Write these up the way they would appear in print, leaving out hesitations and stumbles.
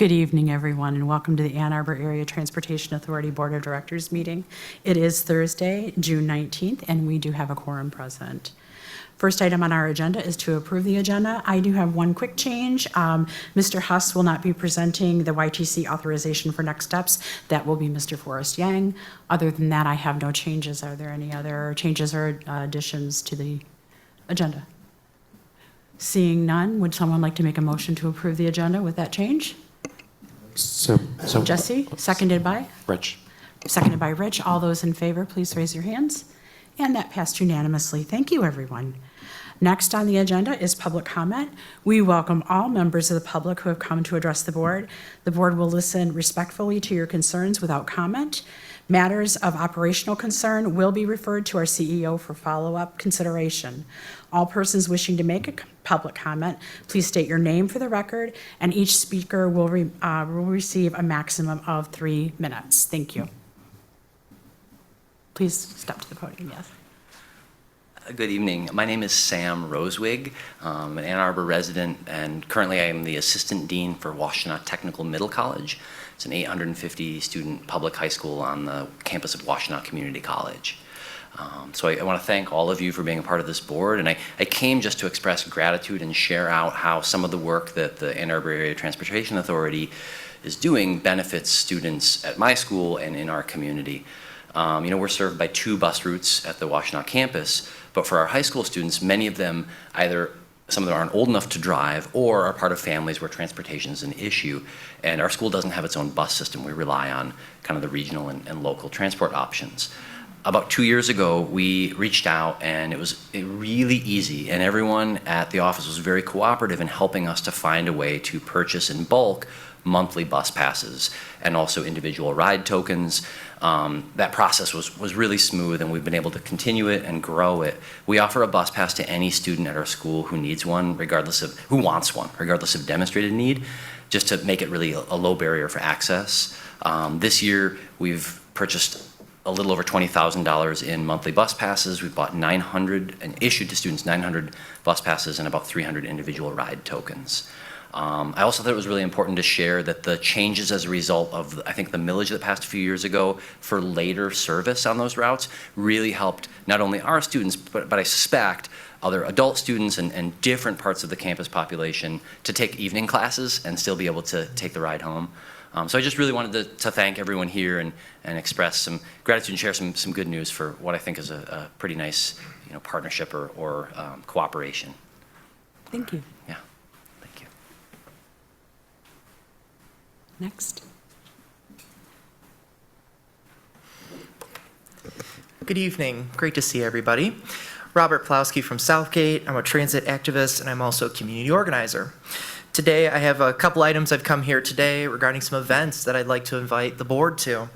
Good evening, everyone, and welcome to the Ann Arbor Area Transportation Authority Board of Directors meeting. It is Thursday, June 19th, and we do have a quorum present. First item on our agenda is to approve the agenda. I do have one quick change. Mr. Huss will not be presenting the YTC authorization for next steps. That will be Mr. Forrest Yang. Other than that, I have no changes. Are there any other changes or additions to the agenda? Seeing none, would someone like to make a motion to approve the agenda with that change? So Jesse, seconded by? Rich. Seconded by Rich. All those in favor, please raise your hands. And that passed unanimously. Thank you, everyone. Next on the agenda is public comment. We welcome all members of the public who have come to address the board. The board will listen respectfully to your concerns without comment. Matters of operational concern will be referred to our CEO for follow-up consideration. All persons wishing to make a public comment, please state your name for the record, and each speaker will receive a maximum of 3 minutes. Thank you. Please step to the podium, yes. Good evening. My name is Sam Rosewig. I'm an Ann Arbor resident, and currently I am the Assistant Dean for Washtenaw Technical Middle College. It's an 850-student public high school on the campus of Washtenaw Community College. So I want to thank all of you for being a part of this board, and I came just to express gratitude and share out how some of the work that the Ann Arbor Area Transportation Authority is doing benefits students at my school and in our community. We're served by 2 bus routes at the Washtenaw campus, but for our high school students, many of them some of them aren't old enough to drive or are part of families where transportation is an issue, and our school doesn't have its own bus system. We rely on kind of the regional and local transport options. About 2 years ago, we reached out, and it was really easy, and everyone at the office was very cooperative in helping us to find a way to purchase in bulk monthly bus passes and also individual ride tokens. That process was really smooth, and we've been able to continue it and grow it. We offer a bus pass to any student at our school who needs one, regardless of demonstrated need, just to make it really a low barrier for access. This year, we've purchased a little over $20,000 in monthly bus passes. We've bought 900 and issued to students 900 bus passes and about 300 individual ride tokens. I also thought it was really important to share that the changes as a result of, I think, the millage that passed a few years ago for later service on those routes really helped not only our students, but I suspect other adult students and different parts of the campus population to take evening classes and still be able to take the ride home. So I just really wanted to thank everyone here and express some gratitude and share some good news for what I think is a pretty nice partnership or cooperation. Thank you. Yeah, thank you. Next. Good evening. Great to see everybody. Robert Plowski from Southgate. I'm a transit activist, and I'm also a community organizer. Today, I have a couple items I've come here today regarding some events that I'd like to invite the board to.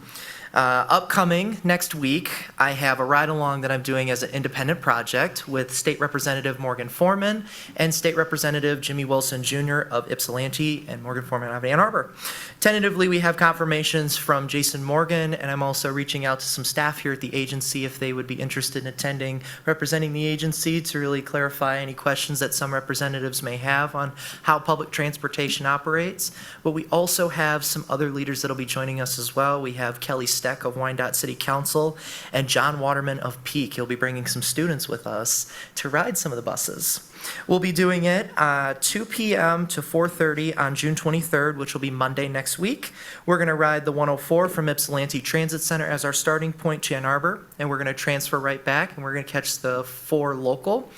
Upcoming next week, I have a ride-along that I'm doing as an independent project with State Representative Morgan Foreman and State Representative Jimmy Wilson Jr. of Ypsilanti and Morgan Foreman of Ann Arbor. Tentatively, we have confirmations from Jason Morgan, and I'm also reaching out to some staff here at the agency if they would be interested in attending, representing the agency to really clarify any questions that some representatives may have on how public transportation operates. But we also have some other leaders that will be joining us as well. We have Kelly of Wyandotte City Council and John Waterman of Peak. He'll be bringing some students with us to ride some of the buses. We'll be doing it 2 p.m. to 4:30 on June 23rd, which will be Monday next week. We're going to ride the 104 from Ypsilanti Transit Center as our starting point to Ann Arbor, and we're going to transfer right back, and we're going to catch the 4 local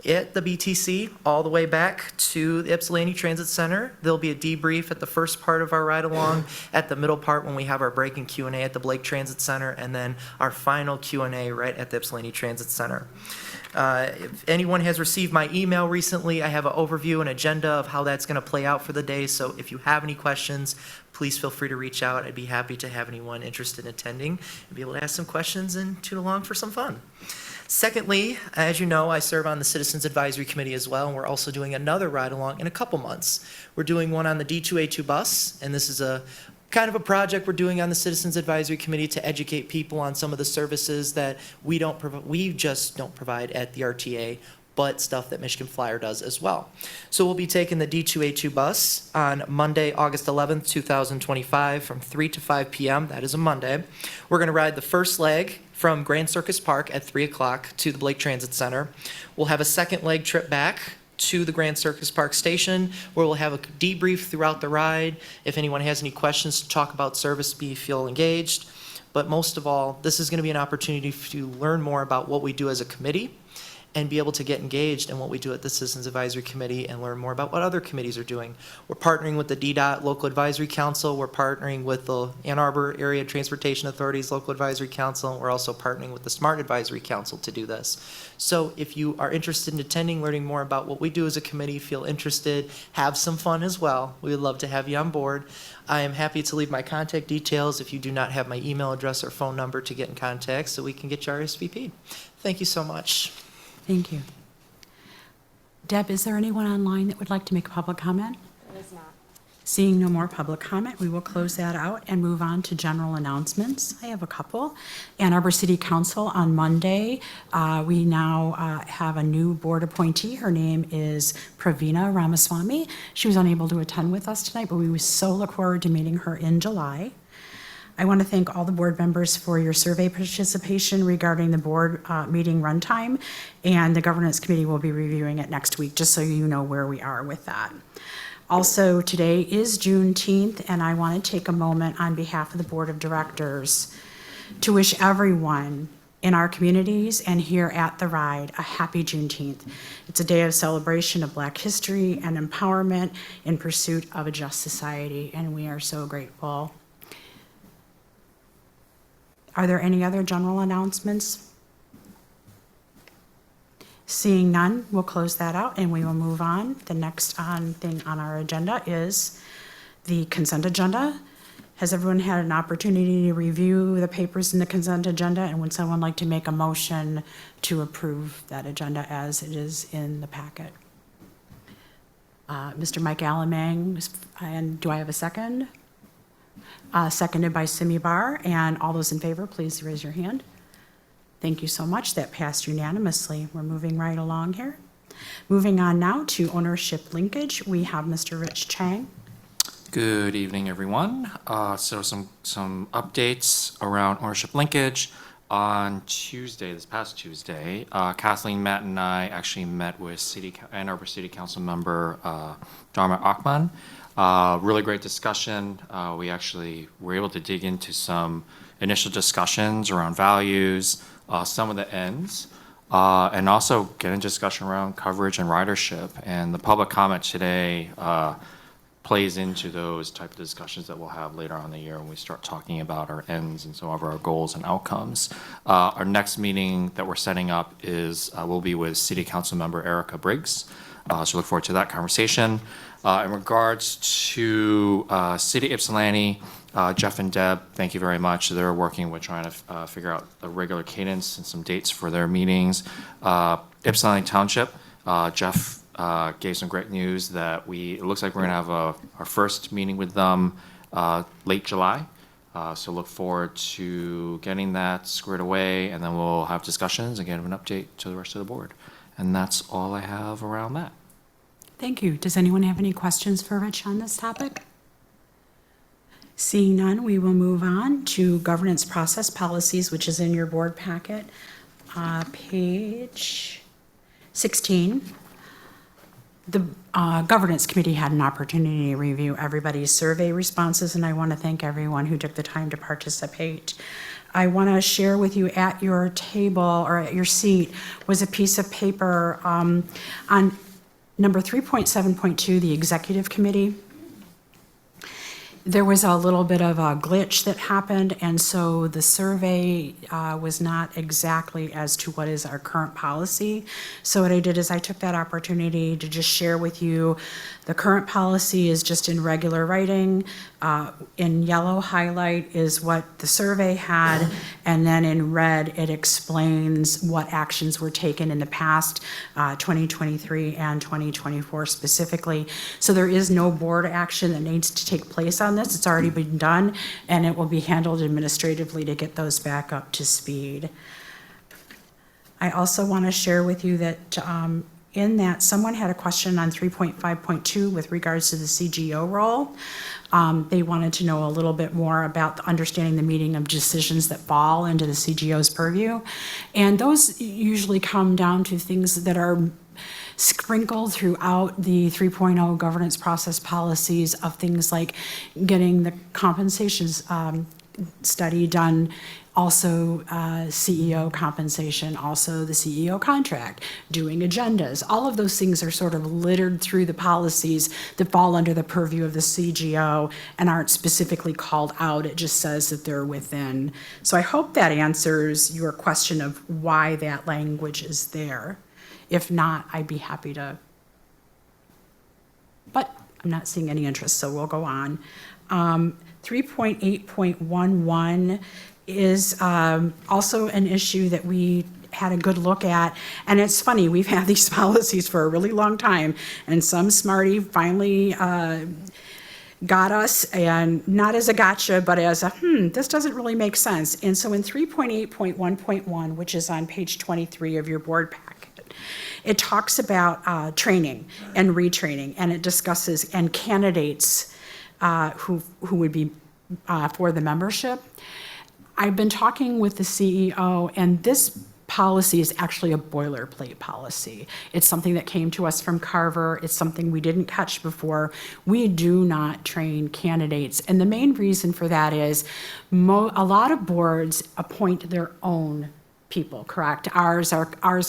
at the BTC all the way back to the Ypsilanti Transit Center. There'll be a debrief at the first part of our ride-along, at the middle part when we have our break and Q&A at the Blake Transit Center, and then our final Q&A right at the Ypsilanti Transit Center. If anyone has received my email recently, I have an overview and agenda of how that's going to play out for the day, so if you have any questions, please feel free to reach out. I'd be happy to have anyone interested in attending and be able to ask some questions and tune along for some fun. Secondly, as you know, I serve on the Citizens Advisory Committee as well, and we're also doing another ride-along in a couple months. We're doing one on the D2A2 bus, and this is a kind of a project we're doing on the Citizens Advisory Committee to educate people on some of the services that we just don't provide at the RTA but stuff that Michigan Flyer does as well. So we'll be taking the D2A2 bus on Monday, August 11th, 2025 from 3 to 5 p.m. That is a Monday. We're going to ride the first leg from Grand Circus Park at 3 o'clock to the Blake Transit Center. We'll have a second leg trip back to the Grand Circus Park station, where we'll have a debrief throughout the ride. If anyone has any questions to talk about service, feel engaged. But most of all, this is going to be an opportunity to learn more about what we do as a committee and be able to get engaged in what we do at the Citizens Advisory Committee and learn more about what other committees are doing. We're partnering with the DDOT Local Advisory Council. We're partnering with the Ann Arbor Area Transportation Authority's Local Advisory Council. And we're also partnering with the Smart Advisory Council to do this. So if you are interested in attending, learning more about what we do as a committee, feel interested, have some fun as well, we would love to have you on board. I am happy to leave my contact details if you do not have my email address or phone number to get in contact so we can get your RSVP. Thank you so much. Thank you. Deb, is there anyone online that would like to make a public comment? It is not. Seeing no more public comment, we will close that out and move on to general announcements. I have a couple. Ann Arbor City Council on Monday, we now have a new board appointee. Her name is Pravina Ramaswamy. She was unable to attend with us tonight, but we so look forward to meeting her in July. I want to thank all the board members for your survey participation regarding the board meeting runtime, and the governance committee will be reviewing it next week, just so you know where we are with that. Also, today is Juneteenth, and I want to take a moment on behalf of the board of directors to wish everyone in our communities and here at TheRide a happy Juneteenth. It's a day of celebration of Black history and empowerment in pursuit of a just society, and we are so grateful. Are there any other general announcements? Seeing none, we'll close that out and we will move on. The next thing on our agenda is the consent agenda. Has everyone had an opportunity to review the papers in the consent agenda? And would someone like to make a motion to approve that agenda as it is in the packet? Mr. Mike Alamang, and do I have a second? Seconded by Simi Bar, and all those in favor, please raise your hand. Thank you so much. That passed unanimously. We're moving right along here. Moving on now to ownership linkage, we have Mr. Rich Chang. Good evening, everyone. So some updates around ownership linkage. On Tuesday, this past Tuesday, Kathleen, Matt, and I actually met with Ann Arbor City Council member Dharma Akman. Really great discussion. We actually were able to dig into some initial discussions around values, some of the ends, and also get into discussion around coverage and ridership. And the public comment today plays into those type of discussions that we'll have later on in the year when we start talking about our ends and some of our goals and outcomes. Our next meeting that we're setting up is will be with City Council member Erica Briggs. So look forward to that conversation. In regards to City Ypsilanti, Jeff and Deb, thank you very much. They're working with trying to figure out a regular cadence and some dates for their meetings. Ypsilanti Township, Jeff gave some great news that it looks like we're gonna have our first meeting with them late July. So look forward to getting that squared away, and then we'll have discussions and get an update to the rest of the board. And that's all I have around that. Thank you. Does anyone have any questions for Rich on this topic? Seeing none, we will move on to governance process policies, which is in your board packet, page 16. The governance committee had an opportunity to review everybody's survey responses, and I want to thank everyone who took the time to participate. I want to share with you at your table or at your seat was a piece of paper on number 3.7.2, the executive committee. There was a little bit of a glitch that happened, and so the survey was not exactly as to what is our current policy. So what I did is I took that opportunity to just share with you the current policy is just in regular writing. In yellow highlight is what the survey had, and then in red it explains what actions were taken in the past 2023 and 2024 specifically. So there is no board action that needs to take place on this. It's already been done, and it will be handled administratively to get those back up to speed. I also want to share with you that in that, someone had a question on 3.5.2 with regards to the CGO role. They wanted to know a little bit more about understanding the meaning of decisions that fall into the CGO's purview. And those usually come down to things that are sprinkled throughout the 3.0 governance process policies of things like getting the compensations study done, also CEO compensation, also the CEO contract, doing agendas. All of those things are sort of littered through the policies that fall under the purview of the CGO and aren't specifically called out. It just says that they're within. So I hope that answers your question of why that language is there. If not, I'd be happy to, but I'm not seeing any interest, so we'll go on. 3.8.11 is also an issue that we had a good look at. And it's funny, we've had these policies for a really long time, and some smarty finally got us, and not as a gotcha, but as a, this doesn't really make sense. And so in 3.8.1.1, which is on page 23 of your board packet, it talks about training and retraining, and it discusses, and candidates who would be for the membership. I've been talking with the CEO, and this policy is actually a boilerplate policy. It's something that came to us from Carver. It's something we didn't catch before. We do not train candidates. And the main reason for that is a lot of boards appoint their own people, correct? Ours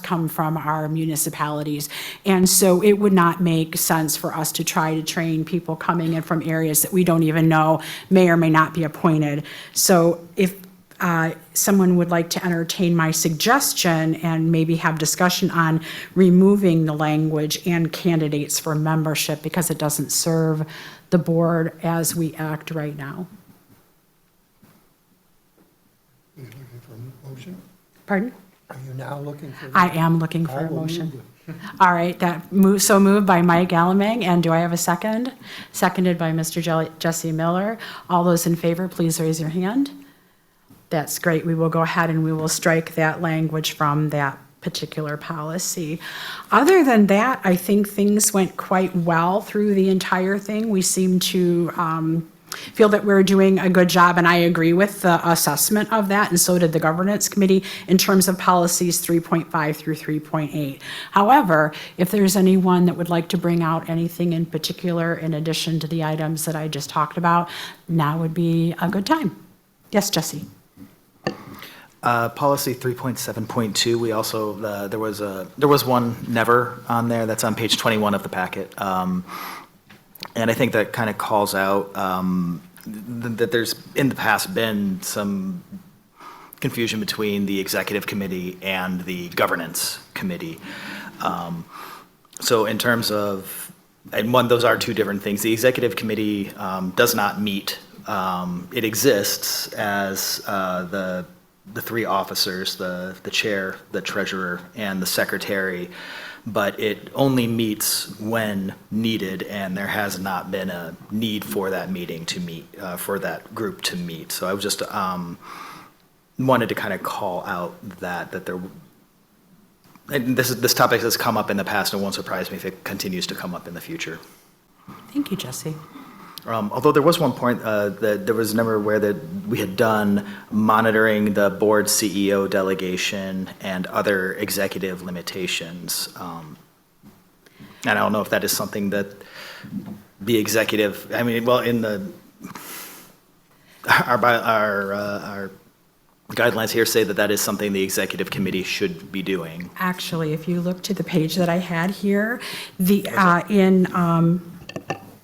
come from our municipalities. And so it would not make sense for us to try to train people coming in from areas that we don't even know may or may not be appointed. So if someone would like to entertain my suggestion and maybe have discussion on removing the language and candidates for membership, because it doesn't serve the board as we act right now. Are you looking for a motion? Pardon? Are you now looking for? I am looking for I a will motion. move All right, so moved by Mike Gallamang, and do I have a second? Seconded by Mr. Jesse Miller. All those in favor, please raise your hand. That's great. We will go ahead and we will strike that language from that particular policy. Other than that, I think things went quite well through the entire thing. We seem to feel that we're doing a good job, and I agree with the assessment of that, and so did the governance committee in terms of policies 3.5 through 3.8. However, if there's anyone that would like to bring out anything in particular in addition to the items that I just talked about, now would be a good time. Yes, Jesse. Policy 3.7.2, we also, there was one never on there, that's on page 21 of the packet. And I think that kind of calls out that there's in the past been some confusion between the executive committee and the governance committee. So in terms of, and one, those are two different things. The executive committee does not meet. It exists as the three officers, the chair, the treasurer, and the secretary, but it only meets when needed, and there has not been a need for that meeting to meet, for that group to meet. So I was just wanted to kind of call out that there, and this topic has come up in the past, and it won't surprise me if it continues to come up in the future. Thank you, Jesse. Although there was one point that there was never where that we had done monitoring the board CEO delegation and other executive limitations. And I don't know if that is something that the executive, I mean, well, in the, our guidelines here say that that is something the executive committee should be doing. Actually, if you look to the page that I had here,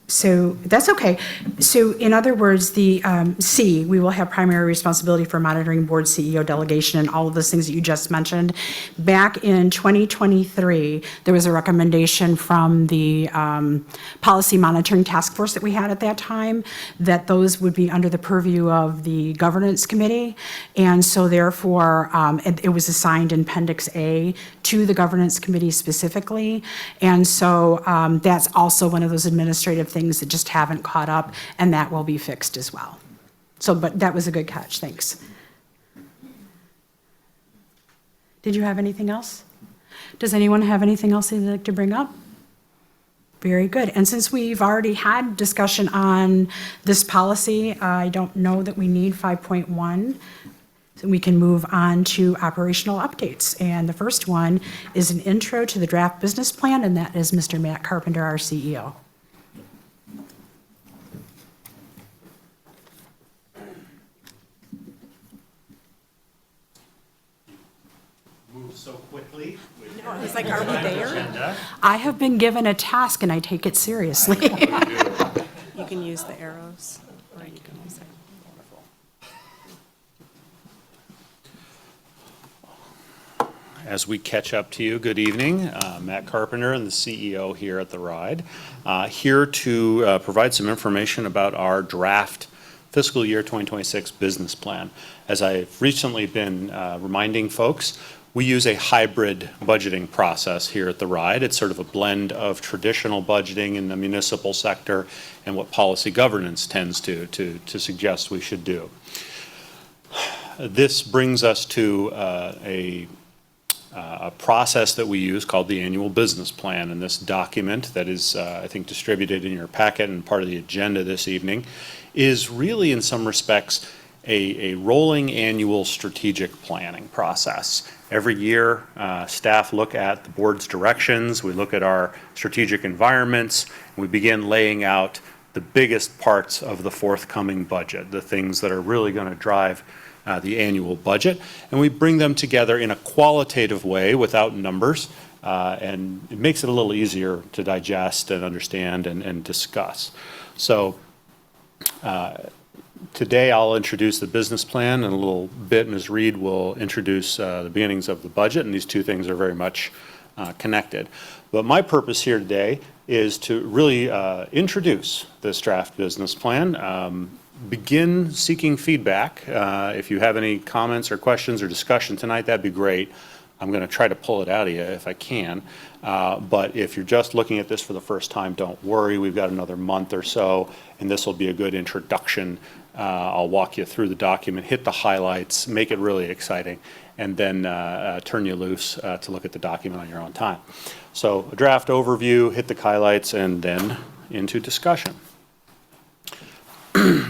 so that's okay. So in other words, the C, we will have primary responsibility for monitoring board CEO delegation and all of those things that you just mentioned. Back in 2023, there was a recommendation from the policy monitoring task force that we had at that time that those would be under the purview of the governance committee. And so therefore, it was assigned in Appendix A to the governance committee specifically. And so that's also one of those administrative things that just haven't caught up, and that will be fixed as well. So, but that was a good catch, thanks. Did you have anything else? Does anyone have anything else they'd like to bring up? Very good. And since we've already had discussion on this policy, I don't know that we need 5.1. So we can move on to operational updates. And the first one is an intro to the draft business plan, and that is Mr. Matt Carpenter, our CEO. Move so quickly. He's like, are we there? I have been given a task and I take it seriously. You can use the arrows, or you can use it. As we catch up to you, good evening. Matt Carpenter, and the CEO here at TheRide. Here to provide some information about our draft fiscal year 2026 business plan. As I've recently been reminding folks, we use a hybrid budgeting process here at TheRide. It's sort of a blend of traditional budgeting in the municipal sector and what policy governance tends to suggest we should do. This brings us to a process that we use called the annual business plan. And this document that is, I think, distributed in your packet and part of the agenda this evening is really, in some respects, a rolling annual strategic planning process. Every year, staff look at the board's directions, we look at our strategic environments, and we begin laying out the biggest parts of the forthcoming budget, the things that are really going to drive the annual budget, and we bring them together in a qualitative way without numbers, and it makes it a little easier to digest and understand and discuss. So today I'll introduce the business plan, and a little bit Ms. Reed will introduce the beginnings of the budget, and these two things are very much connected. But my purpose here today is to really introduce this draft business plan, begin seeking feedback. If you have any comments or questions or discussion tonight, that'd be great. I'm going to try to pull it out of you if I can. But if you're just looking at this for the first time, don't worry. We've got another month or so, and this will be a good introduction. I'll walk you through the document, hit the highlights, make it really exciting, and then turn you loose to look at the document on your own time. So a draft overview, hit the highlights, and then into discussion.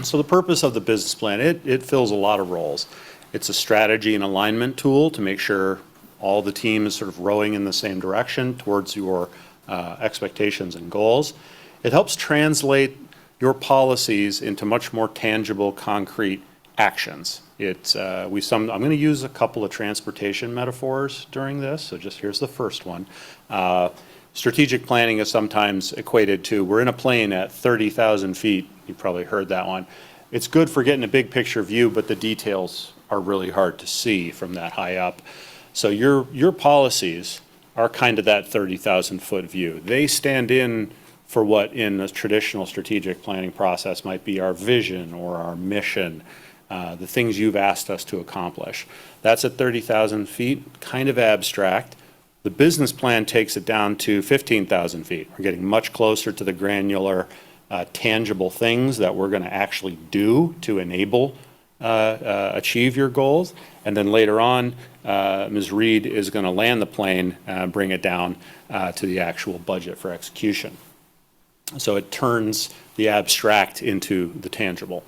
So the purpose of the business plan, it fills a lot of roles. It's a strategy and alignment tool to make sure all the team is sort of rowing in the same direction towards your expectations and goals. It helps translate your policies into much more tangible, concrete actions. I'm going to use a couple of transportation metaphors during this, so just here's the first one. Strategic planning is sometimes equated to, we're in a plane at 30,000 feet. You probably heard that one. It's good for getting a big picture view, but the details are really hard to see from that high up. So your policies are kind of that 30,000 foot view. They stand in for what in a traditional strategic planning process might be our vision or our mission, the things you've asked us to accomplish. That's at 30,000 feet, kind of abstract. The business plan takes it down to 15,000 feet. We're getting much closer to the granular, tangible things that we're going to actually do to enable achieve your goals. And then later on, Ms. Reed is going to land the plane, bring it down to the actual budget for execution. So it turns the abstract into the tangible.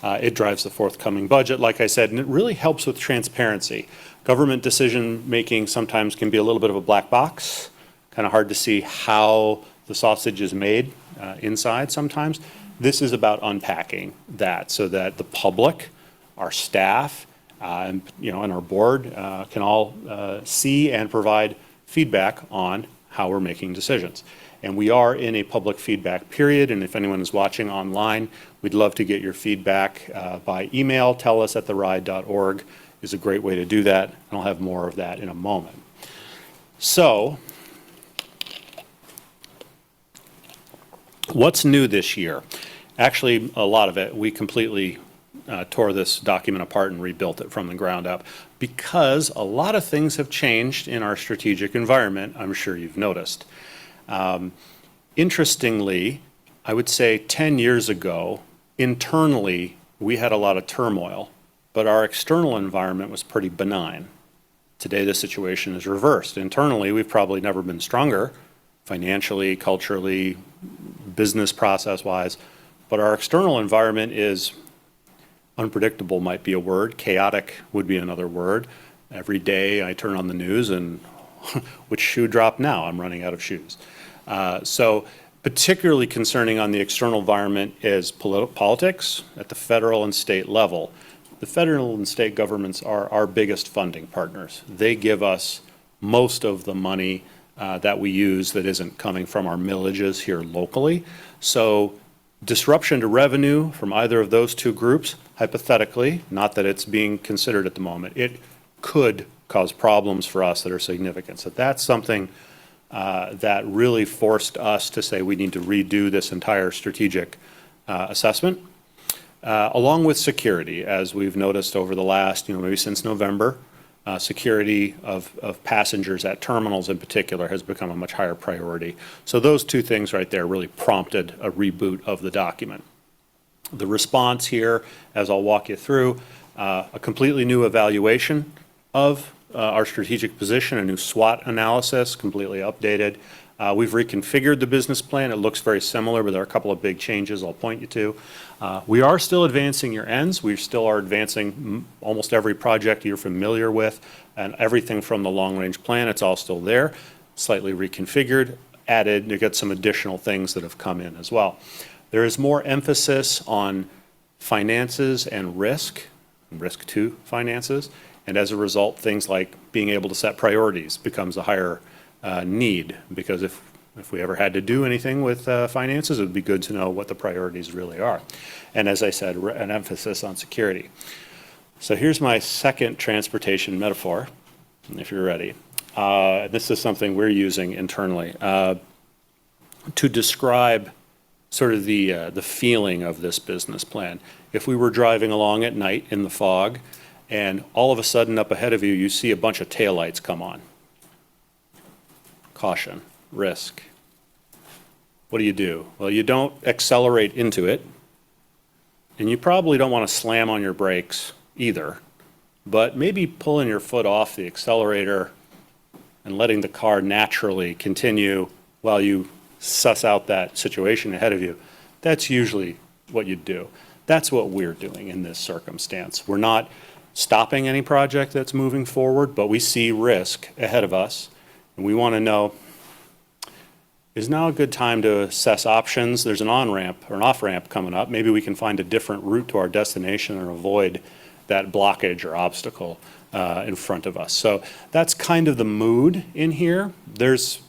It drives the forthcoming budget, like I said, and it really helps with transparency. Government decision-making sometimes can be a little bit of a black box, kind of hard to see how the sausage is made inside sometimes. This is about unpacking that so that the public, our staff, and our board can all see and provide feedback on how we're making decisions. And we are in a public feedback period, and if anyone is watching online, we'd love to get your feedback by email. Tell us at theride.org is a great way to do that, and I'll have more of that in a moment. So, what's new this year? Actually, a lot of it. We completely tore this document apart and rebuilt it from the ground up because a lot of things have changed in our strategic environment, I'm sure you've noticed. Interestingly, I would say 10 years ago, internally, we had a lot of turmoil, but our external environment was pretty benign. Today, the situation is reversed. Internally, we've probably never been stronger, financially, culturally, business process-wise, but our external environment is unpredictable, might be a word, chaotic would be another word. Every day I turn on the news and which shoe dropped now? I'm running out of shoes. So particularly concerning on the external environment is politics at the federal and state level. The federal and state governments are our biggest funding partners. They give us most of the money that we use that isn't coming from our millages here locally. So disruption to revenue from either of those two groups, hypothetically, not that it's being considered at the moment, it could cause problems for us that are significant. So that's something that really forced us to say we need to redo this entire strategic assessment. Along with security, as we've noticed over the last, maybe since November, security of passengers at terminals in particular has become a much higher priority. So those two things right there really prompted a reboot of the document. The response here, as I'll walk you through, a completely new evaluation of our strategic position, a new SWOT analysis, completely updated. We've reconfigured the business plan. It looks very similar, but there are a couple of big changes I'll point you to. We are still advancing your ends. We still are advancing almost every project you're familiar with, and everything from the long-range plan, it's all still there, slightly reconfigured, added, you get some additional things that have come in as well. There is more emphasis on finances and risk to finances, and as a result, things like being able to set priorities becomes a higher need, because if we ever had to do anything with finances, it would be good to know what the priorities really are. And as I said, an emphasis on security. So here's my second transportation metaphor, if you're ready. This is something we're using internally to describe sort of the feeling of this business plan. If we were driving along at night in the fog, and all of a sudden up ahead of you, you see a bunch of taillights come on. Caution, risk. What do? Well, you don't accelerate into it, and you probably don't want to slam on your brakes either, but maybe pulling your foot off the accelerator and letting the car naturally continue while you suss out that situation ahead of you, that's usually what you'd do. That's what we're doing in this circumstance. We're not stopping any project that's moving forward, but we see risk ahead of us, and we want to know, is now a good time to assess options? There's an on-ramp or an off-ramp coming up. Maybe we can find a different route to our destination and avoid that blockage or obstacle in front of us. So that's kind of the mood in here. There's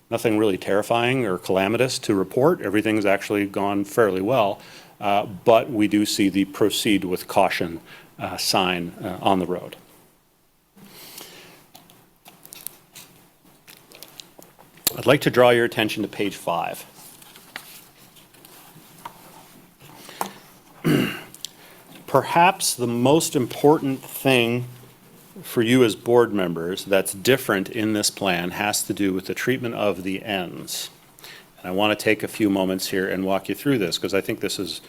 nothing really terrifying or calamitous to report. Everything's actually gone fairly well, but we do see the proceed with caution sign on the road. I'd like to draw your attention to page 5. Perhaps the most important thing for you as board members that's different in this plan has to do with the treatment of the ends. And I want to take a few moments here and walk you through this, because I think this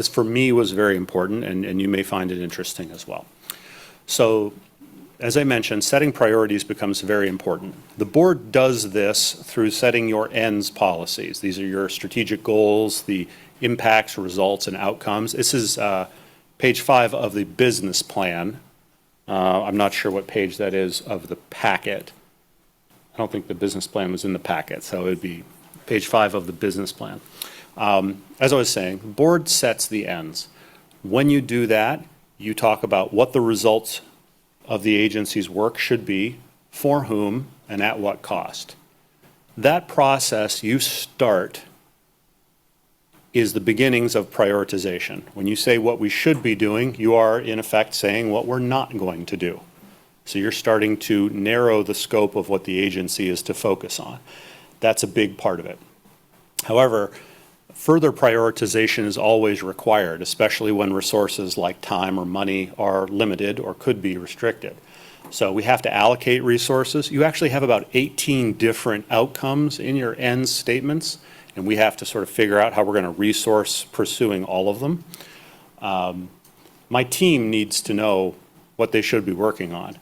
for me was very important, and you may find it interesting as well. So, as I mentioned, setting priorities becomes very important. The board does this through setting your ends policies. These are your strategic goals, the impacts, results, and outcomes. This is page 5 of the business plan. I'm not sure what page that is of the packet. I don't think the business plan was in the packet, so it would be page 5 of the business plan. As I was saying, the board sets the ends. When you do that, you talk about what the results of the agency's work should be, for whom, and at what cost. That process you start is the beginnings of prioritization. When you say what we should be doing, you are in effect saying what we're not going to do. So you're starting to narrow the scope of what the agency is to focus on. That's a big part of it. However, further prioritization is always required, especially when resources like time or money are limited or could be restricted. So we have to allocate resources. You actually have about 18 different outcomes in your ends statements, and we have to sort of figure out how we're going to resource pursuing all of them. My team needs to know what they should be working on.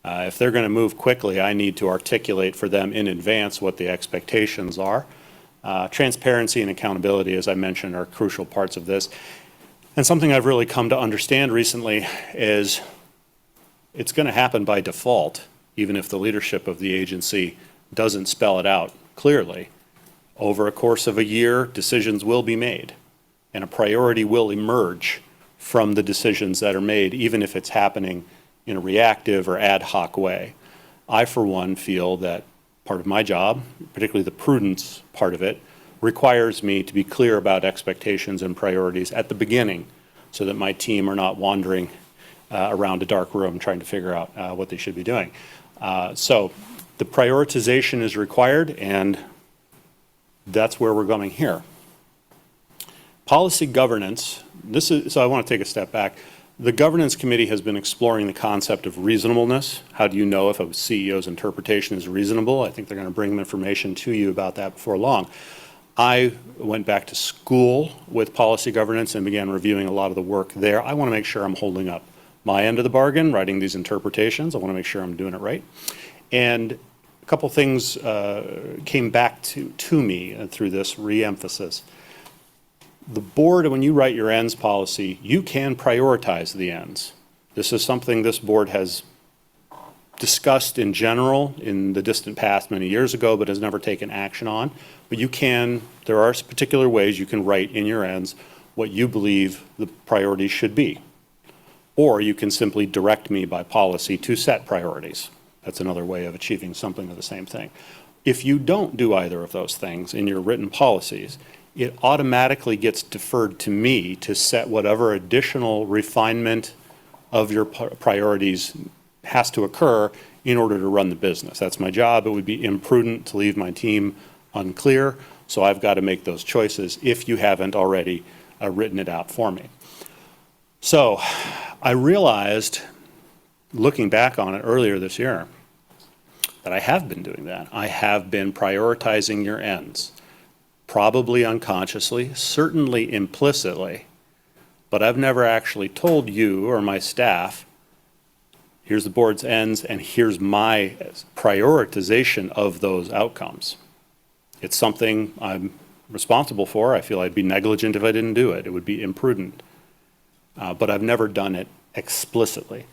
If they're going to move quickly, I need to articulate for them in advance what the expectations are. Transparency and accountability, as I mentioned, are crucial parts of this. And something I've really come to understand recently is it's going to happen by default, even if the leadership of the agency doesn't spell it out clearly. Over a course of a year, decisions will be made, and a priority will emerge from the decisions that are made, even if it's happening in a reactive or ad hoc way. I, for one, feel that part of my job, particularly the prudence part of it, requires me to be clear about expectations and priorities at the beginning so that my team are not wandering around a dark room trying to figure out what they should be doing. So the prioritization is required, and that's where we're going here. Policy governance, so I want to take a step back. The governance committee has been exploring the concept of reasonableness. How do you know if a CEO's interpretation is reasonable? I think they're going to bring information to you about that before long. I went back to school with policy governance and began reviewing a lot of the work there. I want to make sure I'm holding up my end of the bargain, writing these interpretations. I want to make sure I'm doing it right. And a couple things came back to me through this re-emphasis. The board, when you write your ends policy, you can prioritize the ends. This is something this board has discussed in general in the distant past many years ago, but has never taken action on. But you can, there are particular ways you can write in your ends what you believe the priorities should be. Or you can simply direct me by policy to set priorities. That's another way of achieving something of the same thing. If you don't do either of those things in your written policies, it automatically gets deferred to me to set whatever additional refinement of your priorities has to occur in order to run the business. That's my job. It would be imprudent to leave my team unclear, so I've got to make those choices if you haven't already written it out for me. So I realized, looking back on it earlier this year, that I have been doing that. I have been prioritizing your ends, probably unconsciously, certainly implicitly, but I've never actually told you or my staff, here's the board's ends and here's my prioritization of those outcomes. It's something I'm responsible for. I feel I'd be negligent if I didn't do it. It would be imprudent. But I've never done it explicitly.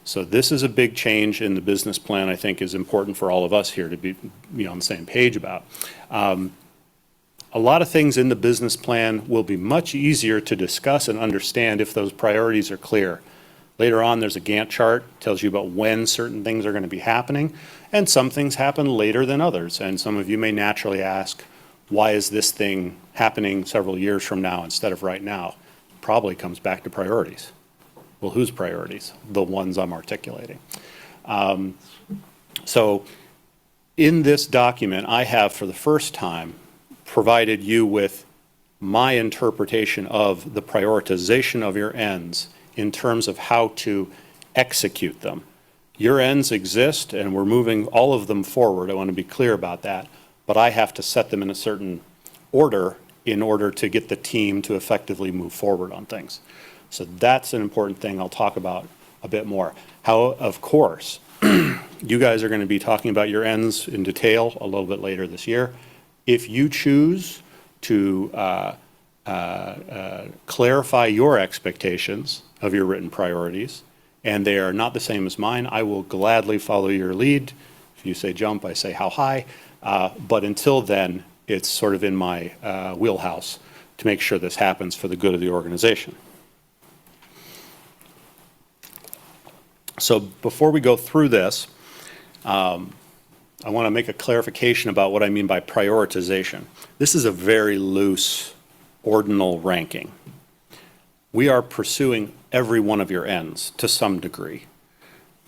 So this is a big change in the business plan I think is important for all of us here to be on the same page about. A lot of things in the business plan will be much easier to discuss and understand if those priorities are clear. Later on, there's a Gantt chart, tells you about when certain things are going to be happening, and some things happen later than others. And some of you may naturally ask, why is this thing happening several years from now instead of right now? Probably comes back to priorities. Well, whose priorities? The ones I'm articulating. So in this document, I have for the first time provided you with my interpretation of the prioritization of your ends in terms of how to execute them. Your ends exist and we're moving all of them forward. I want to be clear about that. But I have to set them in a certain order in order to get the team to effectively move forward on things. So that's an important thing I'll talk about a bit more. How, of course, you guys are going to be talking about your ends in detail a little bit later this year. If you choose to clarify your expectations of your written priorities, and they are not the same as mine, I will gladly follow your lead. If you say jump, I say how high. But until then, it's sort of in my wheelhouse to make sure this happens for the good of the organization. So before we go through this, I want to make a clarification about what I mean by prioritization. This is a very loose ordinal ranking. We are pursuing every one of your ends to some degree.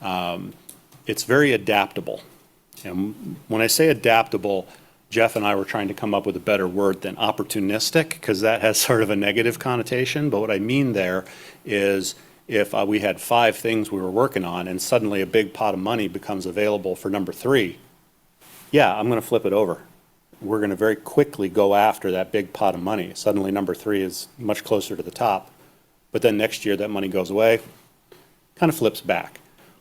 It's very adaptable. And when I say adaptable, Jeff and I were trying to come up with a better word than opportunistic, because that has sort of a negative connotation. But what I mean there is if we had 5 things we were working on and suddenly a big pot of money becomes available for number 3, yeah, I'm going to flip it over. We're going to very quickly go after that big pot of money. Suddenly number 3 is much closer to the top. But then next year that money goes away, kind of flips back.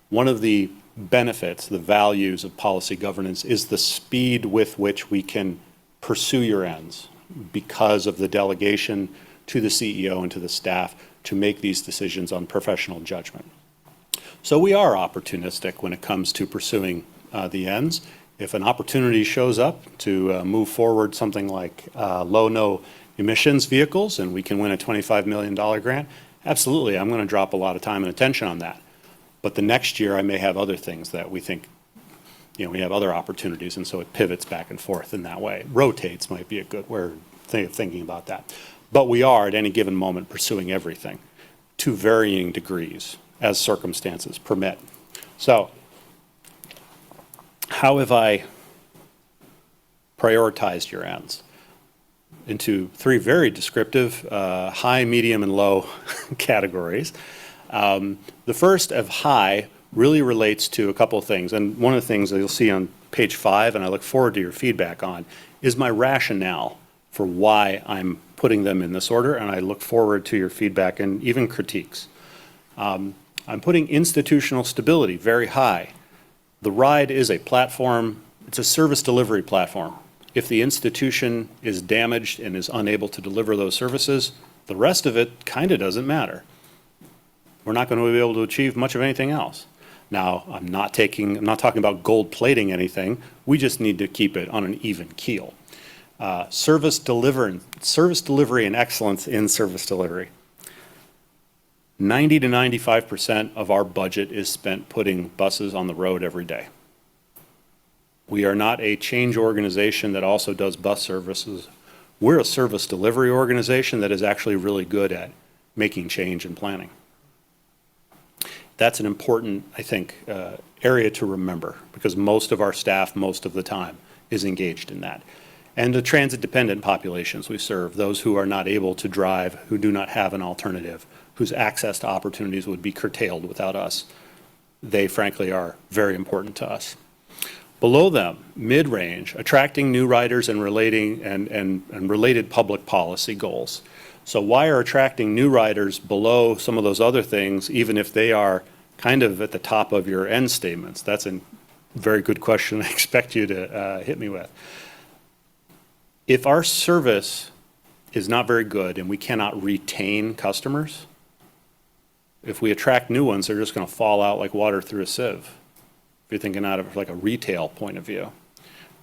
One of the benefits, the values of policy governance is the speed with which we can pursue your ends because of the delegation to the CEO and to the staff to make these decisions on professional judgment. So we are opportunistic when it comes to pursuing the ends. If an opportunity shows up to move forward something like low-no emissions vehicles and we can win a $25 million grant, absolutely, I'm going to drop a lot of time and attention on that. But the next year, I may have other things that we think, we have other opportunities, and so it pivots back and forth in that way. Rotates might be a good word of thinking about that. But we are, at any given moment, pursuing everything to varying degrees as circumstances permit. So, how have I prioritized your ends? Into three very descriptive, high, medium, and low categories. The first of high really relates to a couple of things, and one of the things that you'll see on page 5, and I look forward to your feedback on, is my rationale for why I'm putting them in this order, and I look forward to your feedback and even critiques. I'm putting institutional stability very high. TheRide is a platform, it's a service delivery platform. If the institution is damaged and is unable to deliver those services, the rest of it kind of doesn't matter. We're not going to be able to achieve much of anything else. Now, I'm not talking about gold plating anything. We just need to keep it on an even keel. Service delivery and excellence in service delivery. 90 to 95% of our budget is spent putting buses on the road every day. We are not a change organization that also does bus services. We're a service delivery organization that is actually really good at making change and planning. That's an important, I think, area to remember because most of our staff, most of the time, is engaged in that. And the transit-dependent populations we serve, those who are not able to drive, who do not have an alternative, whose access to opportunities would be curtailed without us, they frankly are very important to us. Below them, mid-range, attracting new riders and related public policy goals. So why are attracting new riders below some of those other things, even if they are kind of at the top of your end statements? That's a very good question I expect you to hit me with. If our service is not very good and we cannot retain customers, if we attract new ones, they're just going to fall out like water through a sieve. If you're thinking out of like a retail point of view.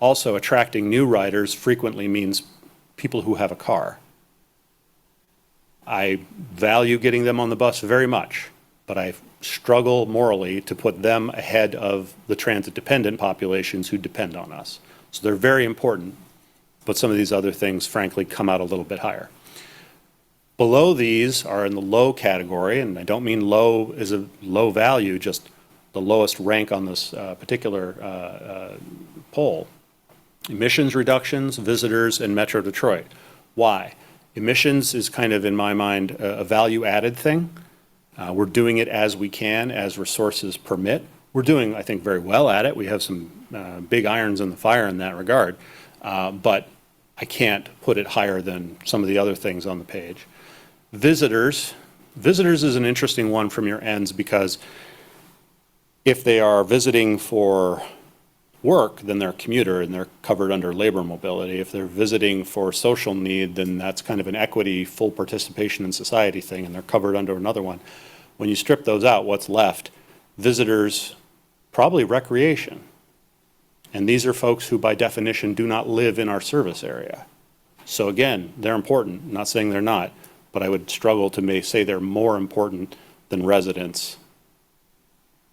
Also, attracting new riders frequently means people who have a car. I value getting them on the bus very much, but I struggle morally to put them ahead of the transit-dependent populations who depend on us. So they're very important, but some of these other things, frankly, come out a little bit higher. Below these are in the low category, and I don't mean low as a low value, just the lowest rank on this particular poll. Emissions reductions, visitors, and Metro Detroit. Why? Emissions is kind of, in my mind, a value-added thing. We're doing it as we can, as resources permit. We're doing, I think, very well at it. We have some big irons in the fire in that regard, but I can't put it higher than some of the other things on the page. Visitors is an interesting one from your ends because if they are visiting for work, then they're a commuter and they're covered under labor mobility. If they're visiting for social need, then that's kind of an equity, full participation in society thing, and they're covered under another one. When you strip those out, what's left? Visitors, probably recreation. And these are folks who, by definition, do not live in our service area. So again, they're important. I'm not saying they're not, but I would struggle to say they're more important than residents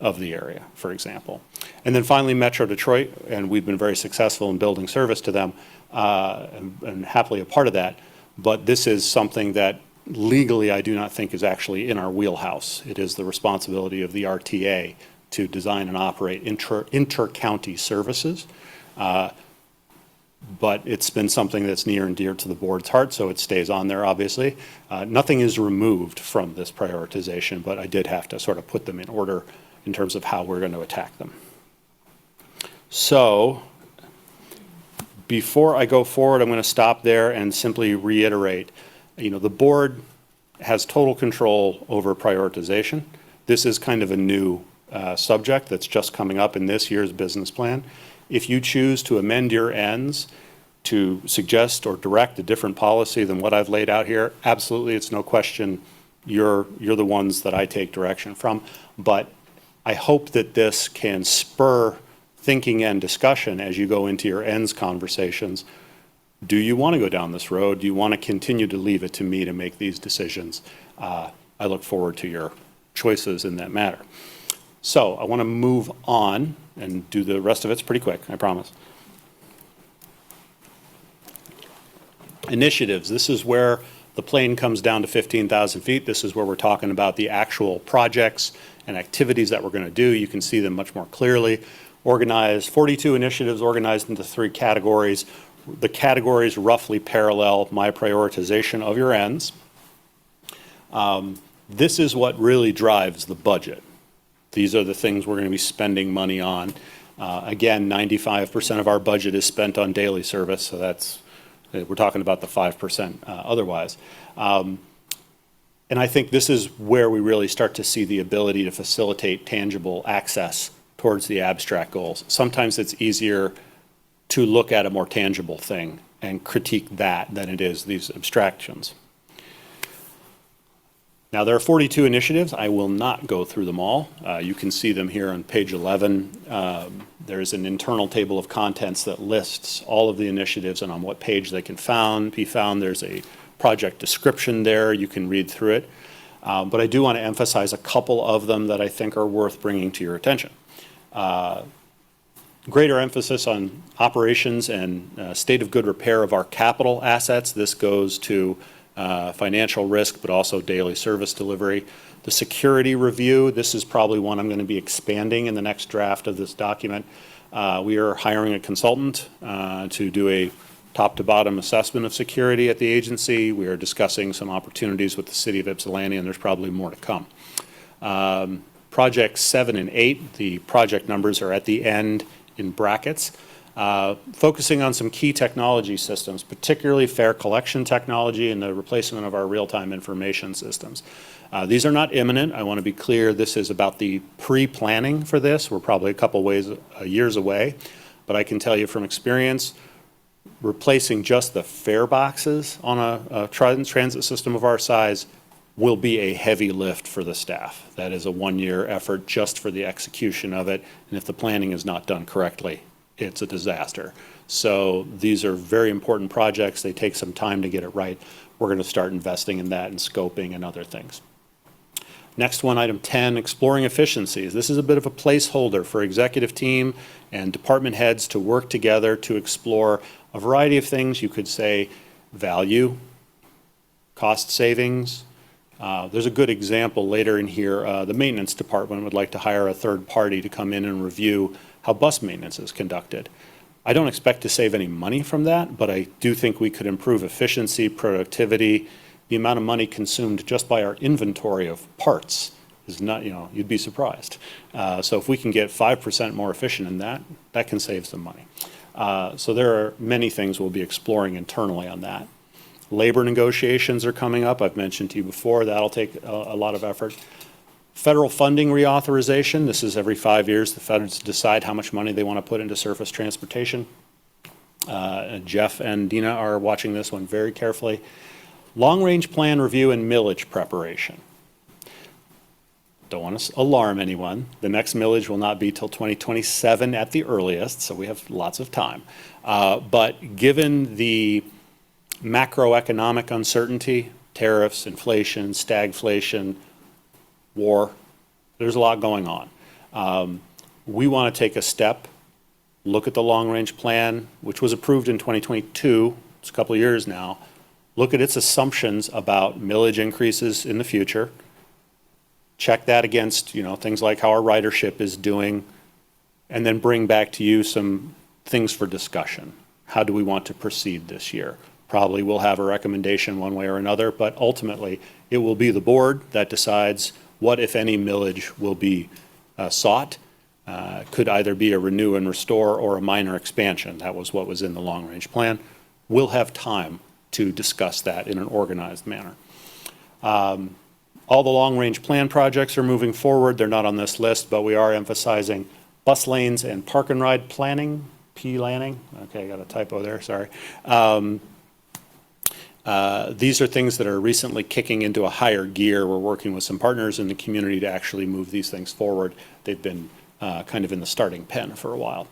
of the area, for example. And then finally, Metro Detroit, and we've been very successful in building service to them, and happily a part of that, but this is something that legally I do not think is actually in our wheelhouse. It is the responsibility of the RTA to design and operate inter-county services. But it's been something that's near and dear to the board's heart, so it stays on there, obviously. Nothing is removed from this prioritization, but I did have to sort of put them in order in terms of how we're going to attack them. So, before I go forward, I'm going to stop there and simply reiterate, the board has total control over prioritization. This is kind of a new subject that's just coming up in this year's business plan. If you choose to amend your ends to suggest or direct a different policy than what I've laid out here, absolutely, it's no question, you're the ones that I take direction from. But I hope that this can spur thinking and discussion as you go into your ends conversations. Do you want to go down this road? Do you want to continue to leave it to me to make these decisions? I look forward to your choices in that matter. So I want to move on and do the rest of it's pretty quick, I promise. Initiatives, this is where the plane comes down to 15,000 feet. This is where we're talking about the actual projects and activities that we're going to do. You can see them much more clearly. Organized, 42 initiatives organized into 3 categories. The categories roughly parallel my prioritization of your ends. This is what really drives the budget. These are the things we're going to be spending money on. Again, 95% of our budget is spent on daily service, so that's, we're talking about the 5% otherwise. And I think this is where we really start to see the ability to facilitate tangible access towards the abstract goals. Sometimes it's easier to look at a more tangible thing and critique that than it is these abstractions. Now, there are 42 initiatives. I will not go through them all. You can see them here on page 11. There's an internal table of contents that lists all of the initiatives and on what page they can be found. There's a project description there. You can read through it. But I do want to emphasize a couple of them that I think are worth bringing to your attention. Greater emphasis on operations and state of good repair of our capital assets. This goes to financial risk, but also daily service delivery. The security review, this is probably one I'm going to be expanding in the next draft of this document. We are hiring a consultant to do a top-to-bottom assessment of security at the agency. We are discussing some opportunities with the city of Ypsilanti, and there's probably more to come. Projects 7 and 8, the project numbers are at the end in brackets. Focusing on some key technology systems, particularly fare collection technology and the replacement of our real-time information systems. These are not imminent. I want to be clear. This is about the pre-planning for this. We're probably a couple years away. But I can tell you from experience, replacing just the fare boxes on a transit system of our size will be a heavy lift for the staff. That is a one-year effort just for the execution of it. And if the planning is not done correctly, it's a disaster. So these are very important projects. They take some time to get it right. We're going to start investing in that and scoping and other things. Next one, item 10, exploring efficiencies. This is a bit of a placeholder for executive team and department heads to work together to explore a variety of things. You could say value, cost savings. There's a good example later in here. The maintenance department would like to hire a third party to come in and review how bus maintenance is conducted. I don't expect to save any money from that, but I do think we could improve efficiency, productivity. The amount of money consumed just by our inventory of parts is not, you'd be surprised. So if we can get 5% more efficient in that, that can save some money. So there are many things we'll be exploring internally on that. Labor negotiations are coming up. I've mentioned to you before, that'll take a lot of effort. Federal funding reauthorization. This is every 5 years. The feds decide how much money they want to put into surface transportation. Jeff and Dina are watching this one very carefully. Long-range plan review and millage preparation. Don't want to alarm anyone. The next millage will not be till 2027 at the earliest, so we have lots of time. But given the macroeconomic uncertainty, tariffs, inflation, stagflation, war, there's a lot going on. We want to take a step, look at the long-range plan, which was approved in 2022, it's a couple of years now, look at its assumptions about millage increases in the future, check that against things like how our ridership is doing, and then bring back to you some things for discussion. How do we want to proceed this year? Probably we'll have a recommendation one way or another, but ultimately it will be the board that decides what, if any, millage will be sought. Could either be a renew and restore or a minor expansion. That was what was in the long-range plan. We'll have time to discuss that in an organized manner. All the long-range plan projects are moving forward. They're not on this list, but we are emphasizing bus lanes and park and ride planning, P-lanning. Okay, I got a typo there, sorry. These are things that are recently kicking into a higher gear. We're working with some partners in the community to actually move these things forward. They've been kind of in the starting pen for a while.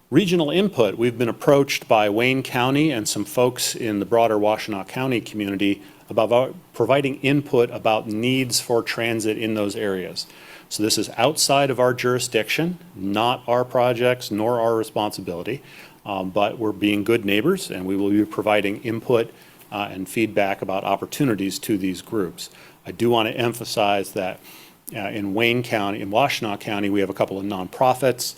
Regional input, we've been approached by Wayne County and some folks in the broader Washtenaw County community about providing input about needs for transit in those areas. So this is outside of our jurisdiction, not our projects nor our responsibility, but we're being good neighbors and we will be providing input and feedback about opportunities to these groups. I do want to emphasize that in Wayne County, in Washtenaw County, we have a couple of nonprofits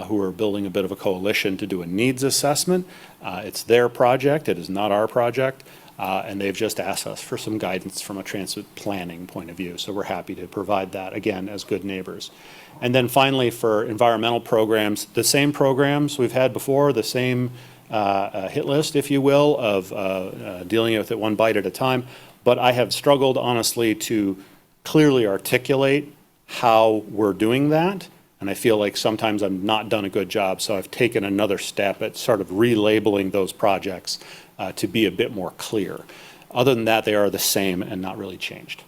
who are building a bit of a coalition to do a needs assessment. It's their project, it is not our project, and they've just asked us for some guidance from a transit planning point of view. So we're happy to provide that, again, as good neighbors. And then finally, for environmental programs, the same programs we've had before, the same hit list, if you will, of dealing with it one bite at a time. But I have struggled, honestly, to clearly articulate how we're doing that. And I feel like sometimes I've not done a good job. So I've taken another step at sort of relabeling those projects to be a bit more clear. Other than that, they are the same and not really changed.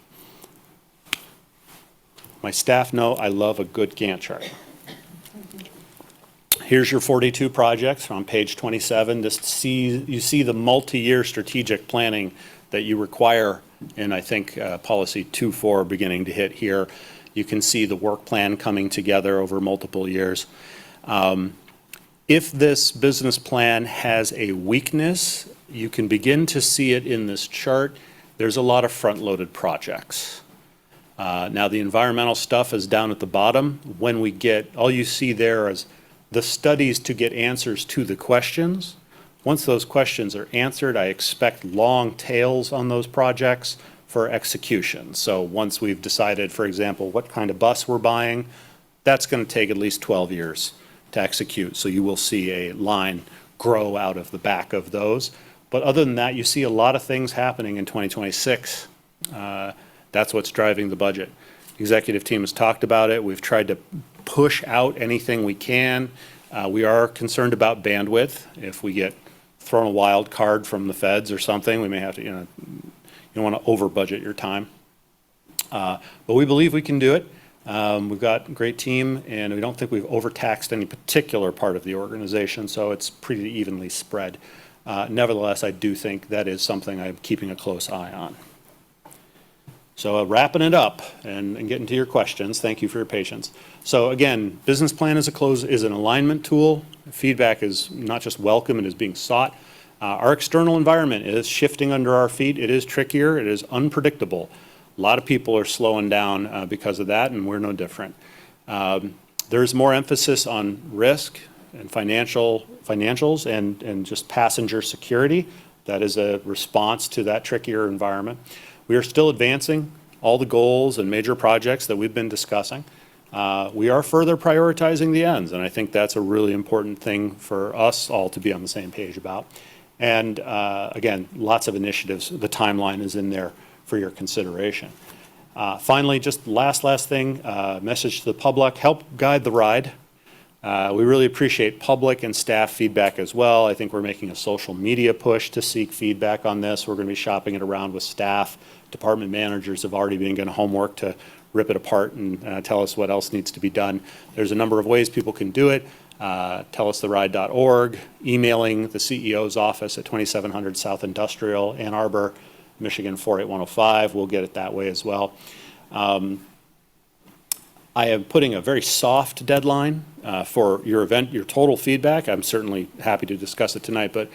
My staff know I love a good Gantt chart. Here's your 42 projects on page 27. You see the multi-year strategic planning that you require in, I think, policy 2.4 beginning to hit here. You can see the work plan coming together over multiple years. If this business plan has a weakness, you can begin to see it in this chart. There's a lot of front-loaded projects. Now, the environmental stuff is down at the bottom. When we get, all you see there is the studies to get answers to the questions. Once those questions are answered, I expect long tails on those projects for execution. So once we've decided, for example, what kind of bus we're buying, that's going to take at least 12 years to execute. So you will see a line grow out of the back of those. But other than that, you see a lot of things happening in 2026. That's what's driving the budget. The executive team has talked about it. We've tried to push out anything we can. We are concerned about bandwidth. If we get thrown a wild card from the feds or something, we may have to, you don't want to over budget your time. But we believe we can do it. We've got a great team and we don't think we've overtaxed any particular part of the organization, so it's pretty evenly spread. Nevertheless, I do think that is something I'm keeping a close eye on. So wrapping it up and getting to your questions, thank you for your patience. So again, business plan is an alignment tool. Feedback is not just welcome, it is being sought. Our external environment is shifting under our feet. It is trickier, it is unpredictable. A lot of people are slowing down because of that, and we're no different. There's more emphasis on risk and financials and just passenger security. That is a response to that trickier environment. We are still advancing all the goals and major projects that we've been discussing. We are further prioritizing the ends, and I think that's a really important thing for us all to be on the same page about. And again, lots of initiatives. The timeline is in there for your consideration. Finally, just last thing, message to the public, help guide the ride. We really appreciate public and staff feedback as well. I think we're making a social media push to seek feedback on this. We're going to be shopping it around with staff. Department managers have already been given homework to rip it apart and tell us what else needs to be done. There's a number of ways people can do it. TellUsTheRide.org, emailing the CEO's office at 2700 South Industrial, Ann Arbor, Michigan 48105. We'll get it that way as well. I am putting a very soft deadline for your event, your total feedback. I'm certainly happy to discuss it tonight, but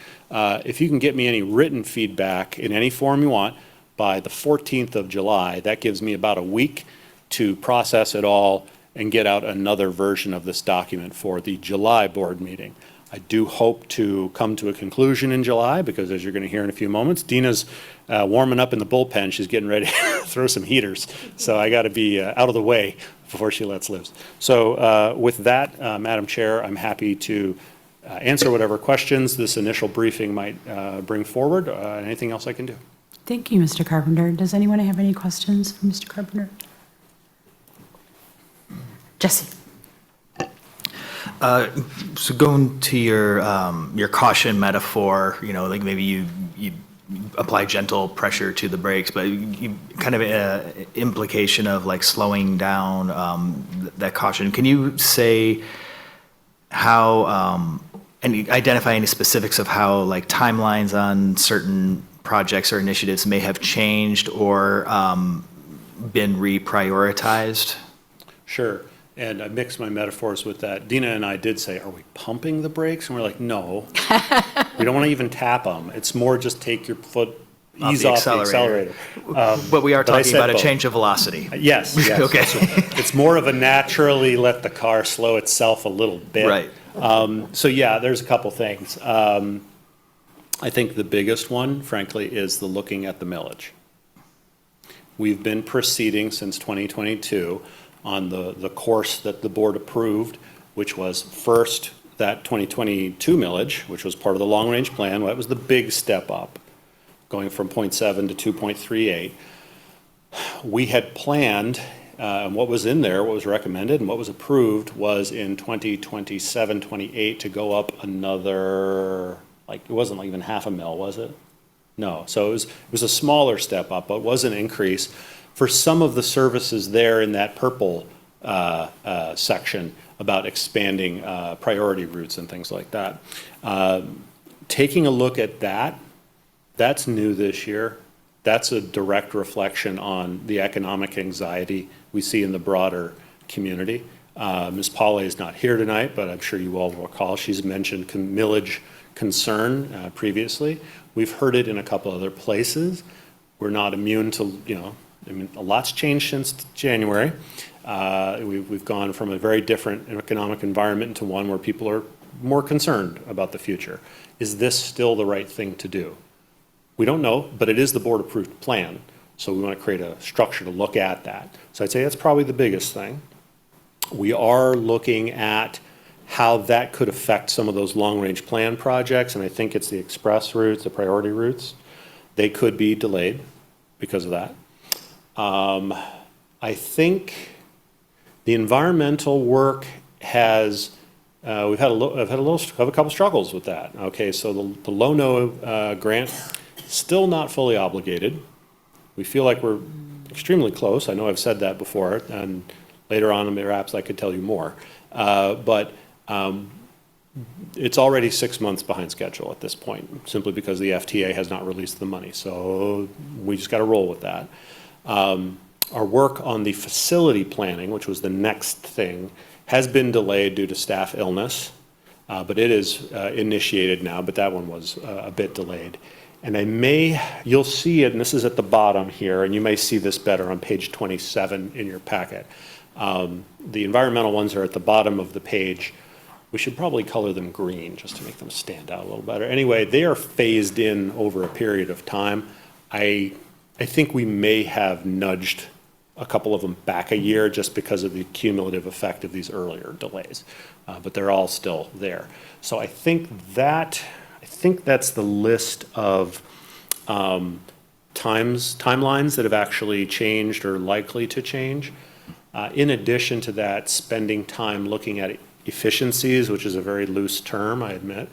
if you can get me any written feedback in any form you want by the 14th of July, that gives me about a week to process it all and get out another version of this document for the July board meeting. I do hope to come to a conclusion in July because, as you're going to hear in a few moments, Dina's warming up in the bullpen. She's getting ready to throw some heaters. So I got to be out of the way before she lets loose. So with that, Madam Chair, I'm happy to answer whatever questions this initial briefing might bring forward. Anything else I can do? Thank you, Mr. Carpenter. Does anyone have any questions for Mr. Carpenter? Jesse? So going to your caution metaphor, you know, like maybe you apply gentle pressure to the brakes, but you kind of implication of like slowing down that caution. Can you say how and identify any specifics of how like timelines on certain projects or initiatives may have changed or been reprioritized? Sure. And I mixed my metaphors with that. Dina and I did say, are we pumping the brakes? And we're like, no. We don't want to even tap them. It's more just take your foot, ease off the accelerator. But we are but I talking said about a both. change of velocity. Yes, yes. Okay. It's more of a naturally let the car slow itself a little bit. Right. So yeah, there's a couple things. I think the biggest one, frankly, is the looking at the millage. We've been proceeding since 2022 on the course that the board approved, which was first that 2022 millage, which was part of the long-range plan. That was the big step up, going from 0.7 to 2.38. We had planned, what was in there, what was recommended, and what was approved was in 2027, 28 to go up another, like, it wasn't like even half a mil, was it? No, so it was a smaller step up, but it was an increase for some of the services there in that purple section about expanding priority routes and things like that. Taking a look at that, that's new this year. That's a direct reflection on the economic anxiety we see in the broader community. Ms. Pauley is not here tonight, but I'm sure you all will recall she's mentioned millage concern previously. We've heard it in a couple other places. We're not immune to, you know, I mean, a lot's changed since January. We've gone from a very different economic environment into one where people are more concerned about the future. Is this still the right thing to do? We don't know, but it is the board-approved plan, so we want to create a structure to look at that. So I'd say that's probably the biggest thing. We are looking at how that could affect some of those long-range plan projects, and I think it's the express routes, the priority routes. They could be delayed because of that. I think the environmental work has, I've had a couple struggles with that. Okay, so the Low-No grant, still not fully obligated. We feel like we're extremely close. I know I've said that before, and later on, perhaps I could tell you more. But it's already 6 months behind schedule at this point, simply because the FTA has not released the money. So we just got to roll with that. Our work on the facility planning, which was the next thing, has been delayed due to staff illness, but it is initiated now, but that one was a bit delayed. And you'll see it, and this is at the bottom here, and you may see this better on page 27 in your packet. The environmental ones are at the bottom of the page. We should probably color them green just to make them stand out a little better. Anyway, they are phased in over a period of time. I think we may have nudged a couple of them back a year just because of the cumulative effect of these earlier delays, but they're all still there. So I think that's the list of timelines that have actually changed or likely to change. In addition to that, spending time looking at efficiencies, which is a very loose term, I admit,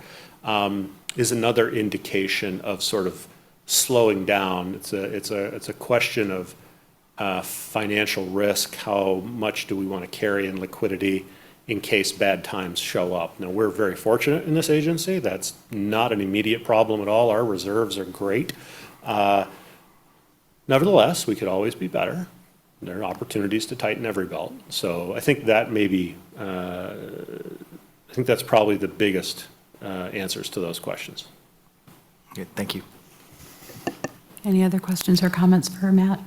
is another indication of sort of slowing down. It's a question of financial risk. How much do we want to carry in liquidity in case bad times show up? Now, we're very fortunate in this agency. That's not an immediate problem at all. Our reserves are great. Nevertheless, we could always be better. There are opportunities to tighten every belt. So I think that I think that's probably the biggest answers to those questions. Okay, thank you. Any other questions or comments for Matt?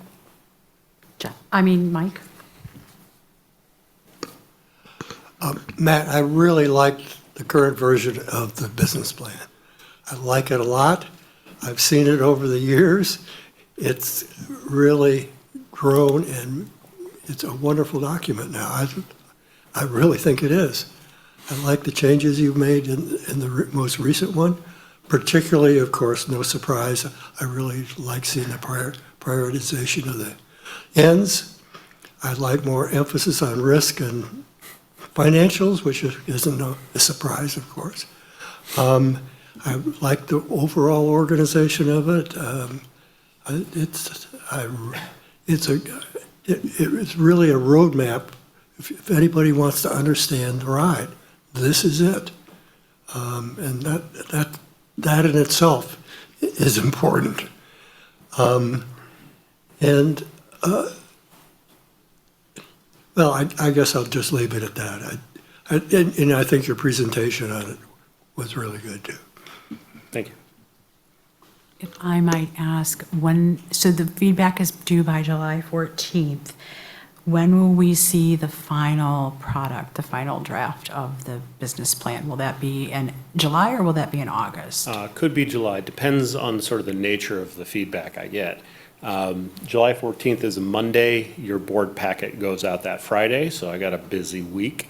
Mike? Matt, I really like the current version of the business plan. I like it a lot. I've seen it over the years. It's really grown, and it's a wonderful document now. I really think it is. I like the changes you've made in the most recent one, Particularly, of course, no surprise, I really like seeing the prioritization of the ends. I'd like more emphasis on risk and financials, which isn't a surprise, of course. I like the overall organization of it. It's really a roadmap. If anybody wants to understand the ride, this is it. And that in itself is important. Well, I guess I'll just leave it at that. And I think your presentation on it was really good, too. Thank you. If I might ask, so the feedback is due by July 14th. When will we see the final product, the final draft of the business plan? Will that be in July or will that be in August? Could be July, depends on sort of the nature of the feedback I get. July 14th is a Monday, your board packet goes out that Friday, so I got a busy week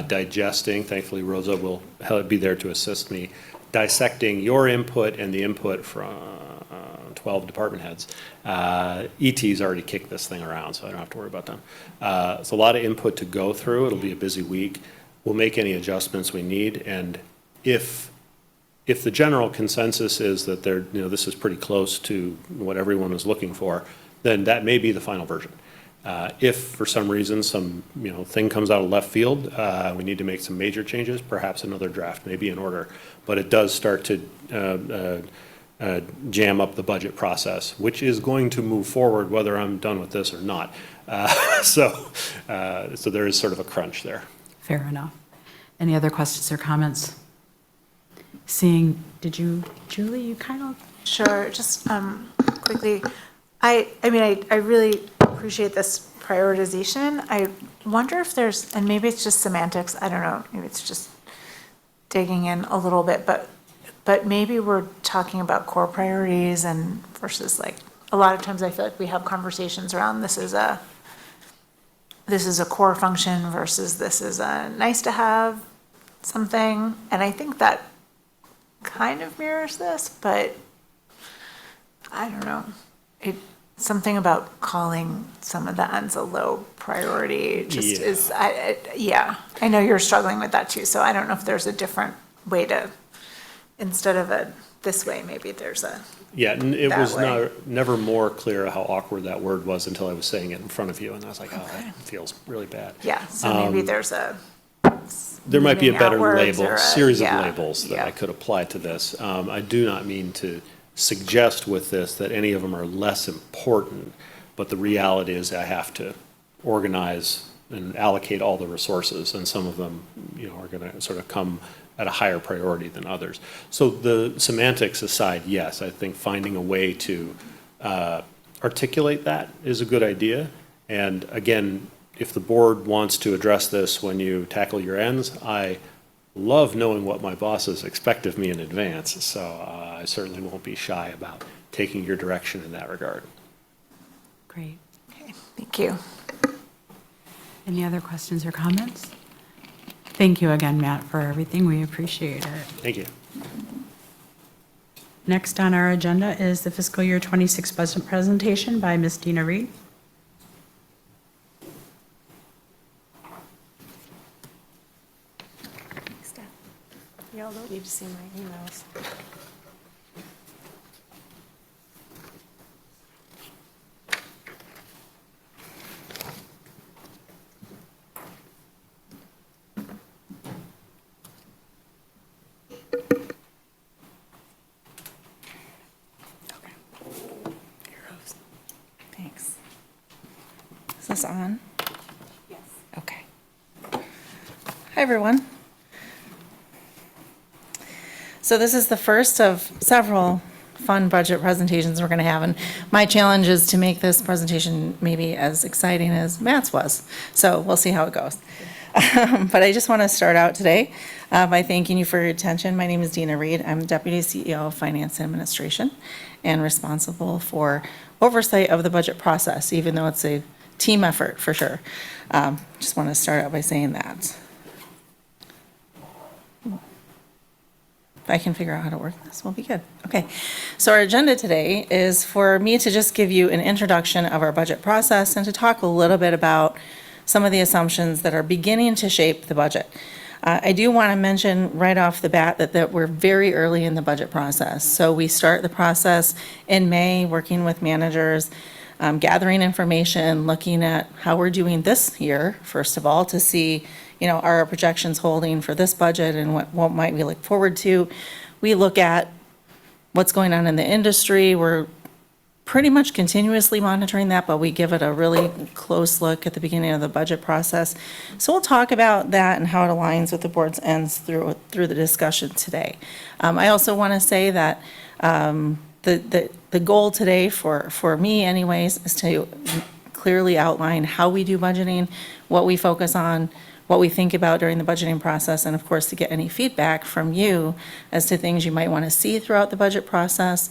digesting. Thankfully, Rosa will be there to assist me, dissecting your input and the input from 12 department heads. ET's already kicked this thing around, so I don't have to worry about them. It's a lot of input to go through. It'll be a busy week. We'll make any adjustments we need, and if the general consensus is that this is pretty close to what everyone was looking for, then that may be the final version. If for some reason some thing comes out of left field, we need to make some major changes, perhaps another draft may be in order. But it does start to jam up the budget process, which is going to move forward whether I'm done with this or not. So there is sort of a crunch there. Fair enough. Any other questions or comments? Julie, you kind of. Sure, just quickly, I mean, I really appreciate this prioritization. I wonder if there's, and maybe it's just semantics, I don't know, maybe it's just digging in a little bit, but maybe we're talking about core priorities and versus like, a lot of times I feel like we have conversations around this is a core function versus this is a nice to have something, and I think that kind of mirrors this, but I don't know. Something about calling some of the ends a low priority just is, I know you're struggling with that too, so I don't know if there's a different way to, instead of this way, maybe there's a. Yeah, and it was never more clear how awkward that word was until I was saying it in front of you, and I was like, oh, that feels really bad. Yeah, so maybe there's a. There might be a better label, series of yeah, labels that yeah. I could apply to this. I do not mean to suggest with this that any of them are less important, but the reality is I have to organize and allocate all the resources, and some of them, are going to sort of come at a higher priority than others. So the semantics aside, yes, I think finding a way to articulate that is a good idea. And again, if the board wants to address this when you tackle your ends, I love knowing what my bosses expect of me in advance. So I certainly won't be shy about taking your direction in that regard. Great. Okay, thank you. Any other questions or comments? Thank you again, Matt, for everything. We appreciate it. Thank you. Next on our agenda is the fiscal year 26 budget presentation by Ms. Dina Reed. Y'all don't need to see my emails. Okay. Arrows. Thanks. Is this on? Yes. Okay. Hi, everyone. So this is the first of several fun budget presentations we're going to have, and my challenge is to make this presentation maybe as exciting as Matt's was. So we'll see how it goes. But I just want to start out today by thanking you for your attention. My name is Dina Reed. I'm Deputy CEO of Finance and Administration and responsible for oversight of the budget process, even though it's a team effort for sure. Just want to start out by saying that. I can figure out how to work this, we'll be good. Okay, so our agenda today is for me to just give you an introduction of our budget process and to talk a little bit about some of the assumptions that are beginning to shape the budget. I do want to mention right off the bat that we're very early in the budget process. So we start the process in May, working with managers, gathering information, looking at how we're doing this year, first of all, to see, are our projections holding for this budget and what might we look forward to. We look at what's going on in the industry. We're pretty much continuously monitoring that, but we give it a really close look at the beginning of the budget process. So we'll talk about that and how it aligns with the board's ends through the discussion today. I also want to say that the goal today for me anyways is to clearly outline how we do budgeting, what we focus on, what we think about during the budgeting process, and of course to get any feedback from you as to things you might want to see throughout the budget process.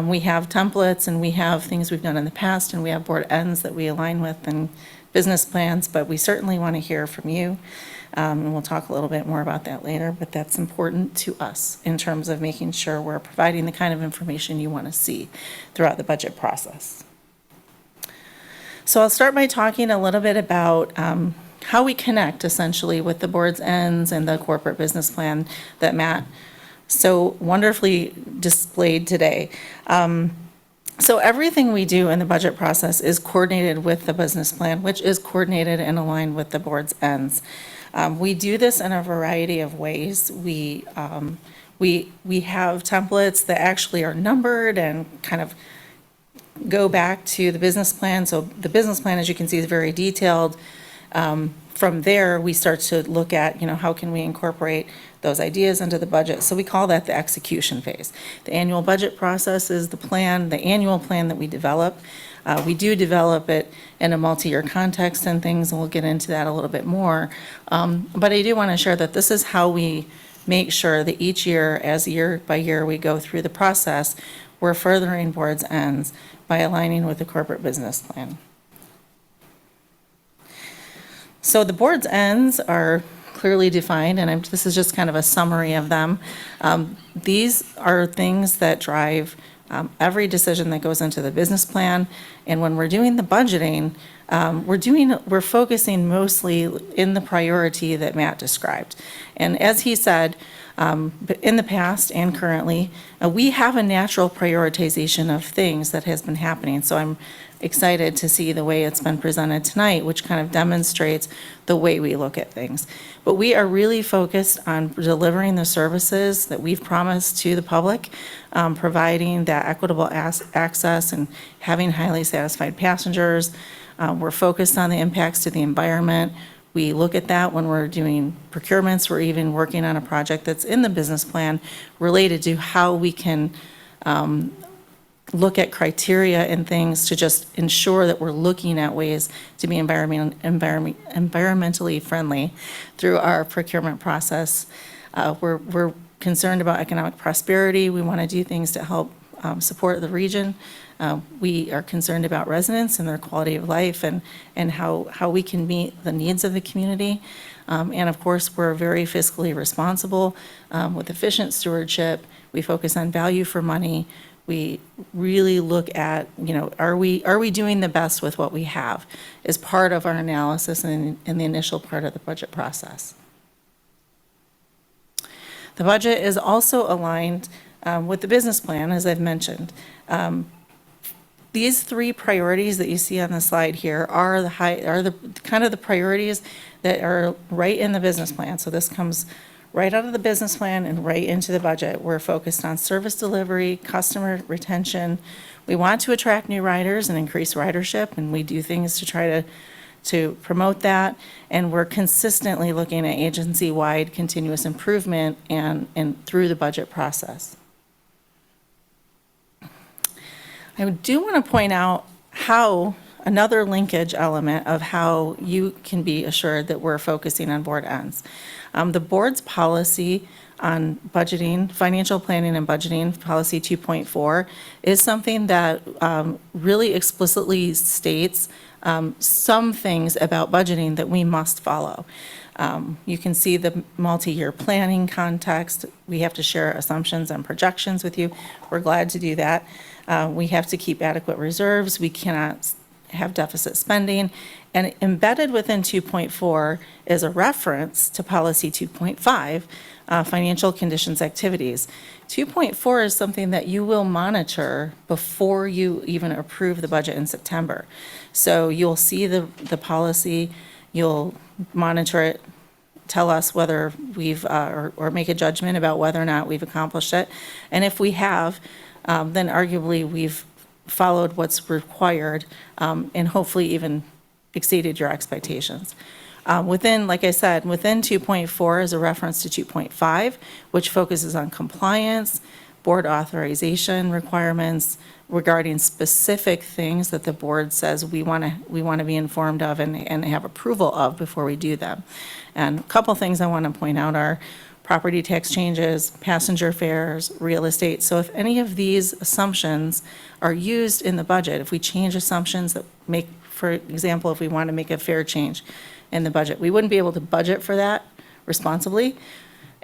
We have templates and we have things we've done in the past, and we have board ends that we align with and business plans, but we certainly want to hear from you. And we'll talk a little bit more about that later, but that's important to us in terms of making sure we're providing the kind of information you want to see throughout the budget process. So I'll start by talking a little bit about how we connect essentially with the board's ends and the corporate business plan that Matt so wonderfully displayed today. So everything we do in the budget process is coordinated with the business plan, which is coordinated and aligned with the board's ends. We do this in a variety of ways. We have templates that actually are numbered and kind of go back to the business plan. So the business plan, as you can see, is very detailed. From there, we start to look at, how can we incorporate those ideas into the budget. So we call that the execution phase. The annual budget process is the annual plan that we develop. We do develop it in a multi-year context and things, and we'll get into that a little bit more. But I do want to share that this is how we make sure that each year, as year by year we go through the process, we're furthering board's ends by aligning with the corporate business plan. So the board's ends are clearly defined, and this is just kind of a summary of them. These are things that drive every decision that goes into the business plan, and when we're doing the budgeting, we're focusing mostly in the priority that Matt described. And as he said, in the past and currently, we have a natural prioritization of things that has been happening. So I'm excited to see the way it's been presented tonight, which kind of demonstrates the way we look at things. But we are really focused on delivering the services that we've promised to the public, providing that equitable access and having highly satisfied passengers. We're focused on the impacts to the environment. We look at that when we're doing procurements. We're even working on a project that's in the business plan related to how we can look at criteria and things to just ensure that we're looking at ways to be environmentally friendly through our procurement process. We're concerned about economic prosperity. We want to do things to help support the region. We are concerned about residents and their quality of life and how we can meet the needs of the community. And of course, we're very fiscally responsible with efficient stewardship. We focus on value for money. We really look at, are we doing the best with what we have as part of our analysis in the initial part of the budget process. The budget is also aligned with the business plan, as I've mentioned. These three priorities that you see on the slide here are the kind of the priorities that are right in the business plan. So this comes right out of the business plan and right into the budget. We're focused on service delivery, customer retention. We want to attract new riders and increase ridership, and we do things to try to promote that. And we're consistently looking at agency-wide continuous improvement and through the budget process. I do want to point out how another linkage element of how you can be assured that we're focusing on board ends. The board's policy on budgeting, financial planning and budgeting, policy 2.4, is something that really explicitly states some things about budgeting that we must follow. You can see the multi-year planning context. We have to share assumptions and projections with you. We're glad to do that. We have to keep adequate reserves. We cannot have deficit spending. And embedded within 2.4 is a reference to policy 2.5, financial conditions activities. 2.4 is something that you will monitor before you even approve the budget in September. So you'll see the policy, you'll monitor it, tell us whether we've, or make a judgment about whether or not we've accomplished it. And if we have, then arguably we've followed what's required, and hopefully even exceeded your expectations. Within, like I said, within 2.4 is a reference to 2.5, which focuses on compliance, board authorization requirements regarding specific things that the board says we want to be informed of and have approval of before we do them. And a couple things I want to point out are property tax changes, passenger fares, real estate. So if any of these assumptions are used in the budget, if we change assumptions that make, for example, if we want to make a fare change in the budget, we wouldn't be able to budget for that responsibly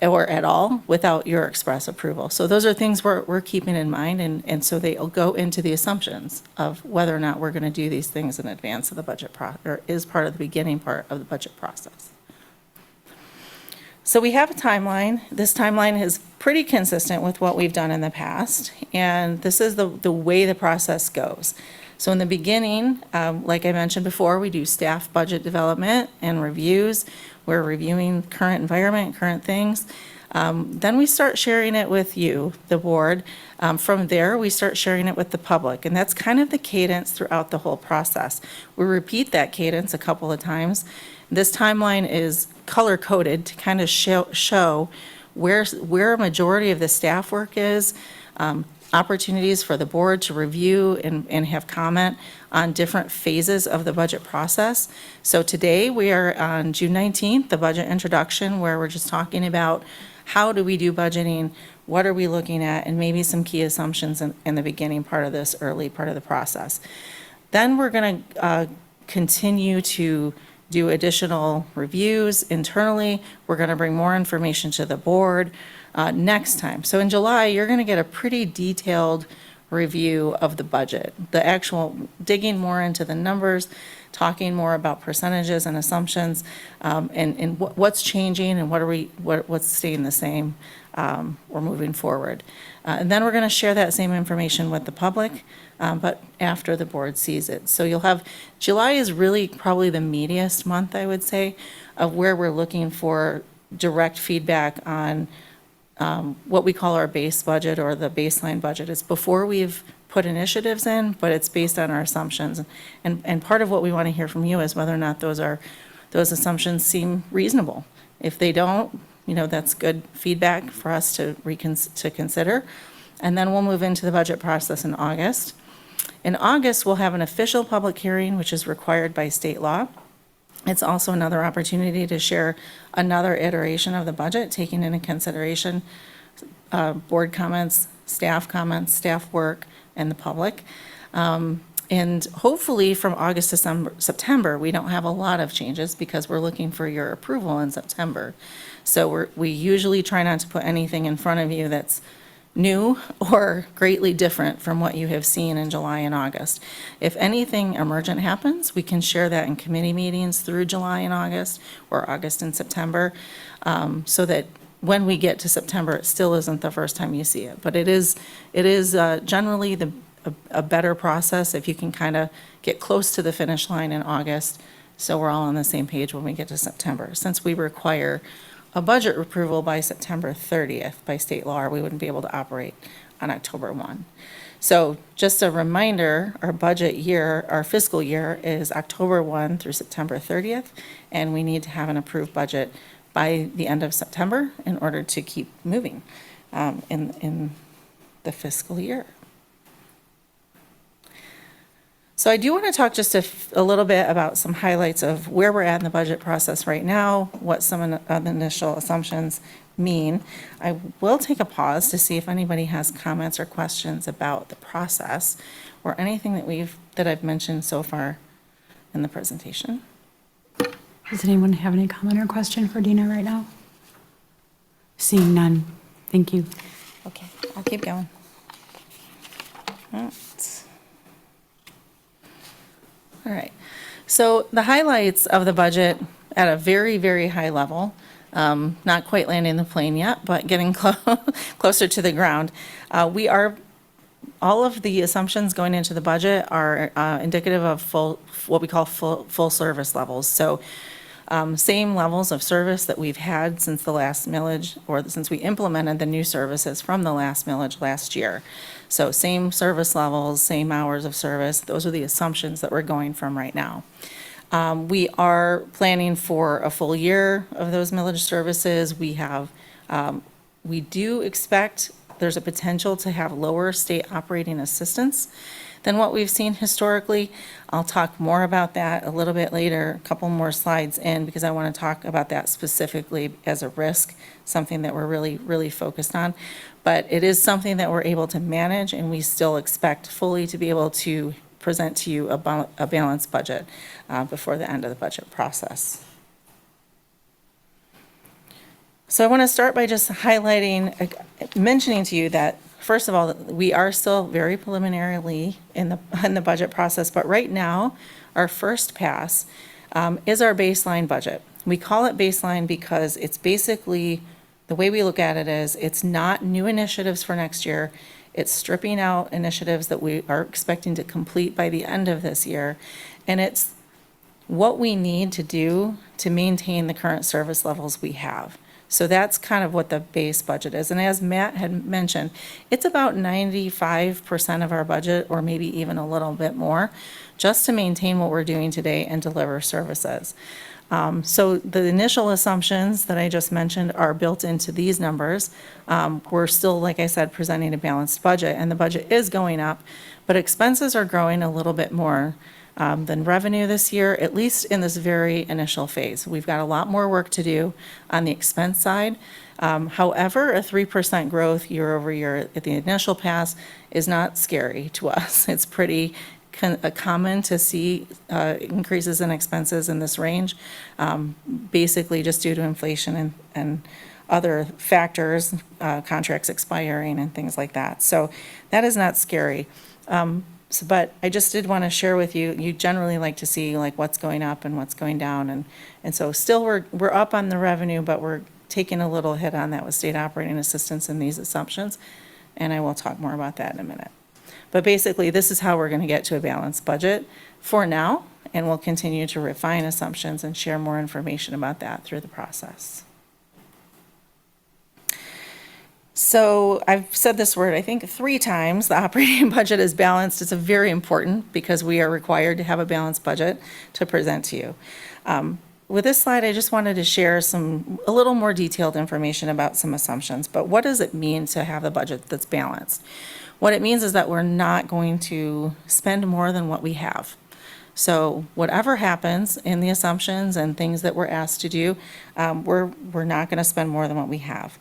or at all without your express approval. So those are things we're keeping in mind, and so they'll go into the assumptions of whether or not we're going to do these things in advance of the budget or is part of the beginning part of the budget process. So we have a timeline. This timeline is pretty consistent with what we've done in the past, and this is the way the process goes. So in the beginning, like I mentioned before, we do staff budget development and reviews. We're reviewing current environment, current things. Then we start sharing it with you, the board. From there, we start sharing it with the public, and that's kind of the cadence throughout the whole process. We repeat that cadence a couple of times. This timeline is color-coded to kind of show where a majority of the staff work is, opportunities for the board to review and have comment on different phases of the budget process. So today, we are on June 19th, the budget introduction, where we're just talking about how do we do budgeting, what are we looking at, and maybe some key assumptions in the beginning part of this early part of the process. Then we're going to continue to do additional reviews internally. We're going to bring more information to the board next time. So in July, you're going to get a pretty detailed review of the budget, the actual digging more into the numbers, talking more about percentages and assumptions, and what's changing and what's staying the same or moving forward. And then we're going to share that same information with the public, but after the board sees it. So you'll have, July is really probably the meatiest month, I would say, of where we're looking for direct feedback on what we call our base budget or the baseline budget. It's before we've put initiatives in, but it's based on our assumptions. And part of what we want to hear from you is whether or not those assumptions seem reasonable. If they don't, that's good feedback for us to consider. And then we'll move into the budget process in August. In August, we'll have an official public hearing, which is required by state law. It's also another opportunity to share another iteration of the budget, taking into consideration board comments, staff work, and the public. And hopefully from August to September, we don't have a lot of changes because we're looking for your approval in September. So we usually try not to put anything in front of you that's new or greatly different from what you have seen in July and August. If anything emergent happens, we can share that in committee meetings through July and August, or August and September, so that when we get to September, it still isn't the first time you see it. But it is generally a better process if you can kind of get close to the finish line in August, so we're all on the same page when we get to September. Since we require a budget approval by September 30th by state law, or we wouldn't be able to operate on October 1. So just a reminder, our budget year, our fiscal year is October 1 through September 30th, and we need to have an approved budget by the end of September in order to keep moving in the fiscal year. So I do want to talk just a little bit about some highlights of where we're at in the budget process right now, what some of the initial assumptions mean. I will take a pause to see if anybody has comments or questions about the process or anything that I've mentioned so far in the presentation. Does anyone have any comment or question for Dina right now? Seeing none. Thank you. Okay, I'll keep going. Alright. All right, so the highlights of the budget at a very, very high level, not quite landing the plane yet, but getting closer to the ground. All of the assumptions going into the budget are indicative of what we call full service levels. So same levels of service that we've had since the last millage, or since we implemented the new services from the last millage last year. So same service levels, same hours of service. Those are the assumptions that we're going from right now. We are planning for a full year of those millage services. We do expect there's a potential to have lower state operating assistance than what we've seen historically. I'll talk more about that a little bit later, a couple more slides in, because I want to talk about that specifically as a risk, something that we're really, really focused on. But it is something that we're able to manage, and we still expect fully to be able to present to you a balanced budget before the end of the budget process. So I want to start by just highlighting, mentioning to you that, first of all, we are still very preliminarily in the budget process, but right now, our first pass is our baseline budget. We call it baseline because it's basically, the way we look at it is, it's not new initiatives for next year. It's stripping out initiatives that we are expecting to complete by the end of this year. And it's what we need to do to maintain the current service levels we have. So that's kind of what the base budget is. And as Matt had mentioned, it's about 95% of our budget, or maybe even a little bit more, just to maintain what we're doing today and deliver services. So the initial assumptions that I just mentioned are built into these numbers. We're still, like I said, presenting a balanced budget, and the budget is going up, but expenses are growing a little bit more than revenue this year, at least in this very initial phase. We've got a lot more work to do on the expense side. However, a 3% growth year over year at the initial pass is not scary to us. It's pretty common to see increases in expenses in this range, basically just due to inflation and other factors, contracts expiring and things like that. So that is not scary. But I just did want to share with you, you generally like to see like what's going up and what's going down. And so still we're up on the revenue, but we're taking a little hit on that with state operating assistance and these assumptions. And I will talk more about that in a minute. But basically, this is how we're going to get to a balanced budget for now, and we'll continue to refine assumptions and share more information about that through the process. So I've said this word, I think 3 times, the operating budget is balanced. It's very important because we are required to have a balanced budget to present to you. With this slide, I just wanted to share a little more detailed information about some assumptions. But what does it mean to have a budget that's balanced? What it means is that we're not going to spend more than what we have. So whatever happens in the assumptions and things that we're asked to do, we're not going to spend more than what we have.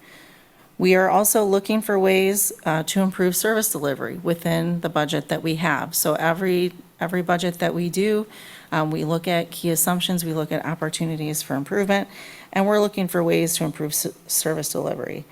We are also looking for ways to improve service delivery within the budget that we have. So every budget that we do, we look at key assumptions, we look at opportunities for improvement, and we're looking for ways to improve service delivery.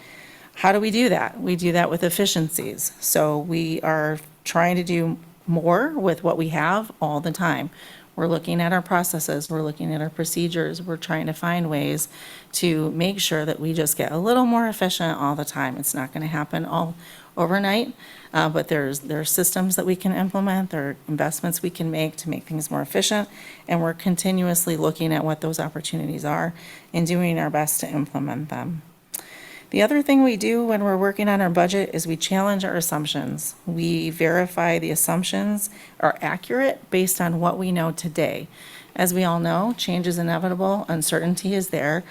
How do we do that? We do that with efficiencies. So we are trying to do more with what we have all the time. We're looking at our processes, we're looking at our procedures, we're trying to find ways to make sure that we just get a little more efficient all the time. It's not going to happen all overnight, but there are systems that we can implement, there are investments we can make to make things more efficient, and we're continuously looking at what those opportunities are and doing our best to implement them. The other thing we do when we're working on our budget is we challenge our assumptions. We verify the assumptions are accurate based on what we know today. As we all know, change is inevitable, uncertainty is there.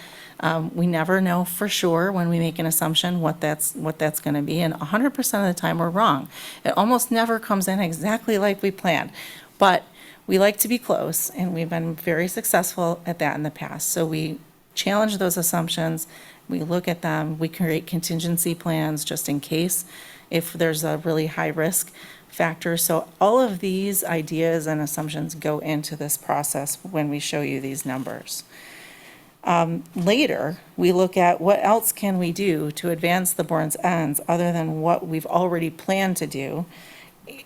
We never know for sure when we make an assumption what that's going to be, and 100% of the time we're wrong. It almost never comes in exactly like we planned, but we like to be close, and we've been very successful at that in the past. So we challenge those assumptions. We look at them, we create contingency plans just in case if there's a really high risk factor. So all of these ideas and assumptions go into this process when we show you these numbers. Later, we look at what else can we do to advance the board's ends other than what we've already planned to do,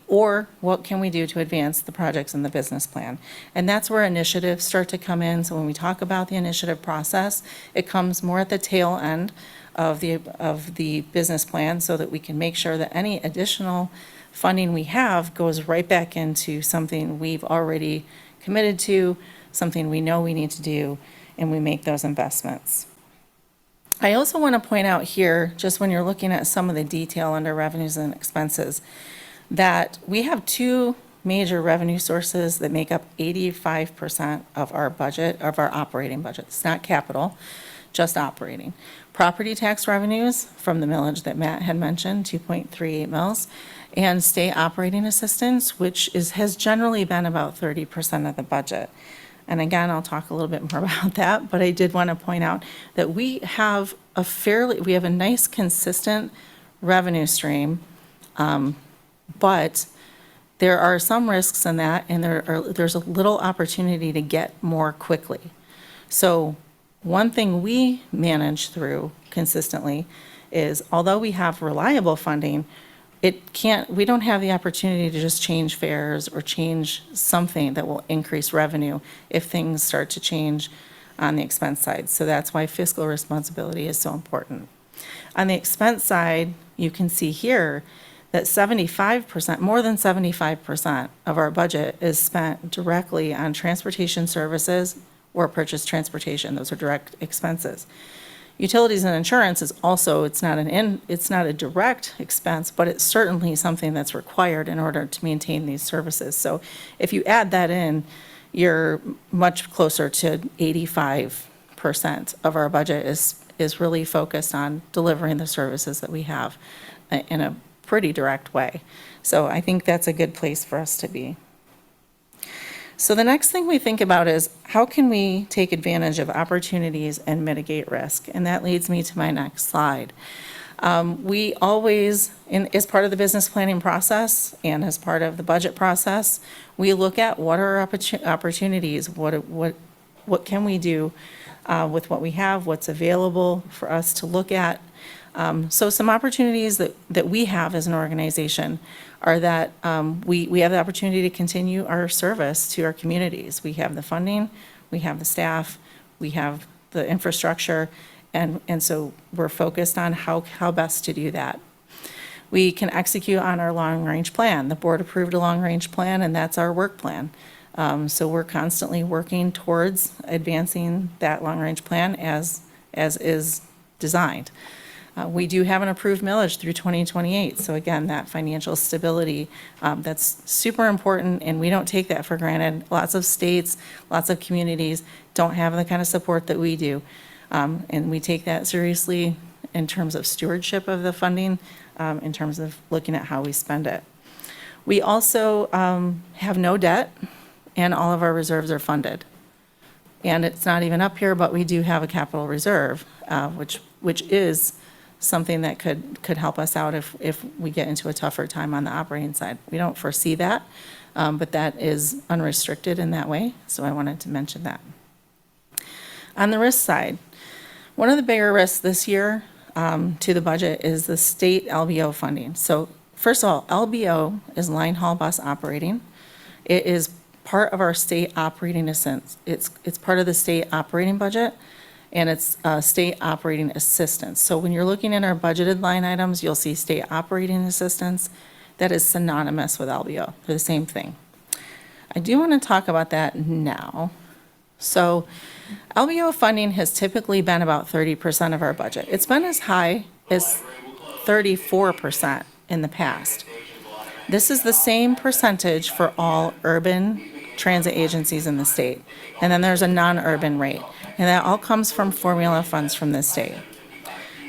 or what can we do to advance the projects in the business plan? And that's where initiatives start to come in. So when we talk about the initiative process, it comes more at the tail end of the business plan so that we can make sure that any additional funding we have goes right back into something we've already committed to, something we know we need to do, and we make those investments. I also want to point out here, just when you're looking at some of the detail under revenues and expenses, that we have two major revenue sources that make up 85% of our budget, of our operating budget. It's not capital, just operating. Property tax revenues from the millage that Matt had mentioned, 2.38 mils, and state operating assistance, which has generally been about 30% of the budget. And again, I'll talk a little bit more about that, but I did want to point out that we have a nice consistent revenue stream, but there are some risks in that, and there's a little opportunity to get more quickly. So one thing we manage through consistently is, although we have reliable funding, we don't have the opportunity to just change fares or change something that will increase revenue if things start to change on the expense side. So that's why fiscal responsibility is so important. On the expense side, you can see here that 75%, more than 75% of our budget is spent directly on transportation services or purchased transportation. Those are direct expenses. Utilities and insurance is also, it's not a direct expense, but it's certainly something that's required in order to maintain these services. So if you add that in, you're much closer to 85% of our budget is really focused on delivering the services that we have in a pretty direct way. So I think that's a good place for us to be. So the next thing we think about is, how can we take advantage of opportunities and mitigate risk? And that leads me to my next slide. We always, as part of the business planning process and as part of the budget process, we look at what are our opportunities, what can we do with what we have, what's available for us to look at. So some opportunities that we have as an organization are that we have the opportunity to continue our service to our communities. We have the funding, we have the staff, we have the infrastructure, and so we're focused on how best to do that. We can execute on our long-range plan. The board approved a long-range plan, and that's our work plan. So we're constantly working towards advancing that long-range plan as is designed. We do have an approved millage through 2028. So again, that financial stability, that's super important, and we don't take that for granted. Lots of states, lots of communities don't have the kind of support that we do. And we take that seriously in terms of stewardship of the funding, in terms of looking at how we spend it. We also have no debt, and all of our reserves are funded. And it's not even up here, but we do have a capital reserve, which is something that could help us out if we get into a tougher time on the operating side. We don't foresee that, but that is unrestricted in that way, so I wanted to mention that. On the risk side, one of the bigger risks this year to the budget is the state LBO funding. So first of all, LBO is line haul bus operating. It is part of our state operating assistance. It's part of the state operating budget, and it's state operating assistance. So when you're looking at our budgeted line items, you'll see state operating assistance. That is synonymous with LBO. They're the same thing. I do want to talk about that now. So LBO funding has typically been about 30% of our budget. It's been as high as 34% in the past. This is the same percentage for all urban transit agencies in the state. And then there's a non-urban rate. And that all comes from formula funds from the state.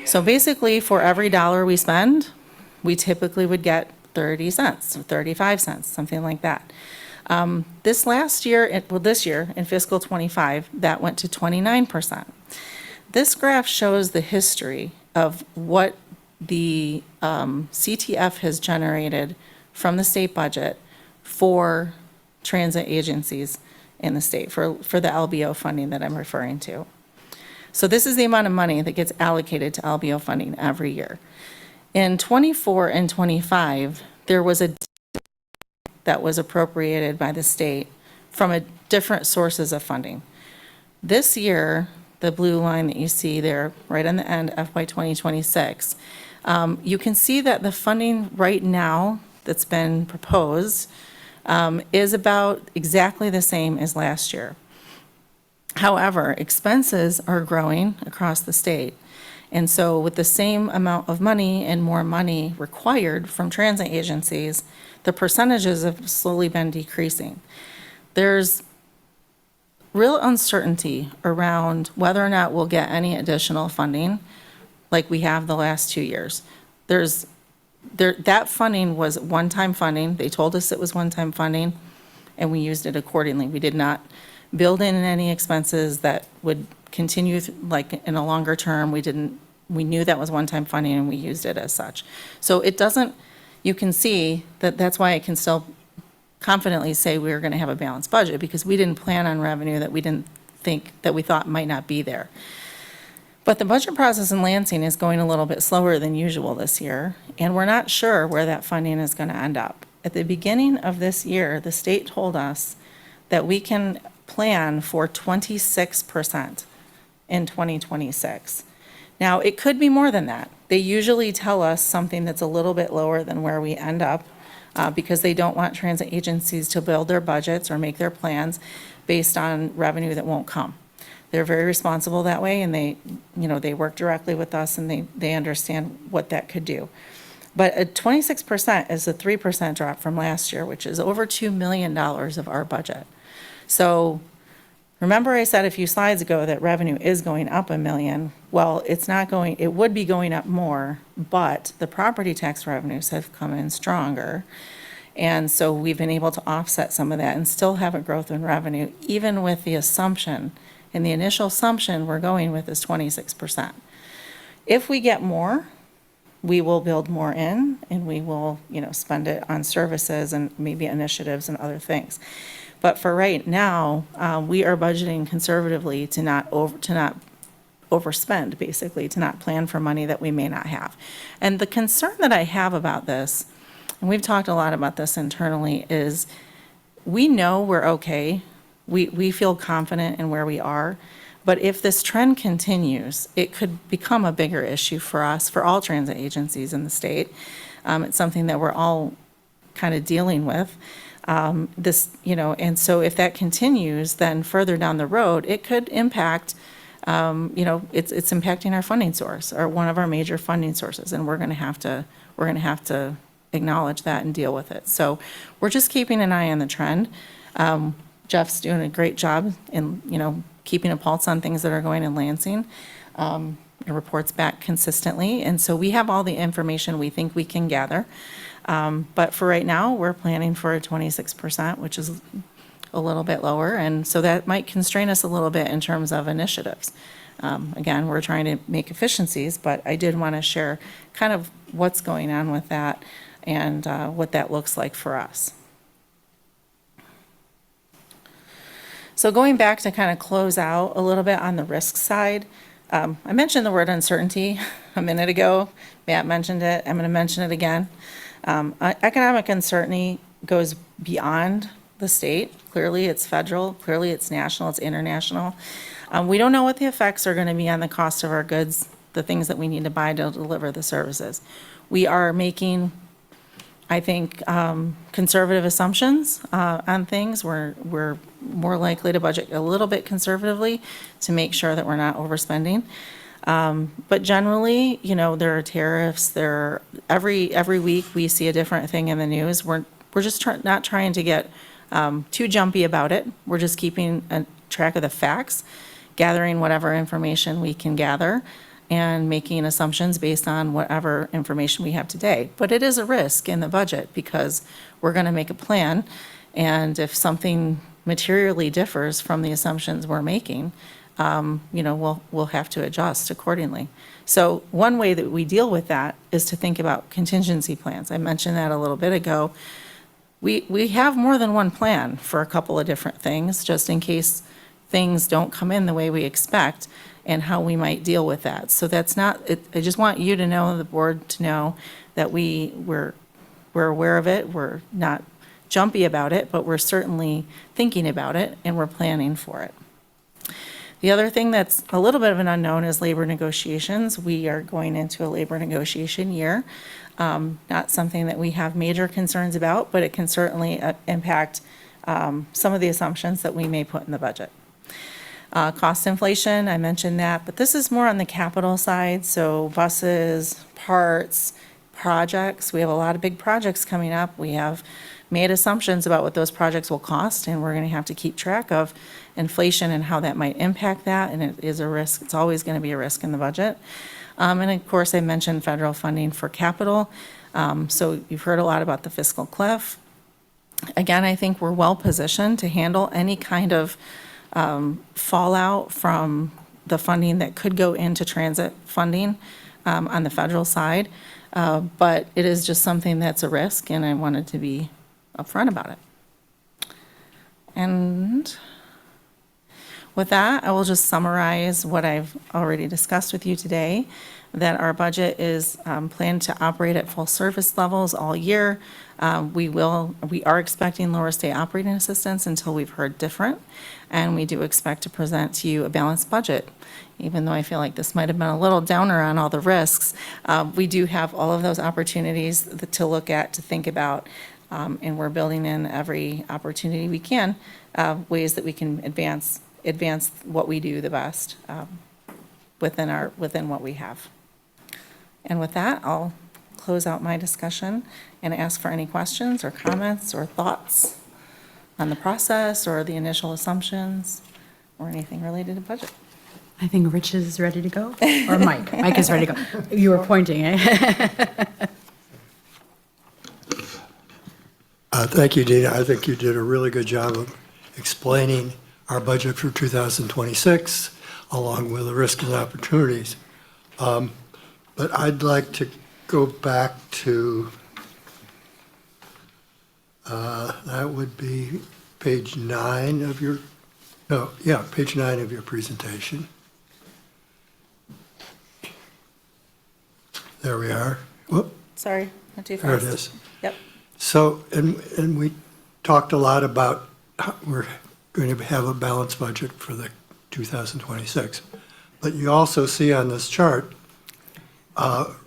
So basically, for every dollar we spend, we typically would get 30 cents, 35 cents, something like that. This year in fiscal 25, that went to 29%. This graph shows the history of what the CTF has generated from the state budget for transit agencies in the state, for the LBO funding that I'm referring to. So this is the amount of money that gets allocated to LBO funding every year. In '24 and '25, there was a that was appropriated by the state from different sources of funding. This year, the blue line that you see there, right on the end, FY 2026, you can see that the funding right now that's been proposed is about exactly the same as last year. However, expenses are growing across the state. And so with the same amount of money and more money required from transit agencies, the percentages have slowly been decreasing. There's real uncertainty around whether or not we'll get any additional funding like we have the last 2 years. That funding was one-time funding. They told us it was one-time funding, and we used it accordingly. We did not build in any expenses that would continue like in a longer term. We knew that was one-time funding, and we used it as such. So it doesn't, you can see that that's why I can still confidently say we're going to have a balanced budget, because we didn't plan on revenue that we thought might not be there. But the budget process in Lansing is going a little bit slower than usual this year, and we're not sure where that funding is going to end up. At the beginning of this year, the state told us that we can plan for 26% in 2026. Now, it could be more than that. They usually tell us something that's a little bit lower than where we end up, because they don't want transit agencies to build their budgets or make their plans based on revenue that won't come. They're very responsible that way, and they work directly with us, and they understand what that could do. But at 26% is a 3% drop from last year, which is over $2 million of our budget. So remember I said a few slides ago that revenue is going up $1 million. Well, it would be going up more, but the property tax revenues have come in stronger. And so we've been able to offset some of that and still have a growth in revenue, even with the assumption, and the initial assumption we're going with is 26%. If we get more, we will build more in, and we will, spend it on services and maybe initiatives and other things. But for right now, we are budgeting conservatively to not overspend, basically, to not plan for money that we may not have. And the concern that I have about this, and we've talked a lot about this internally, is we know we're okay. We feel confident in where we are. But if this trend continues, it could become a bigger issue for us, for all transit agencies in the state. It's something that we're all kind of dealing with. And so if that continues, then further down the road, it could impact, it's impacting our funding source, or one of our major funding sources, and we're going to have to acknowledge that and deal with it. So we're just keeping an eye on the trend. Jeff's doing a great job in, keeping a pulse on things that are going in Lansing. It reports back consistently, and so we have all the information we think we can gather. But for right now, we're planning for a 26%, which is a little bit lower, and so that might constrain us a little bit in terms of initiatives. Again, we're trying to make efficiencies, but I did want to share kind of what's going on with that and what that looks like for us. So going back to kind of close out a little bit on the risk side, I mentioned the word uncertainty a minute ago. Matt mentioned it. I'm going to mention it again. Economic uncertainty goes beyond the state. Clearly, it's federal. Clearly, it's national. It's international. We don't know what the effects are going to be on the cost of our goods, the things that we need to buy to deliver the services. We are making, I think, conservative assumptions on things. We're more likely to budget a little bit conservatively to make sure that we're not overspending. But generally, there are tariffs. Every week we see a different thing in the news. We're just not trying to get too jumpy about it. We're just keeping a track of the facts, gathering whatever information we can gather, and making assumptions based on whatever information we have today. But it is a risk in the budget, because we're going to make a plan, and if something materially differs from the assumptions we're making, we'll have to adjust accordingly. So one way that we deal with that is to think about contingency plans. I mentioned that a little bit ago. We have more than one plan for a couple of different things, just in case things don't come in the way we expect. and how we might deal with that. So that's not, I just want you to know, the board to know, that we're aware of it. We're not jumpy about it, but we're certainly thinking about it, and we're planning for it. The other thing that's a little bit of an unknown is labor negotiations. We are going into a labor negotiation year. Not something that we have major concerns about, but it can certainly impact some of the assumptions that we may put in the budget. Cost inflation, I mentioned that, but this is more on the capital side, so buses, parts, projects. We have a lot of big projects coming up. We have made assumptions about what those projects will cost, and we're going to have to keep track of inflation and how that might impact that, and it is a risk. It's always going to be a risk in the budget. And of course, I mentioned federal funding for capital. So you've heard a lot about the fiscal cliff. Again, I think we're well positioned to handle any kind of fallout from the funding that could go into transit funding on the federal side. But it is just something that's a risk, and I wanted to be upfront about it. And with that, I will just summarize what I've already discussed with you today, that our budget is planned to operate at full service levels all year. We are expecting lower state operating assistance until we've heard different, and we do expect to present to you a balanced budget. Even though I feel like this might have been a little downer on all the risks, we do have all of those opportunities to look at, to think about, and we're building in every opportunity we can, ways that we can advance what we do the best within what we have. And with that, I'll close out my discussion and ask for any questions or comments or thoughts on the process or the initial assumptions or anything related to budget. I think Rich is ready to go, or Mike. Mike is ready to go. You were pointing, eh? Thank you, Dina. I think you did a really good job of explaining our budget for 2026, along with the risks and opportunities. But I'd like to go back to, that would be page 9 of your, page 9 of your presentation. There we are. Whoop, Sorry, not too fast. there it is. Yep. So, and we talked a lot about how we're going to have a balanced budget for the 2026. But you also see on this chart,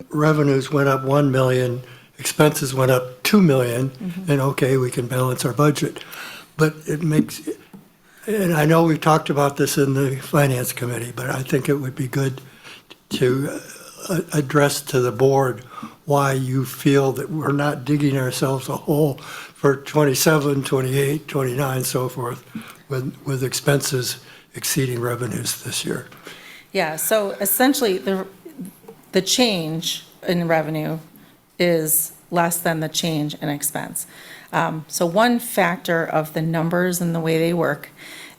revenues went up 1 million, expenses went up 2 million, and okay, we can balance our budget. But it makes, and I know we've talked about this in the Finance Committee, but I think it would be good to address to the board why you feel that we're not digging ourselves a hole for 27, 28, 29, so forth, with expenses exceeding revenues this year. Yeah, so essentially, the change in revenue is less than the change in expense. So one factor of the numbers and the way they work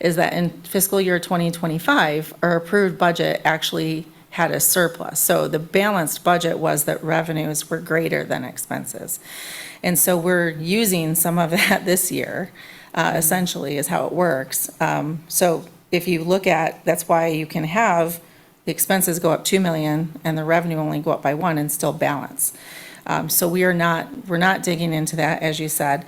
is that in fiscal year 2025, our approved budget actually had a surplus. So the balanced budget was that revenues were greater than expenses. And so we're using some of that this year, essentially is how it works. So if you look at, that's why you can have the expenses go up 2 million and the revenue only go up by 1 and still balance. So we're not digging into that, as you said.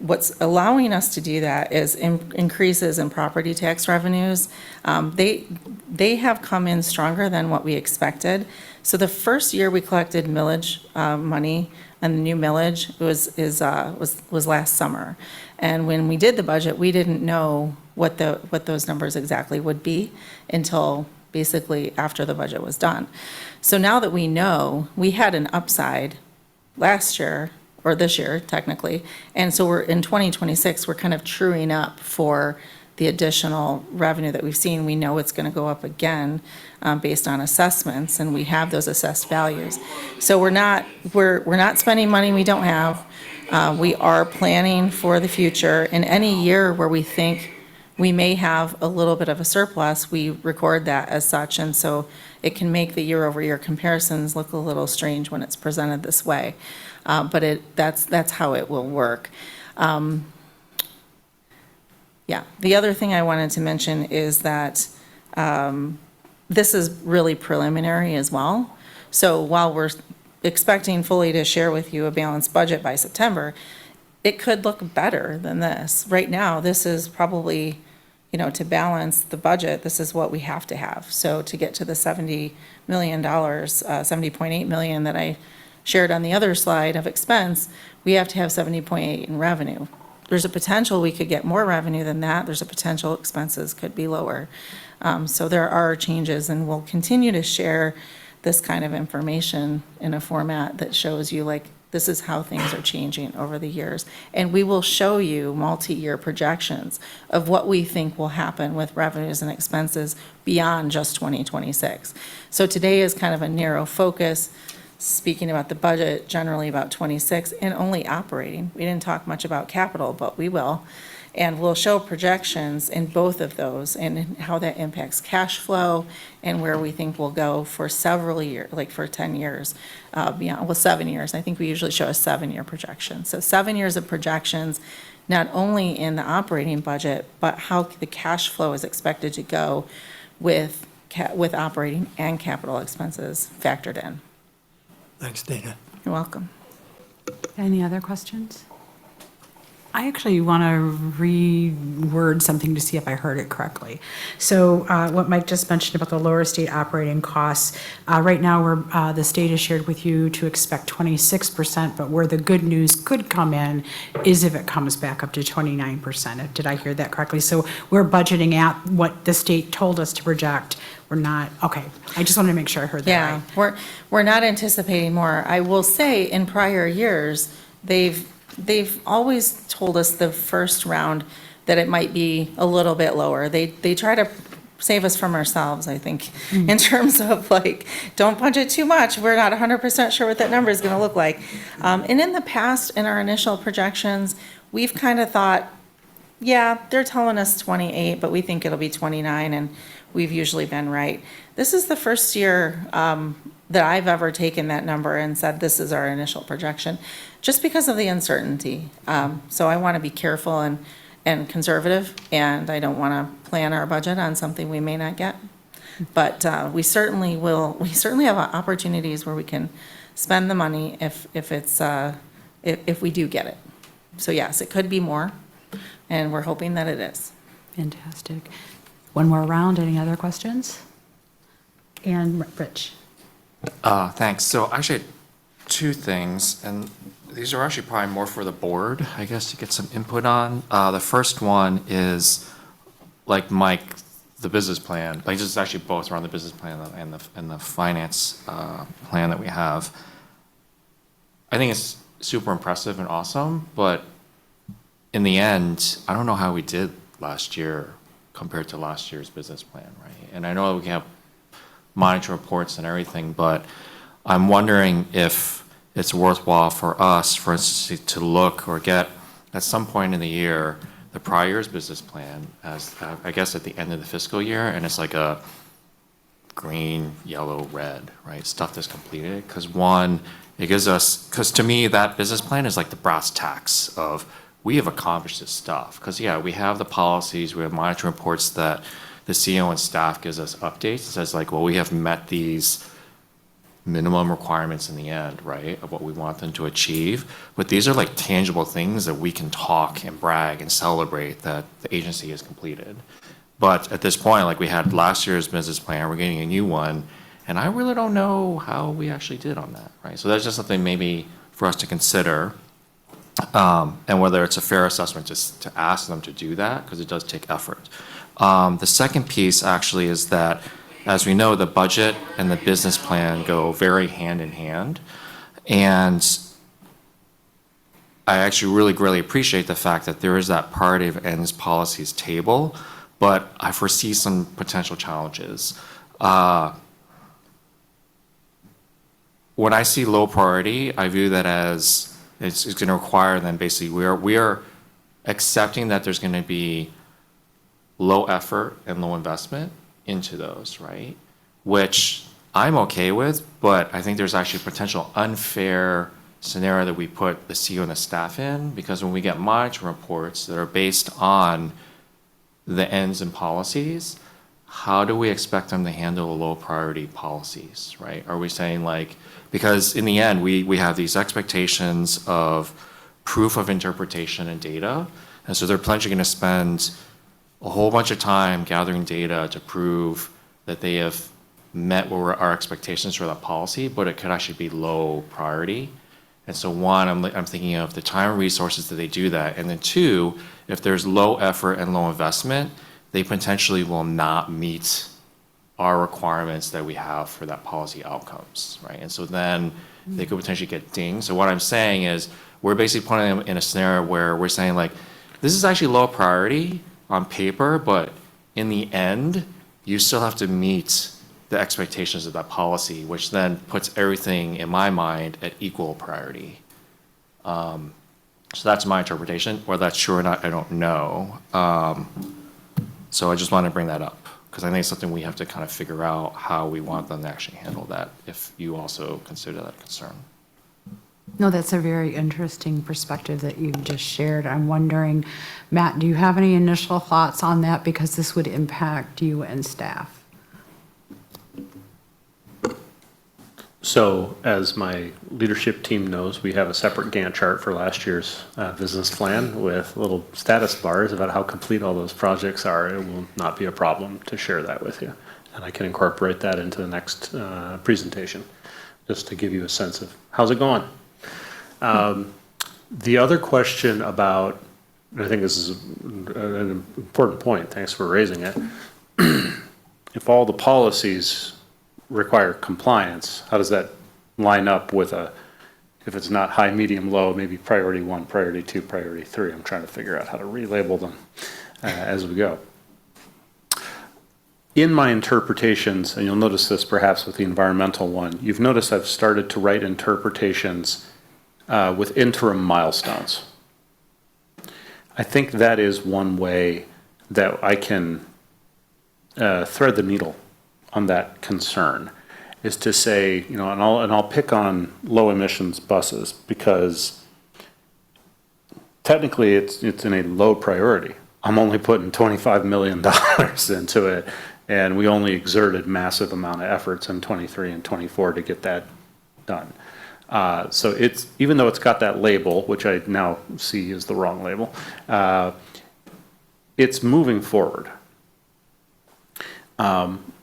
What's allowing us to do that is increases in property tax revenues. They have come in stronger than what we expected. So the first year we collected millage money, and the new millage was last summer. And when we did the budget, we didn't know what those numbers exactly would be until basically after the budget was done. So now that we know, we had an upside last year, or this year technically, and so we're in 2026, we're kind of truing up for the additional revenue that we've seen. We know it's going to go up again based on assessments, and we have those assessed values. So we're not spending money we don't have. We are planning for the future. In any year where we think we may have a little bit of a surplus, we record that as such, and so it can make the year-over-year comparisons look a little strange when it's presented this way. But that's how it will work. Yeah, the other thing I wanted to mention is that This is really preliminary as well. So while we're expecting fully to share with you a balanced budget by September, it could look better than this. Right now, this is probably, to balance the budget, this is what we have to have. So to get to the $70 million, $70.8 million that I shared on the other slide of expense, we have to have 70.8 in revenue. There's a potential we could get more revenue than that. There's a potential expenses could be lower. So there are changes, and we'll continue to share this kind of information in a format that shows you, like, this is how things are changing over the years. And we will show you multi-year projections of what we think will happen with revenues and expenses beyond just 2026. So today is kind of a narrow focus, speaking about the budget, generally about 26, and only operating. We didn't talk much about capital, but we will. And we'll show projections in both of those and how that impacts cash flow and where we think we'll go for several years, like for 10 years, beyond, well, 7 years. I think we usually show a 7-year projection. So 7 years of projections, not only in the operating budget, but how the cash flow is expected to go with operating and capital expenses factored in. Thanks, Dana. You're welcome. Any other questions? I actually want to reword something to see if I heard it correctly. So what Mike just mentioned about the lower state operating costs, right now the state has shared with you to expect 26%, but where the good news could come in is if it comes back up to 29%. Did I hear that correctly? So we're budgeting at what the state told us to project. We're not, okay. I just wanted to make sure I heard that right. Yeah, we're not anticipating more. I will say, in prior years, they've always told us the first round that it might be a little bit lower. They try to save us from ourselves, I think, in terms of, like, don't budget too much. We're not 100% sure what that number is going to look like. And in the past, in our initial projections, we've kind of thought, yeah, they're telling us 28, but we think it'll be 29, and we've usually been right. This is the first year that I've ever taken that number and said this is our initial projection, just because of the uncertainty. So I want to be careful and conservative, and I don't want to plan our budget on something we may not get. But we certainly have opportunities where we can spend the money if we do get it. So yes, it could be more, and we're hoping that it is. Fantastic. One more round. Any other questions? And Rich. Thanks. So actually, two things, and these are actually probably more for the board, I guess, to get some input on. The first one is, like Mike, the business plan. Like, this is actually both around the business plan and the finance plan that we have. I think it's super impressive and awesome, but in the end, I don't know how we did last year compared to last year's business plan, right? And I know we have monitor reports and everything, but I'm wondering if it's worthwhile for us, for instance, to look or get at some point in the year the prior year's business plan as I guess at the end of the fiscal year, and it's like a green, yellow, red, right? Stuff that's completed. Because one, it gives us, because to me that business plan is like the brass tacks of we have accomplished this stuff. Because yeah, we have the policies, we have monitor reports that the CEO and staff gives us updates. It says like, well, we have met these minimum requirements in the end, right, of what we want them to achieve. But these are like tangible things that we can talk and brag and celebrate that the agency has completed. But at this point, like we had last year's business plan, we're getting a new one, and I really don't know how we actually did on that, right? So that's just something maybe for us to consider, and whether it's a fair assessment just to ask them to do that, because it does take effort. The second piece actually is that, as we know, the budget and the business plan go very hand in hand. And I actually really greatly appreciate the fact that there is that priority of ends policies table, but I foresee some potential challenges. When I see low priority, I view that as it's going to require then basically we are accepting that there's going to be low effort and low investment into those, right? Which I'm okay with, but I think there's actually a potential unfair scenario that we put the CEO and the staff in, because when we get monitoring reports that are based on the ends and policies, how do we expect them to handle low priority policies, right? Are we saying like, because in the end, we have these expectations of proof of interpretation and data, and so they're potentially going to spend a whole bunch of time gathering data to prove that they have met what were our expectations for that policy, but it could actually be low priority. And so one, I'm thinking of the time and resources that they do that. And then two, if there's low effort and low investment, they potentially will not meet our requirements that we have for that policy outcomes, right? And so then they could potentially get dinged. So what I'm saying is we're basically putting them in a scenario where we're saying like, this is actually low priority on paper, but in the end, you still have to meet the expectations of that policy, which then puts everything in my mind at equal priority. So that's my interpretation. Whether that's true or not, I don't know. So I just want to bring that up because I think it's something we have to kind of figure out how we want them to actually handle that, if you also consider that a concern. No, that's a very interesting perspective that you just shared. I'm wondering, Matt, do you have any initial thoughts on that? Because this would impact you and staff. So as my leadership team knows, we have a separate Gantt chart for last year's business plan with little status bars about how complete all those projects are. It will not be a problem to share that with you. And I can incorporate that into the next presentation, just to give you a sense of how's it going. The other question about, and I think this is an important point, thanks for raising it. If all the policies require compliance, how does that line up with if it's not high, medium, low, maybe priority 1, priority 2, priority 3? I'm trying to figure out how to relabel them as we go. In my interpretations, and you'll notice this perhaps with the environmental one, you've noticed I've started to write interpretations with interim milestones. I think that is one way that I can thread the needle on that concern, is to say, and I'll pick on low emissions buses because technically it's in a low priority. I'm only putting $25 million into it, and we only exerted massive amount of efforts in 23 and 24 to get that done. So it's, even though it's got that label, which I now see is the wrong label, it's moving forward.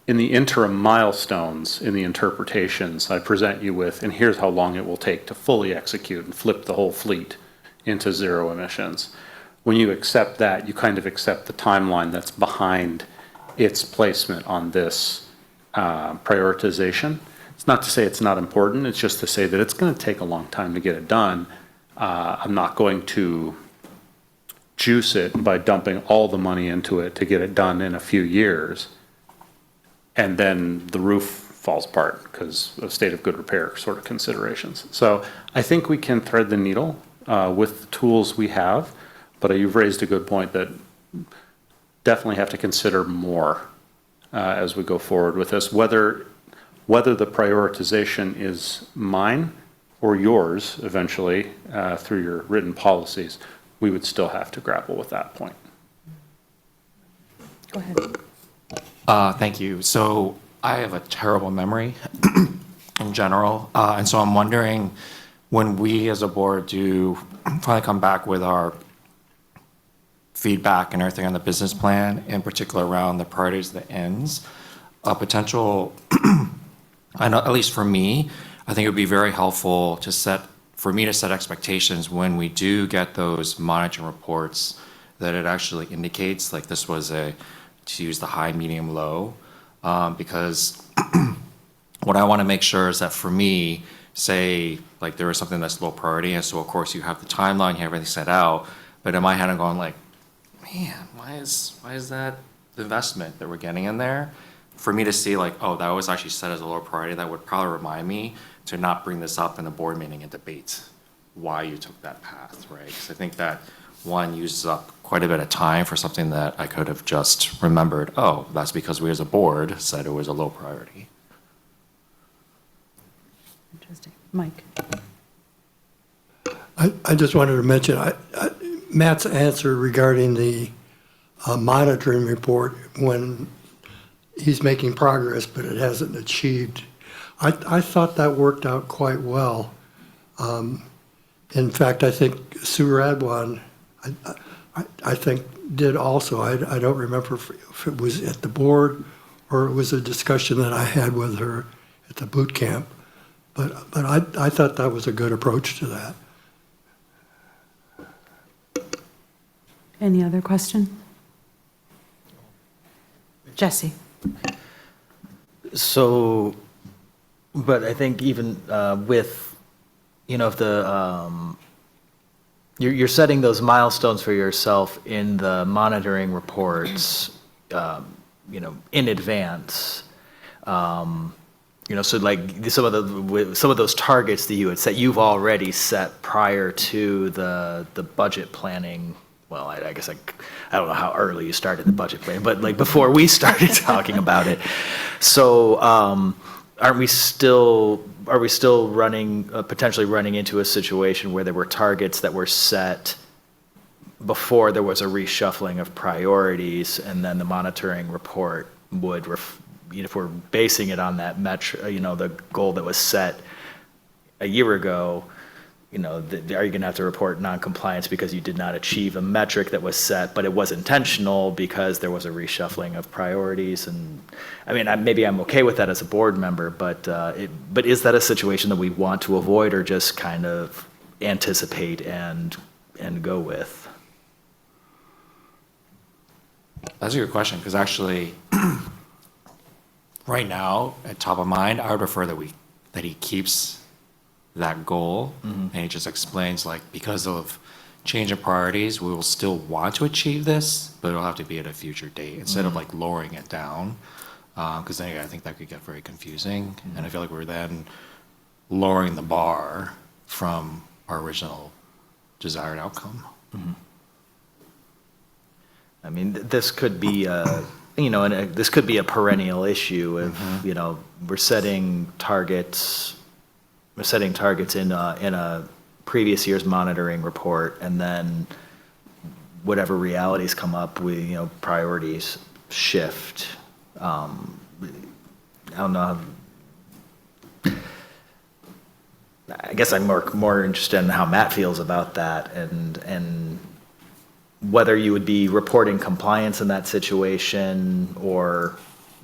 In the interim milestones, in the interpretations, I present you with, and here's how long it will take to fully execute and flip the whole fleet into zero emissions. When you accept that, you kind of accept the timeline that's behind its placement on this prioritization. It's not to say it's not important, it's just to say that it's going to take a long time to get it done. I'm not going to juice it by dumping all the money into it to get it done in a few years. And then the roof falls apart because of state of good repair sort of considerations. So I think we can thread the needle with the tools we have, but you've raised a good point that definitely have to consider more as we go forward with this, whether the prioritization is mine or yours eventually through your written policies, we would still have to grapple with that point. Go ahead. Thank you. So I have a terrible memory in general. And so I'm wondering, when we as a board do finally come back with our feedback and everything on the business plan, in particular around the priorities, the ends, a potential, I know, at least for me, I think it would be very helpful for me to set expectations when we do get those monitoring reports, that it actually indicates like this was to use the high, medium, low, because what I want to make sure is that for me, say like there is something that's low priority, and so of course you have the timeline, you have everything set out, but in my head I'm going like, man, why is that the investment that we're getting in there? For me to see like, oh, that was actually set as a low priority, that would probably remind me to not bring this up in a board meeting and debate why you took that path, right? Because I think that one uses up quite a bit of time for something that I could have just remembered, oh, that's because we as a board said it was a low priority. Interesting. Mike? I just wanted to mention, Matt's answer regarding the monitoring report, when he's making progress, but it hasn't achieved. I thought that worked out quite well. In fact, I think Sue Radwan, I think did also. I don't remember if it was at the board or it was a discussion that I had with her at the boot camp. But I thought that was a good approach to that. Any other question? Jesse? So, but I think even with, if you're setting those milestones for yourself in the monitoring reports, in advance. So like some of those targets that you had set, you've already set prior to the budget planning. Well, I guess I don't know how early you started the budget plan, but like before we started talking about it. So are we still potentially running into a situation where there were targets that were set before there was a reshuffling of priorities, and then the monitoring report would, if we're basing it on that metric, the goal that was set a year ago, are you going to have to report noncompliance because you did not achieve a metric that was set, but it was intentional because there was a reshuffling of priorities? And I mean, maybe I'm okay with that as a board member, but is that a situation that we want to avoid or just kind of anticipate and go with? That's a good question, because actually, right now, at top of mind, I would prefer that he keeps that goal, and he just explains, like, because of change in priorities, we will still want to achieve this, but it'll have to be at a future date, instead of like lowering it down, because then I think that could get very confusing, and I feel like we're then lowering the bar from our original desired outcome. I mean, this could be this could be a perennial issue if, we're setting targets in a previous year's monitoring report, and then whatever realities come up, priorities shift. I don't know. I guess I'm more interested in how Matt feels about that, and whether you would be reporting compliance in that situation or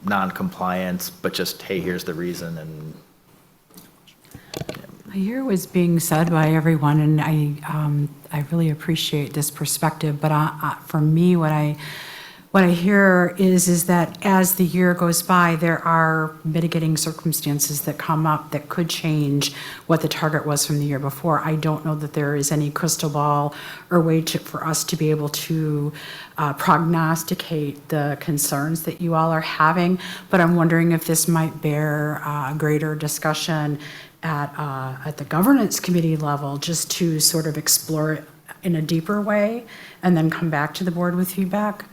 non-compliance, but just, hey, here's the reason. And I hear what's being said by everyone, and I really appreciate this perspective. But for me, what I hear is that as the year goes by, there are mitigating circumstances that come up that could change what the target was from the year before. I don't know that there is any crystal ball or way for us to be able to prognosticate the concerns that you all are having, but I'm wondering if this might bear a greater discussion at the governance committee level, just to sort of explore it in a deeper way and then come back to the board with feedback.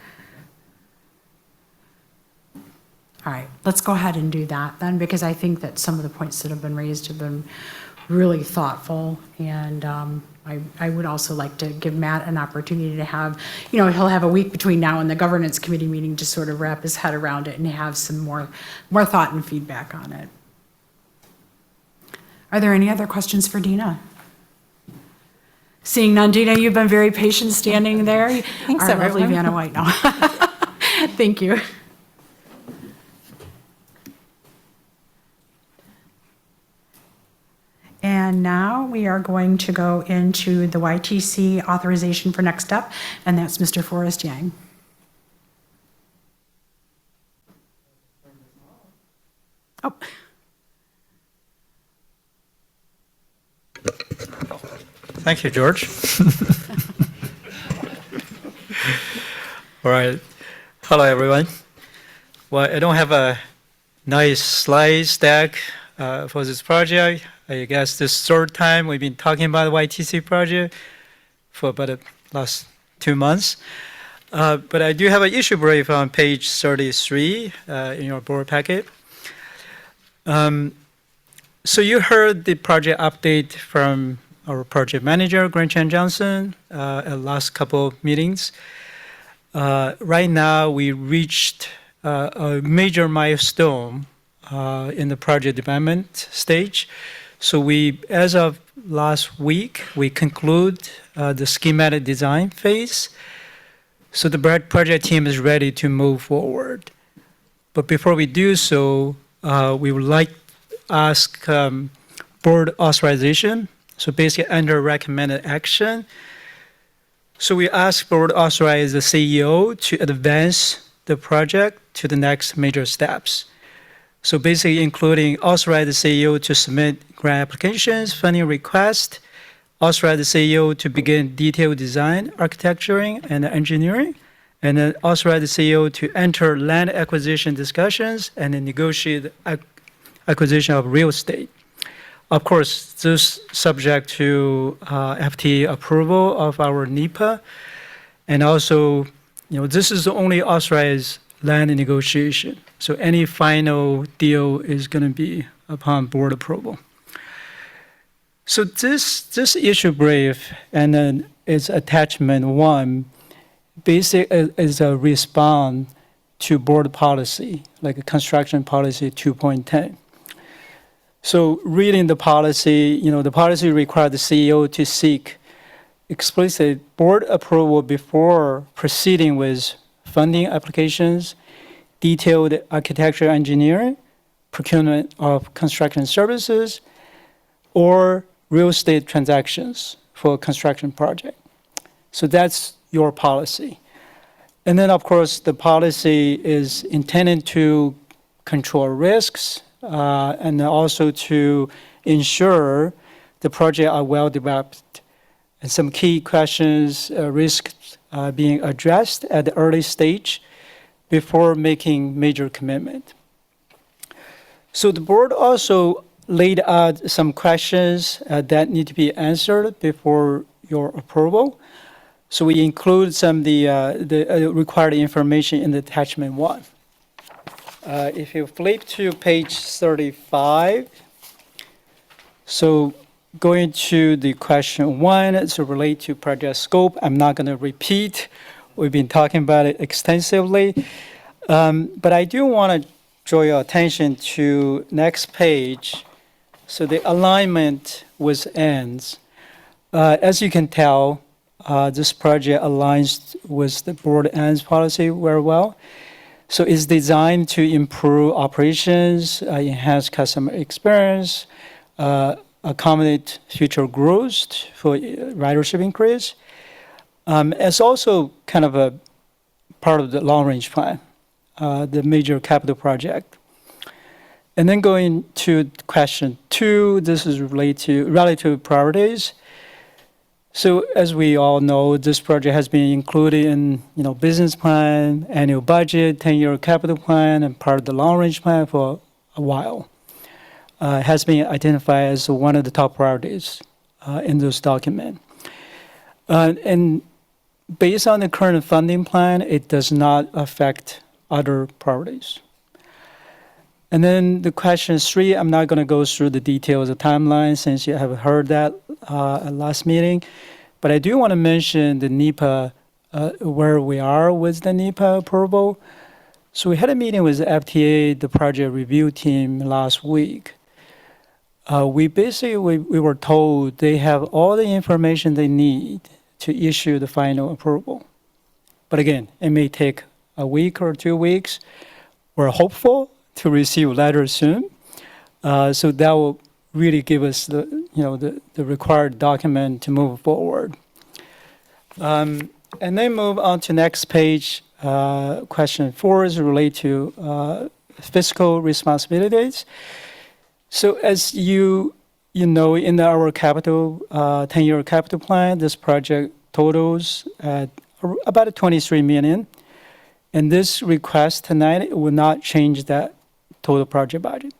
All right, let's go ahead and do that then, because I think that some of the points that have been raised have been really thoughtful, and I would also like to give Matt an opportunity to have, he'll have a week between now and the governance committee meeting to sort of wrap his head around it and have some more thought and feedback on it. Are there any other questions for Dina? Seeing none, Dina, you've been very patient standing there. Thanks, Our lovely everyone. Vanna White now. Thank you. And now we are going to go into the YTC authorization for next step, and that's Mr. Forrest Yang. Oh. Thank you, George. All right. Hello, everyone. Well, I don't have a nice slide deck for this project. I guess this third time we've been talking about the YTC project for about the last 2 months. But I do have an issue brief on page 33 in your board packet. So you heard the project update from our project manager, Gwen Chan Johnson, at last couple of meetings. Right now, we reached a major milestone in the project development stage. So as of last week, we conclude the schematic design phase. So the project team is ready to move forward. But before we do so, we would like to ask board authorization. So basically under recommended action. So we ask board authorize the CEO to advance the project to the next major steps. So basically including authorize the CEO to submit grant applications, funding request, authorize the CEO to begin detailed design, architecturing, and engineering, and then authorize the CEO to enter land acquisition discussions and then negotiate acquisition of real estate. Of course, this subject to FTA approval of our NEPA, and also, this is the only authorized land negotiation. So any final deal is going to be upon board approval. So this issue brief and then its attachment 1 basically is a response to board policy, like a construction policy 2.10. So reading the policy, the policy requires the CEO to seek explicit board approval before proceeding with funding applications, detailed architectural engineering, procurement of construction services, or real estate transactions for a construction project. So that's your policy. And then, of course, the policy is intended to control risks and also to ensure the project are well developed. And some key questions, risks being addressed at the early stage before making major commitment. So the board also laid out some questions that need to be answered before your approval. So we include some of the required information in the attachment 1. If you flip to page 35, so going to the question 1, it's relate to project scope. I'm not going to repeat. We've been talking about it extensively. But I do want to draw your attention to next page. So the alignment with ends. As you can tell, this project aligns with the board ends policy very well. So it's designed to improve operations, enhance customer experience, accommodate future growth for ridership increase. It's also kind of a part of the long-range plan, the major capital project. And then going to question 2, this is related to relative priorities. So as we all know, this project has been included in business plan, annual budget, 10-year capital plan, and part of the long-range plan for a while. It has been identified as one of the top priorities in this document. And based on the current funding plan, it does not affect other priorities. And then the question 3, I'm not going to go through the details of timeline since you have heard that at last meeting. But I do want to mention the NEPA, where we are with the NEPA approval. So we had a meeting with the FTA, the project review team last week. We were told they have all the information they need to issue the final approval. But again, it may take a week or 2 weeks. We're hopeful to receive letters soon. So that will really give us the required document to move forward. And then move on to next page. Question 4 is related to fiscal responsibilities. So as you know, in our capital 10-year capital plan, this project totals at about 23 million. And this request tonight will not change that total project budget.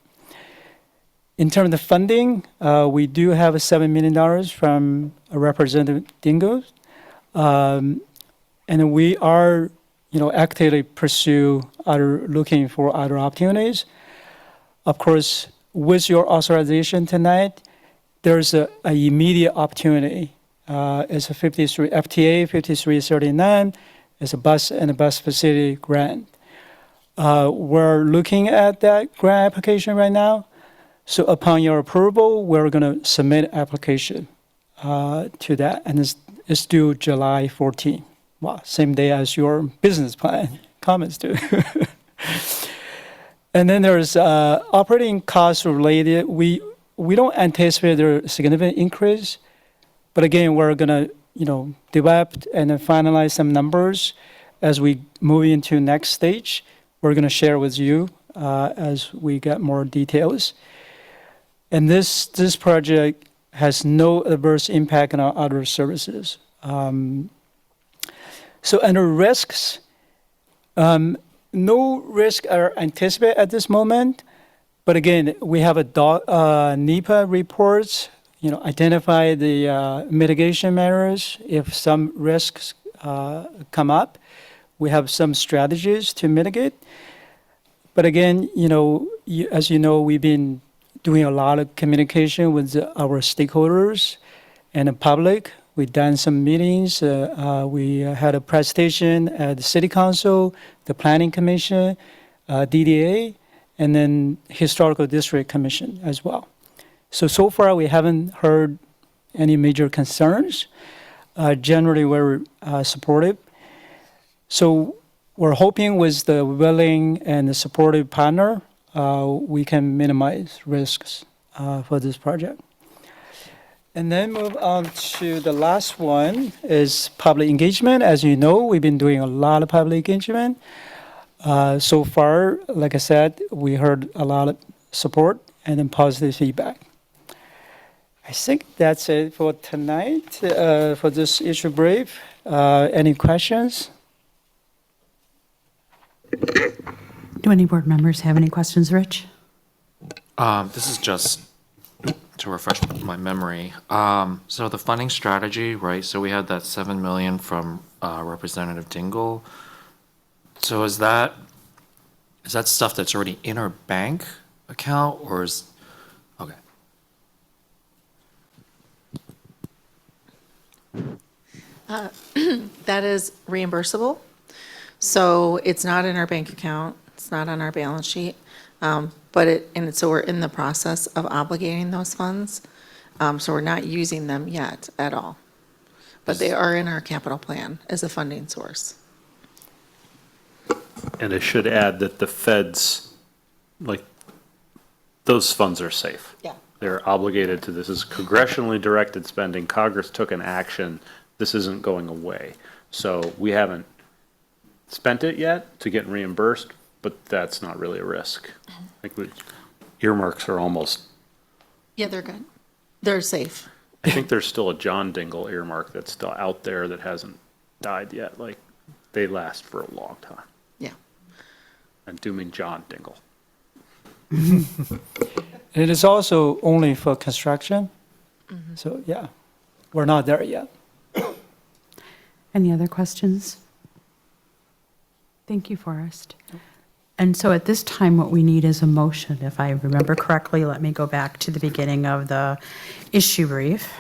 In terms of funding, we do have $7 million from Representative Dingo. And we are, actively looking for other opportunities. Of course, with your authorization tonight, there's an immediate opportunity. It's a FTA 5339. It's a bus and a bus facility grant. We're looking at that grant application right now. So upon your approval, we're going to submit application to that, and it's due July 14. Wow, same day as your business plan comments due. And then there's operating costs related. We don't anticipate there a significant increase, but again, we're going to develop and then finalize some numbers as we move into next stage. We're going to share with you as we get more details. And this project has no adverse impact on our other services. So under risks, no risk are anticipated at this moment. But again, we have a NEPA reports, identify the mitigation measures if some risks come up. We have some strategies to mitigate. But again, as you know, we've been doing a lot of communication with our stakeholders and the public. We've done some meetings. We had a presentation at the City Council, the Planning Commission, DDA, and then Historical District Commission as well. So far, we haven't heard any major concerns. Generally, we're supportive. So we're hoping with the willing and the supportive partner, we can minimize risks for this project. And then move on to the last one is public engagement. As you know, we've been doing a lot of public engagement. So far, like I said, we heard a lot of support and then positive feedback. I think that's it for tonight, for this issue brief. Any questions? Do any board members have any questions, Rich? This is just to refresh my memory. So the funding strategy, right? So we had that 7 million from Representative Dingle. So is that stuff that's already in our bank account, or is okay? That is reimbursable. So it's not in our bank account, it's not on our balance sheet, so we're in the process of obligating those funds. So we're not using them yet at all. But they are in our capital plan as a funding source. And I should add that the feds, those funds are safe. Yeah. They're obligated to this. Is congressionally directed spending. Congress took an action. This isn't going away. So we haven't spent it yet to get reimbursed, but that's not really a risk. Earmarks are almost. Yeah, they're good. They're safe. I think there's still a John Dingle earmark that's still out there that hasn't died yet. They last for a long time. Yeah. And dooming John Dingle. It is also only for construction. So yeah, we're not there yet. Any other questions? Thank you, Forrest. And so at this time, what we need is a motion. If I remember correctly, let me go back to the beginning of the issue brief.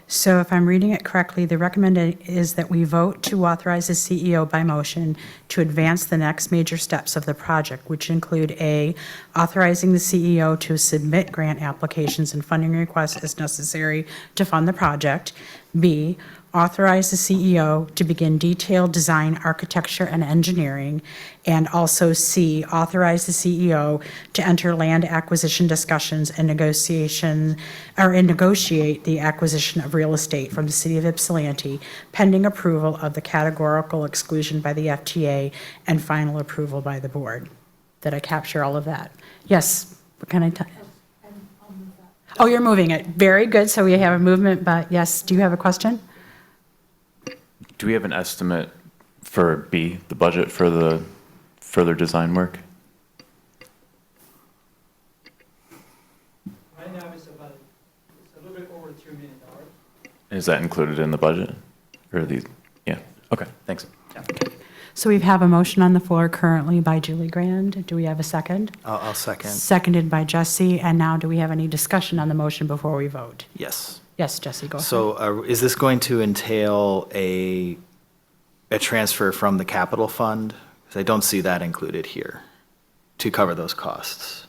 So if I'm reading it correctly, the recommendation is that we vote to authorize the CEO by motion to advance the next major steps of the project, which include A, authorizing the CEO to submit grant applications and funding requests as necessary to fund the project. B, authorize the CEO to begin detailed design, architecture, and engineering. And also C, authorize the CEO to enter land acquisition discussions and negotiate the acquisition of real estate from the city of Ypsilanti pending approval of the categorical exclusion by the FTA and final approval by the board. Did I capture all of that? Yes, what can I tell? Oh, you're moving it. Very good. So we have a movement, but yes, do you have a question? Do we have an estimate for B, the budget for the further design work? Right now it's a little bit over $2 million. Is that included in the budget? Or these? Yeah. Okay, thanks. So we have a motion on the floor currently by Julie Grand. Do we have a second? I'll second. Seconded by Jesse. And now do we have any discussion on the motion before we vote? Yes. Yes, Jesse, go ahead. So is this going to entail a transfer from the capital fund? Because I don't see that included here to cover those costs.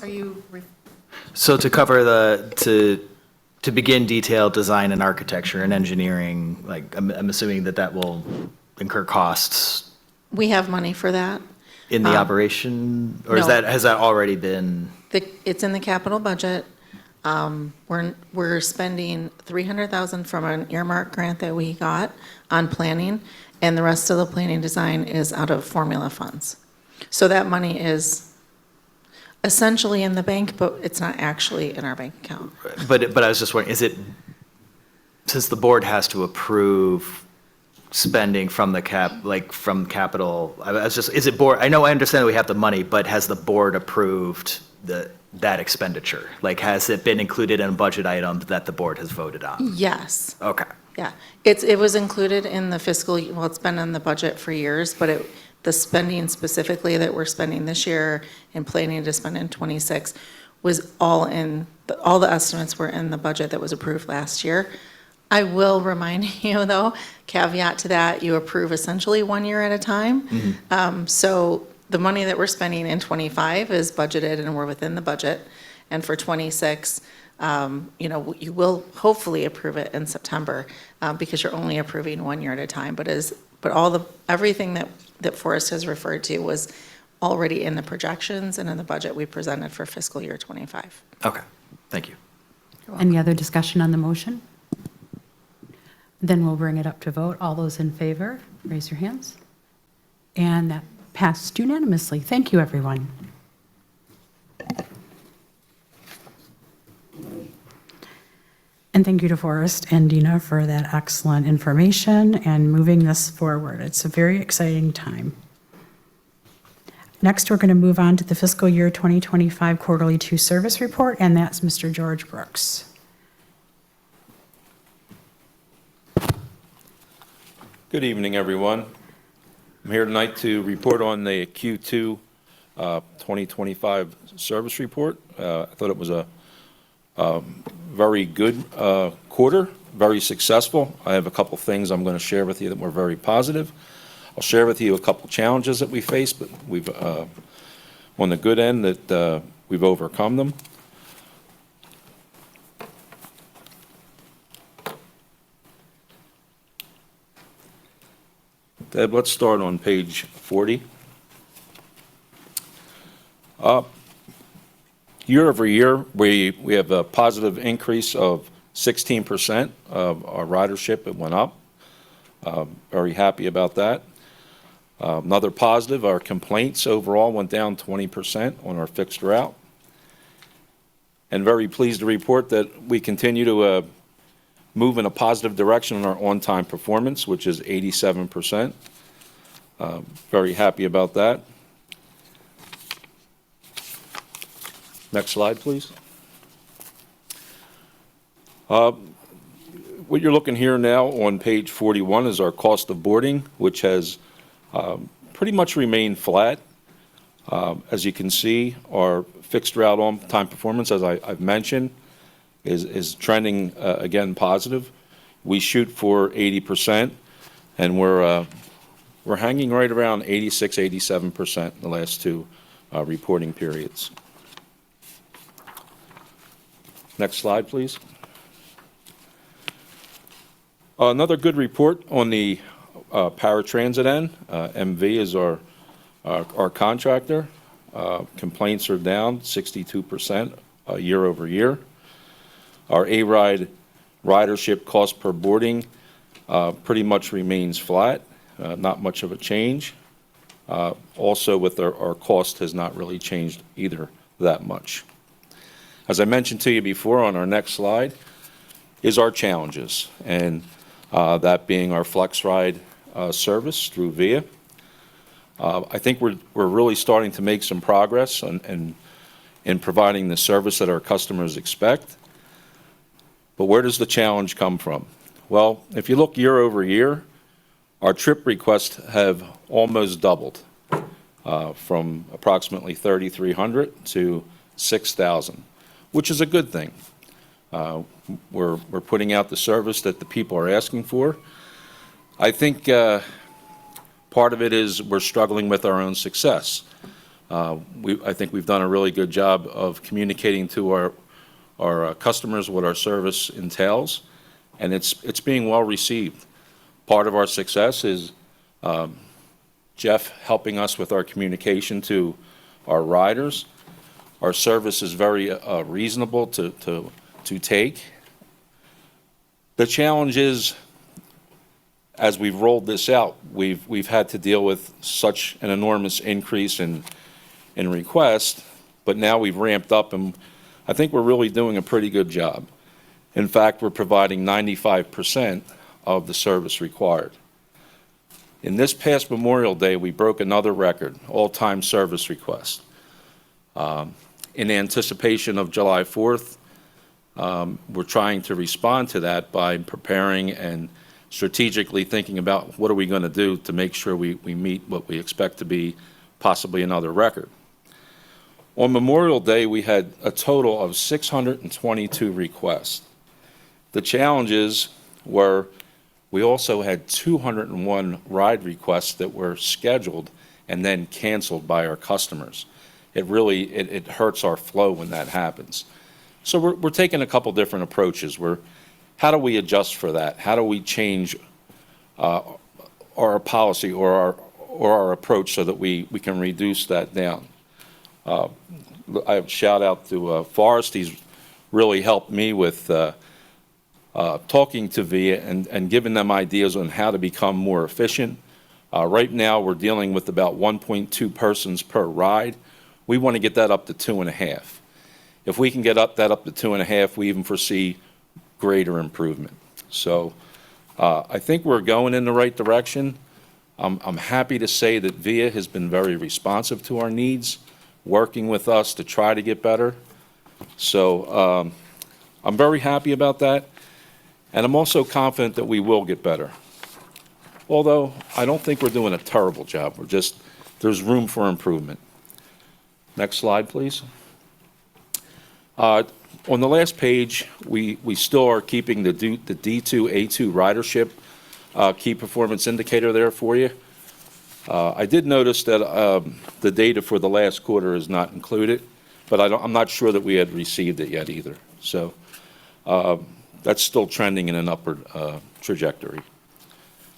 Are you, So to cover to begin detailed design and architecture and engineering, like, I'm assuming that will incur costs we have money for that. in the operation? Or no. has that already been? It's in the capital budget. We're spending 300,000 from an earmark grant that we got on planning, and the rest of the planning design is out of formula funds. So that money is essentially in the bank, but it's not actually in our bank account. But I was just wondering, since the board has to approve spending from the from capital, I was just, is it board, I understand that we have the money, but has the board approved that expenditure? Like, has it been included in a budget item that the board has voted on? Yes. Okay. Yeah, it was included in the fiscal, well, it's been in the budget for years, but the spending specifically that we're spending this year and planning to spend in '26 was all the estimates were in the budget that was approved last year. I will remind you, though, caveat to that, you approve essentially 1 year at a time. So the money that we're spending in '25 is budgeted and we're within the budget. And for '26, you will hopefully approve it in September because you're only approving 1 year at a time. But everything that Forrest has referred to was already in the projections and in the budget we presented for fiscal year '25. Okay, thank you. Any other discussion on the motion? Then we'll bring it up to vote. All those in favor, raise your hands. And that passed unanimously. Thank you, everyone. And thank you to Forrest and Dina for that excellent information and moving this forward. It's a very exciting time. Next, we're going to move on to the fiscal year 2025 quarterly 2 service report, and that's Mr. George Brooks. Good evening, everyone. I'm here tonight to report on the Q2 2025 service report. I thought it was a very good quarter, very successful. I have a couple things I'm going to share with you that were very positive. I'll share with you a couple challenges that we faced, but we've, on the good end, that we've overcome them. Deb, let's start on page 40. Year over year, we have a positive increase of 16% of our ridership. It went up. Very happy about that. Another positive, our complaints overall went down 20% on our fixed route. And very pleased to report that we continue to move in a positive direction on our on-time performance, which is 87%. Very happy about that. Next slide, please. What you're looking here now on page 41 is our cost of boarding, which has pretty much remained flat. As you can see, our fixed route on-time performance, as I've mentioned, is trending again positive. We shoot for 80%, and we're hanging right around 86, 87% in the last 2 reporting periods. Next slide, please. Another good report on the paratransit end. MV is our contractor. Complaints are down 62% year over year. Our TheRide ridership cost per boarding pretty much remains flat, not much of a change. Also, with our cost has not really changed either that much. As I mentioned to you before, on our next slide is our challenges, and that being our FlexRide service through VIA. I think we're really starting to make some progress in providing the service that our customers expect. But where does the challenge come from? Well, if you look year over year, our trip requests have almost doubled from approximately 3,300 to 6,000. which is a good thing. We're putting out the service that the people are asking for. I think part of it is we're struggling with our own success. I think we've done a really good job of communicating to our customers what our service entails, and it's being well received. Part of our success is Jeff helping us with our communication to our riders. Our service is very reasonable to take. The challenge is, as we've rolled this out, we've had to deal with such an enormous increase in requests, but now we've ramped up, and I think we're really doing a pretty good job. In fact, we're providing 95% of the service required. In this past Memorial Day, we broke another record, all-time service request. In anticipation of July 4th, we're trying to respond to that by preparing and strategically thinking about what are we going to do to make sure we meet what we expect to be possibly another record. On Memorial Day, we had a total of 622 requests. The challenges were we also had 201 ride requests that were scheduled and then canceled by our customers. It really it hurts our flow when that happens. So we're taking a couple different approaches. How do we adjust for that? How do we change our policy or our approach so that we can reduce that down? I have a shout out to Forrest. He's really helped me with talking to VIA and giving them ideas on how to become more efficient. Right now, we're dealing with about 1.2 persons per ride. We want to get that up to 2.5. If we can get that up to 2.5, we even foresee greater improvement. So I think we're going in the right direction. I'm happy to say that VIA has been very responsive to our needs, working with us to try to get better. So I'm very happy about that. And I'm also confident that we will get better. Although I don't think we're doing a terrible job. There's room for improvement. Next slide, please. On the last page, we still are keeping the D2A2 ridership key performance indicator there for you. I did notice that the data for the last quarter is not included, but I'm not sure that we had received it yet either. So that's still trending in an upward trajectory.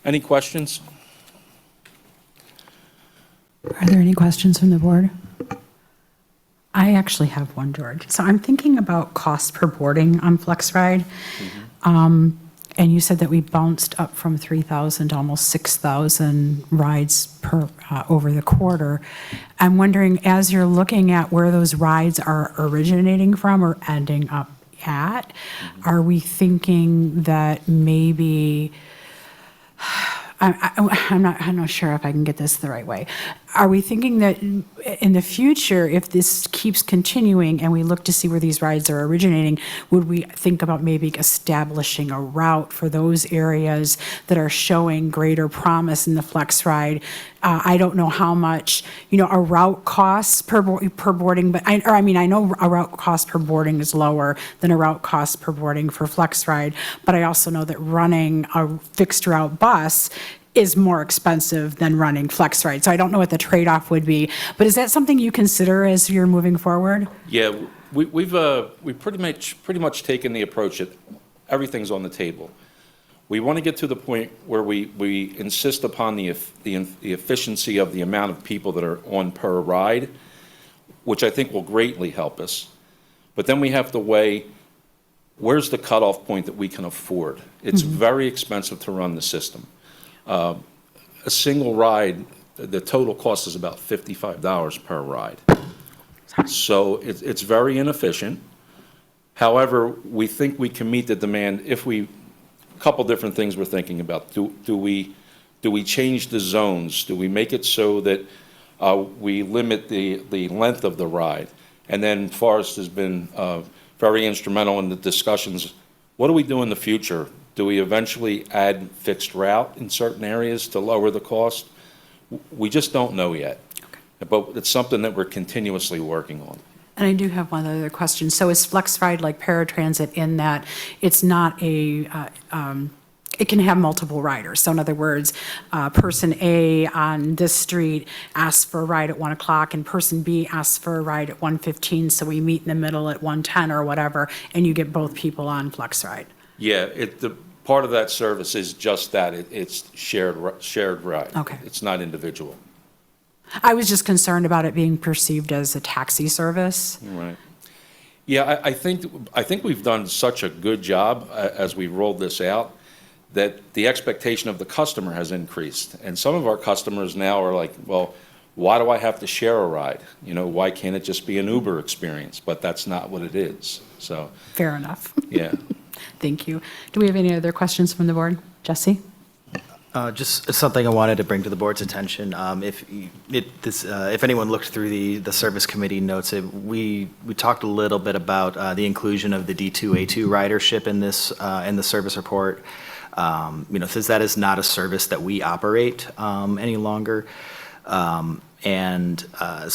Any questions? Are there any questions from the board? I actually have one, George. So I'm thinking about cost per boarding on FlexRide. And you said that we bounced up from 3,000 to almost 6,000 rides per over the quarter. I'm wondering, as you're looking at where those rides are originating from or ending up at, are we thinking that maybe, I'm not sure if I can get this the right way. Are we thinking that in the future, if this keeps continuing and we look to see where these rides are originating, would we think about maybe establishing a route for those areas that are showing greater promise in the FlexRide? I don't know how much, a route costs per boarding, but I know a route cost per boarding is lower than a route cost per boarding for FlexRide, but I also know that running a fixed route bus is more expensive than running FlexRide. So I don't know what the trade-off would be, but is that something you consider as you're moving forward? Yeah, we've pretty much taken the approach that everything's on the table. We want to get to the point where we insist upon the efficiency of the amount of people that are on per ride, which I think will greatly help us. But then we have to weigh, where's the cutoff point that we can afford? It's very expensive to run the system. A single ride, the total cost is about $55 per ride. So it's very inefficient. However, we think we can meet the demand if a couple different things we're thinking about. Do we change the zones? Do we make it so that we limit the length of the ride? And then Forrest has been very instrumental in the discussions. What do we do in the future? Do we eventually add fixed route in certain areas to lower the cost? We just don't know yet. Okay. But it's something that we're continuously working on. And I do have one other question. So is FlexRide like paratransit in that it's not it can have multiple riders? So in other words, person A on this street asks for a ride at 1 o'clock and person B asks for a ride at 1:15, so we meet in the middle at 1:10 or whatever, and you get both people on FlexRide? Yeah, the part of that service is just that, it's shared ride. Okay. It's not individual. I was just concerned about it being perceived as a taxi service. Right. Yeah, I think we've done such a good job as we rolled this out, that the expectation of the customer has increased. And some of our customers now are like, well, why do I have to share a ride? You know, why can't it just be an Uber experience? But that's not what it is, so, Fair enough. yeah. Thank you. Do we have any other questions from the board? Jesse? Just something I wanted to bring to the board's attention. If anyone looked through the service committee notes, we talked a little bit about the inclusion of the D2A2 ridership in the service report. Since that is not a service that we operate any longer. So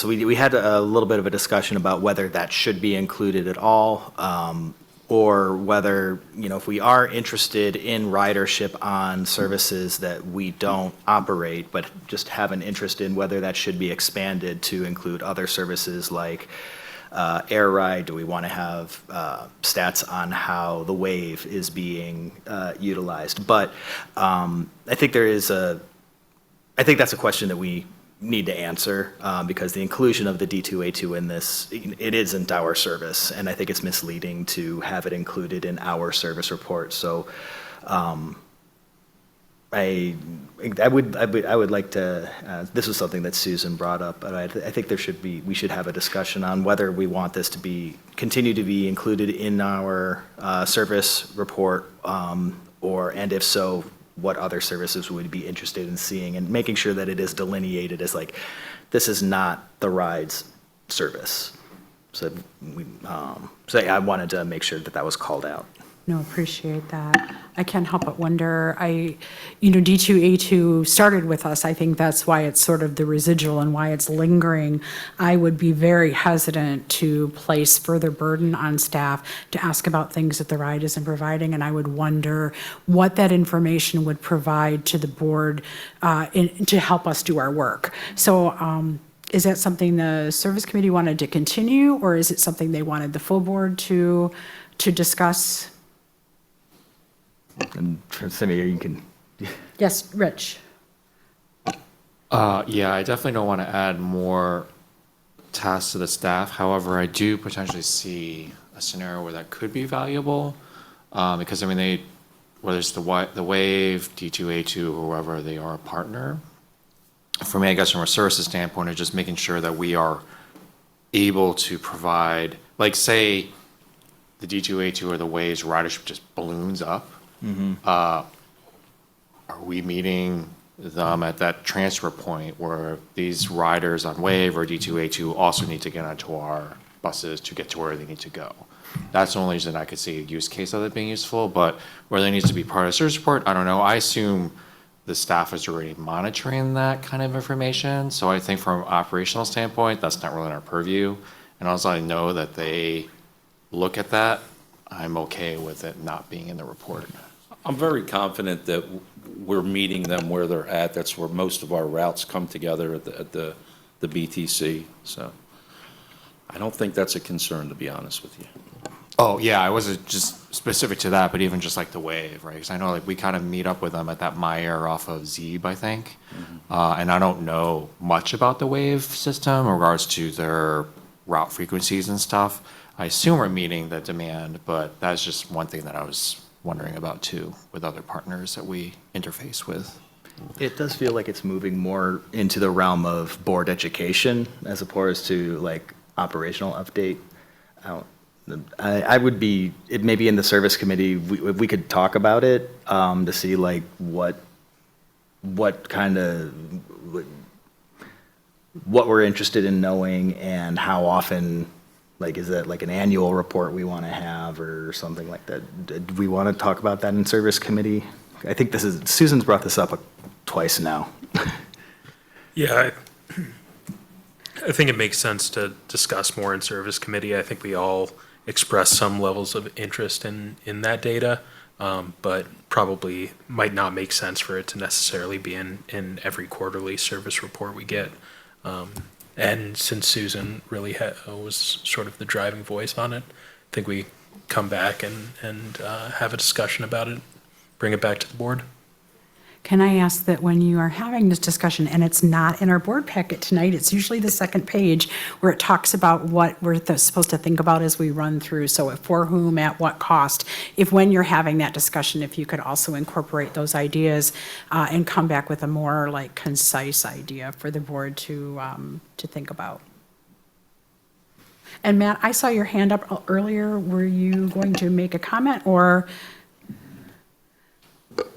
we had a little bit of a discussion about whether that should be included at all, or whether, if we are interested in ridership on services that we don't operate, but just have an interest in, whether that should be expanded to include other services like TheRide. Do we want to have stats on how the Wave is being utilized? But I think that's a question that we need to answer, because the inclusion of the D2A2 in this, it isn't our service, and I think it's misleading to have it included in our service report. So I would like to, this was something that Susan brought up, but I think we should have a discussion on whether we want this to continue to be included in our service report, and if so, what other services would be interested in seeing, and making sure that it is delineated as like, this is not the Ride's service. So I wanted to make sure that was called out. No, appreciate that. I can't help but wonder, D2A2 started with us. I think that's why it's sort of the residual and why it's lingering. I would be very hesitant to place further burden on staff to ask about things that the RIDE isn't providing, and I would wonder what that information would provide to the board to help us do our work. So is that something the service committee wanted to continue, or is it something they wanted the full board to discuss? And Cindy, you can. Yes, Rich. Yeah, I definitely don't want to add more tasks to the staff. However, I do potentially see a scenario where that could be valuable, because whether it's the Wave, D2A2, or whoever, they are a partner. For me, I guess from a services standpoint, of just making sure that we are able to provide, like, say, the D2A2 or the Wave's ridership just balloons up. Are we meeting them at that transfer point where these riders on Wave or D2A2 also need to get onto our buses to get to where they need to go? That's the only reason I could see a use case of it being useful, but whether it needs to be part of the service report, I don't know. I assume the staff is already monitoring that kind of information, so I think from an operational standpoint, that's not really in our purview. And also I know that they look at that, I'm okay with it not being in the report. I'm very confident that we're meeting them where they're at. That's where most of our routes come together at the BTC. So I don't think that's a concern, to be honest with you. Oh, yeah, I wasn't just specific to that, but even just like the Wave, right? Because I know like we kind of meet up with them at that Meyer off of Zeeb, I think. And I don't know much about the Wave system in regards to their route frequencies and stuff. I assume we're meeting the demand, but that's just one thing that I was wondering about too, with other partners that we interface with. It does feel like it's moving more into the realm of board education as opposed to like operational update. It may be in the service committee, if we could talk about it, to see like what we're interested in knowing and how often. Like, is that like an annual report we want to have or something like that? Do we want to talk about that in service committee? I think Susan's brought this up twice now. Yeah, I think it makes sense to discuss more in service committee. I think we all express some levels of interest in that data, but probably might not make sense for it to necessarily be in every quarterly service report we get. And since Susan really was sort of the driving voice on it, I think we come back and have a discussion about it, bring it back to the board. Can I ask that when you are having this discussion, and it's not in our board packet tonight, it's usually the second page where it talks about what we're supposed to think about as we run through, so for whom, at what cost. If when you're having that discussion, if you could also incorporate those ideas and come back with a more like concise idea for the board to think about. And Matt, I saw your hand up earlier. Were you going to make a comment or?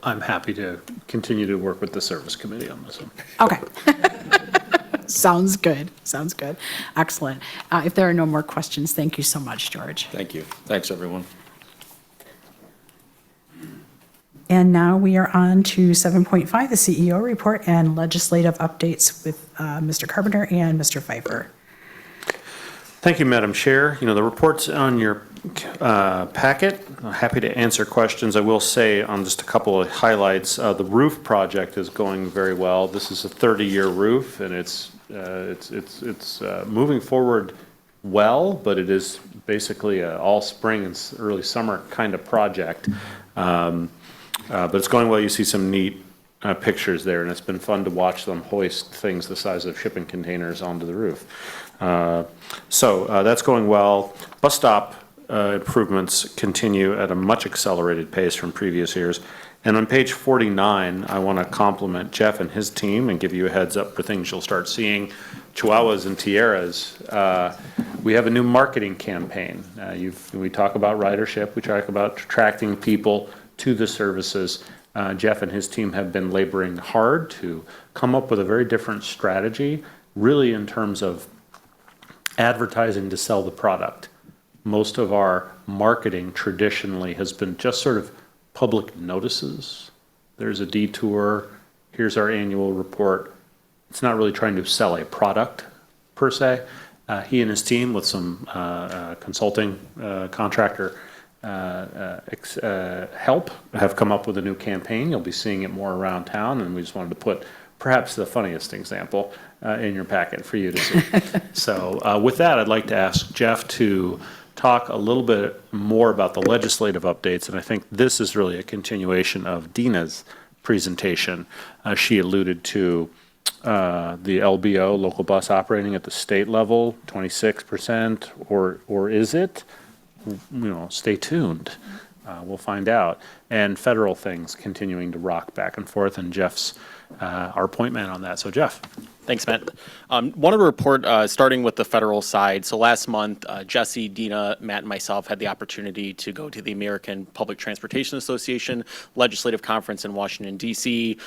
I'm happy to continue to work with the service committee on this one. Okay. Sounds good. Sounds good. Excellent. If there are no more questions, thank you so much, George. Thank you. Thanks, everyone. And now we are on to 7.5, the CEO report and legislative updates with Mr. Carpenter and Mr. Pfeiffer. Thank you, Madam Chair. The report's on your packet. I'm happy to answer questions. I will say on just a couple of highlights, the roof project is going very well. This is a 30-year roof, and it's moving forward well, but it is basically a all spring and early summer kind of project. But it's going well. You see some neat pictures there, and it's been fun to watch them hoist things the size of shipping containers onto the roof. So that's going well. Bus stop improvements continue at a much accelerated pace from previous years. And on page 49, I want to compliment Jeff and his team and give you a heads up for things you'll start seeing. Chihuahuas and Tierras. We have a new marketing campaign. We talk about ridership. We talk about attracting people to the services. Jeff and his team have been laboring hard to come up with a very different strategy, really in terms of advertising to sell the product. Most of our marketing traditionally has been just sort of public notices. There's a detour, here's our annual report. It's not really trying to sell a product per se. He and his team with some consulting contractor help have come up with a new campaign. You'll be seeing it more around town, and we just wanted to put perhaps the funniest example in your packet for you to see. So with that, I'd like to ask Jeff to talk a little bit more about the legislative updates, and I think this is really a continuation of Dina's presentation. She alluded to the LBO, local bus operating at the state level, 26%, or is it? Stay tuned. We'll find out. And federal things continuing to rock back and forth, and Jeff's our point man on that. So Jeff. Thanks, Matt. Wanted to report, starting with the federal side. So last month, Jesse, Dina, Matt, and myself had the opportunity to go to the American Public Transportation Association Legislative Conference in Washington, D.C.,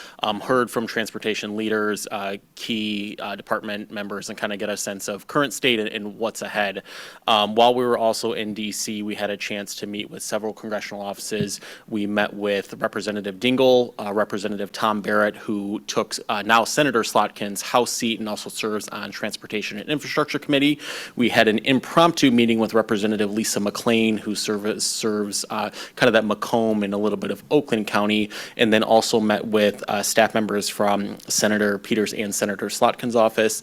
heard from transportation leaders, key department members, and kind of get a sense of current state and what's ahead. While we were also in D.C., we had a chance to meet with several congressional offices. We met with Representative Dingell, Representative Tom Barrett, who took now Senator Slotkin's House seat and also serves on Transportation and Infrastructure Committee. We had an impromptu meeting with Representative Lisa McClain, who serves kind of that Macomb and a little bit of Oakland County, and then also met with staff members from Senator Peters and Senator Slotkin's office.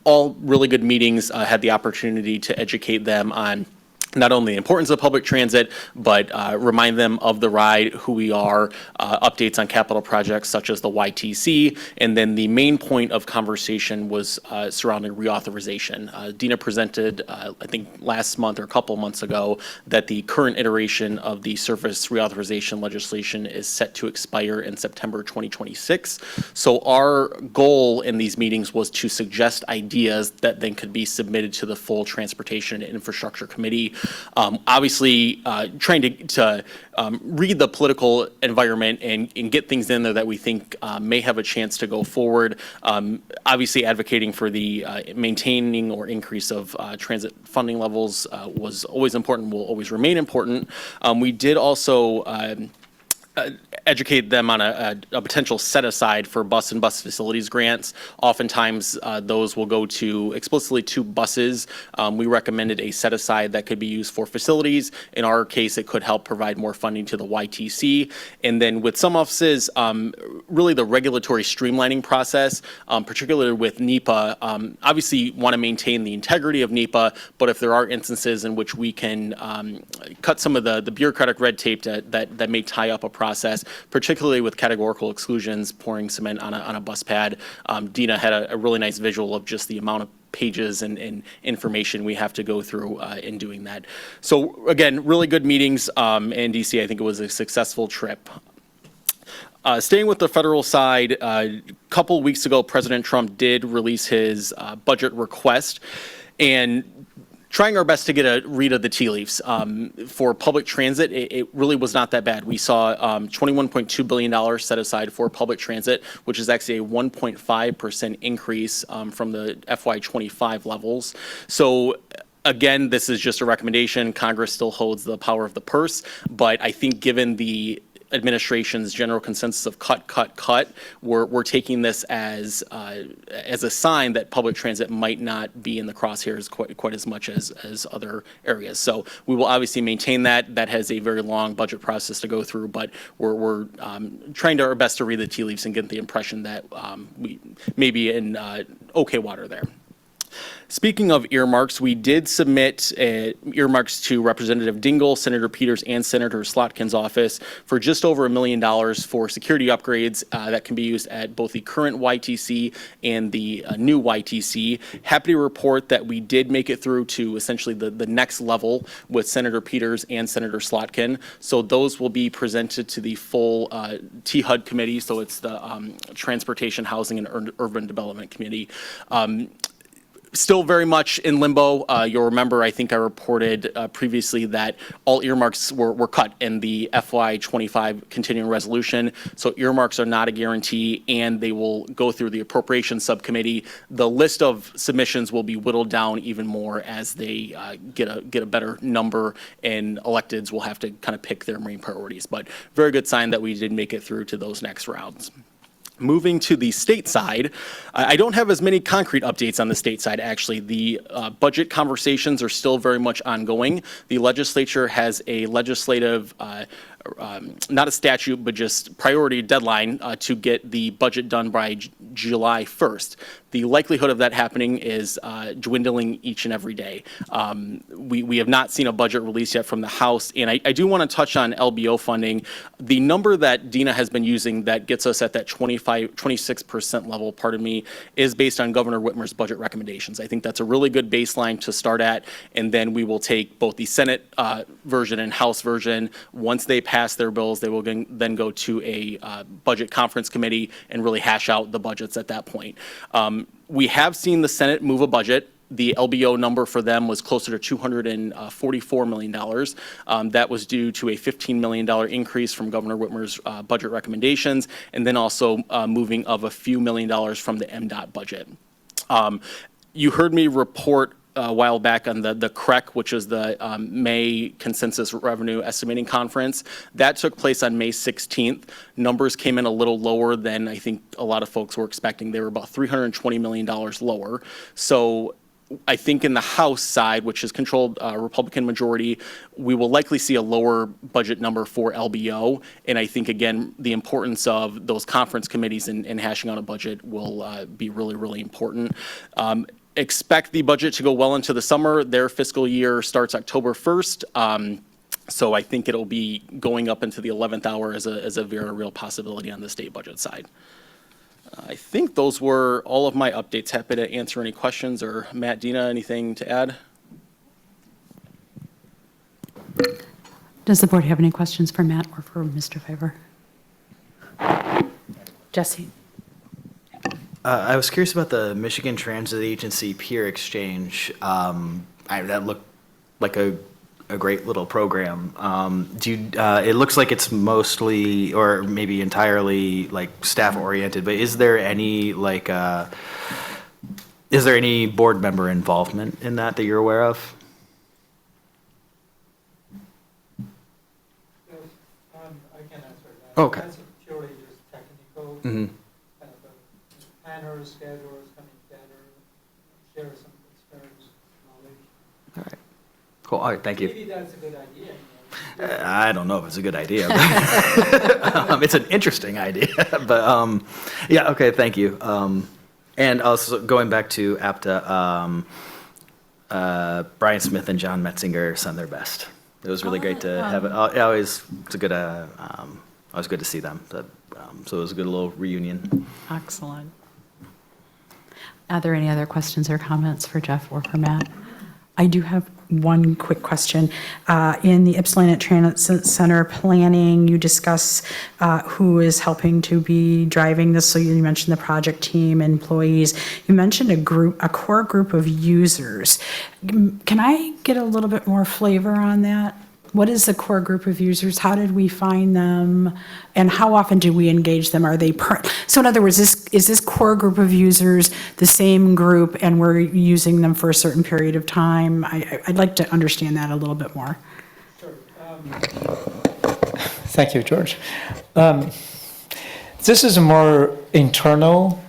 All really good meetings. Had the opportunity to educate them on not only the importance of public transit, but remind them of TheRide, who we are, updates on capital projects such as the YTC, and then the main point of conversation was surrounding reauthorization. Dina presented, I think last month or a couple months ago, that the current iteration of the surface reauthorization legislation is set to expire in September 2026. So our goal in these meetings was to suggest ideas that then could be submitted to the full Transportation and Infrastructure Committee. Obviously, trying to read the political environment and get things in there that we think may have a chance to go forward. Obviously, advocating for the maintaining or increase of transit funding levels was always important, will always remain important. We did also educate them on a potential set aside for bus and bus facilities grants. Oftentimes, those will go to explicitly to buses. We recommended a set aside that could be used for facilities. In our case, it could help provide more funding to the YTC. And then with some offices, really the regulatory streamlining process, particularly with NEPA, obviously want to maintain the integrity of NEPA, but if there are instances in which we can cut some of the bureaucratic red tape that may tie up a process, particularly with categorical exclusions, pouring cement on a bus pad. Dina had a really nice visual of just the amount of pages and information we have to go through in doing that. So again, really good meetings in DC. I think it was a successful trip. Staying with the federal side, a couple weeks ago, President Trump did release his budget request, and trying our best to get a read of the tea leaves. For public transit, it really was not that bad. We saw $21.2 billion set aside for public transit, which is actually a 1.5% increase from the FY25 levels. So again, this is just a recommendation. Congress still holds the power of the purse, but I think given the administration's general consensus of cut, we're taking this as a sign that public transit might not be in the crosshairs quite as much as other areas. So we will obviously maintain that. That has a very long budget process to go through, but we're trying our best to read the tea leaves and get the impression that we may be in okay water there. Speaking of earmarks, we did submit earmarks to Representative Dingle, Senator Peters, and Senator Slotkin's office for just over $1 million for security upgrades that can be used at both the current YTC and the new YTC. Happy to report that we did make it through to essentially the next level with Senator Peters and Senator Slotkin. So those will be presented to the full THUD committee. So it's the Transportation, Housing, and Urban Development Committee. Still very much in limbo. You'll remember, I think I reported previously that all earmarks were cut in the FY25 continuing resolution. So earmarks are not a guarantee, and they will go through the appropriations subcommittee. The list of submissions will be whittled down even more as they get a better number, and electeds will have to kind of pick their main priorities. But very good sign that we did make it through to those next rounds. Moving to the state side, I don't have as many concrete updates on the state side, actually. The budget conversations are still very much ongoing. The legislature has a legislative, not a statute, but just priority deadline to get the budget done by July 1st. The likelihood of that happening is dwindling each and every day. We have not seen a budget release yet from the House, and I do want to touch on LBO funding. The number that Dina has been using that gets us at that 26% level, is based on Governor Whitmer's budget recommendations. I think that's a really good baseline to start at, and then we will take both the Senate version and House version. Once they pass their bills, they will then go to a budget conference committee and really hash out the budgets at that point. We have seen the Senate move a budget. The LBO number for them was closer to $244 million. That was due to a $15 million increase from Governor Whitmer's budget recommendations, and then also moving of a few $1 million from the MDOT budget. You heard me report a while back on the CREC, which is the May Consensus Revenue Estimating Conference. That took place on May 16th. Numbers came in a little lower than I think a lot of folks were expecting. They were about $320 million lower. So I think in the House side, which is controlled Republican majority, we will likely see a lower budget number for LBO. And I think, again, the importance of those conference committees and hashing out a budget will be really, really important. Expect the budget to go well into the summer. Their fiscal year starts October 1st. So I think it'll be going up into the 11th hour as a very real possibility on the state budget side. I think those were all of my updates. Happy to answer any questions, or Matt, Dina, anything to add? Does the board have any questions for Matt or for Mr. Favor? Jesse? I was curious about the Michigan Transit Agency peer exchange. That looked like a great little program. It looks like it's mostly, or maybe entirely, like staff oriented, but is there any board member involvement in that you're aware of? Okay. That's purely just technical. Mhm. Kind of a planner, schedules coming together, share some experience, knowledge. All right. Cool. All right. Thank you. Maybe that's a good idea. I don't know if it's a good idea, but it's an interesting idea. But yeah, okay, thank you. And also going back to APTA, Brian Smith and John Metzinger sent their best. It was really great to have it. It's a good, always good to see them. But, so it was a good little reunion. Excellent. Are there any other questions or comments for Jeff or for Matt? I do have one quick question. In the Ypsilanti Transit Center planning, you discuss who is helping to be driving this. So you mentioned the project team, employees. You mentioned a core group of users. Can I get a little bit more flavor on that? What is the core group of users? How did we find them? And how often do we engage them? Are they so in other words, is this core group of users the same group and we're using them for a certain period of time? I'd like to understand that a little bit more. Sure. Thank you, George. This is more internal.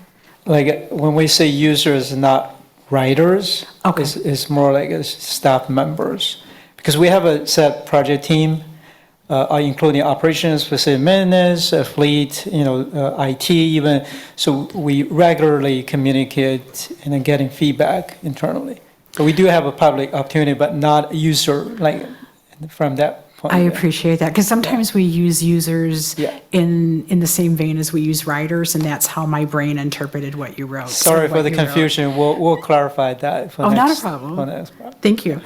Like when we say users, not writers, Okay. it's more like staff members. Because we have a set project team, including operations, facility maintenance, fleet, IT even. So we regularly communicate and then getting feedback internally. So we do have a public opportunity, but not user, like from that point. I appreciate that because sometimes we use users Yeah. in the same vein as we use writers, and that's how my brain interpreted what you wrote. Sorry So for what the you wrote. confusion. We'll clarify that for Oh, not a next. problem. For next part. Thank you.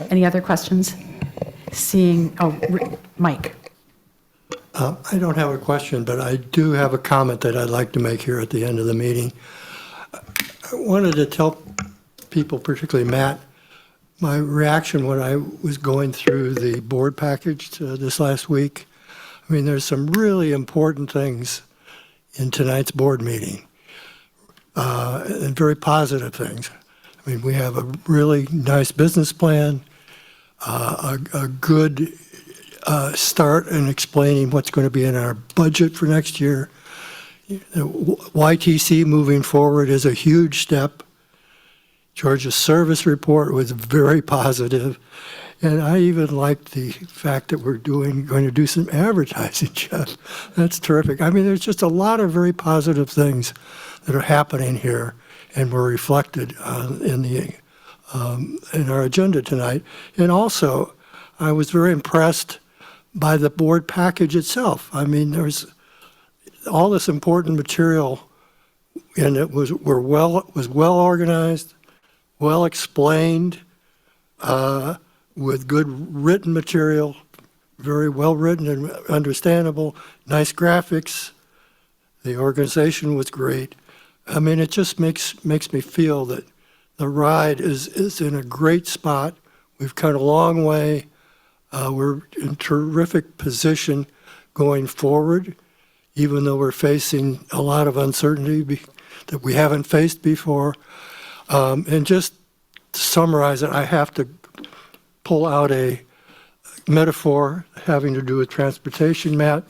Any other questions? Mike. I don't have a question, but I do have a comment that I'd like to make here at the end of the meeting. I wanted to tell people, particularly Matt, my reaction when I was going through the board package this last week. I mean, there's some really important things in tonight's board meeting, and very positive things. I mean, we have a really nice business plan, a good start in explaining what's going to be in our budget for next year. YTC moving forward is a huge step. Georgia's service report was very positive, and I even liked the fact that we're going to do some advertising, Jeff. That's terrific. I mean, there's just a lot of very positive things that are happening here, and were reflected in our agenda tonight. And also, I was very impressed by the board package itself. I mean, there's all this important material, and it was well organized, well explained, with good written material, very well written and understandable, nice graphics. The organization was great. I mean, it just makes me feel that TheRide is in a great spot. We've come a long way. We're in terrific position going forward, even though we're facing a lot of uncertainty that we haven't faced before. And just to summarize it, I have to pull out a metaphor having to do with transportation, Matt.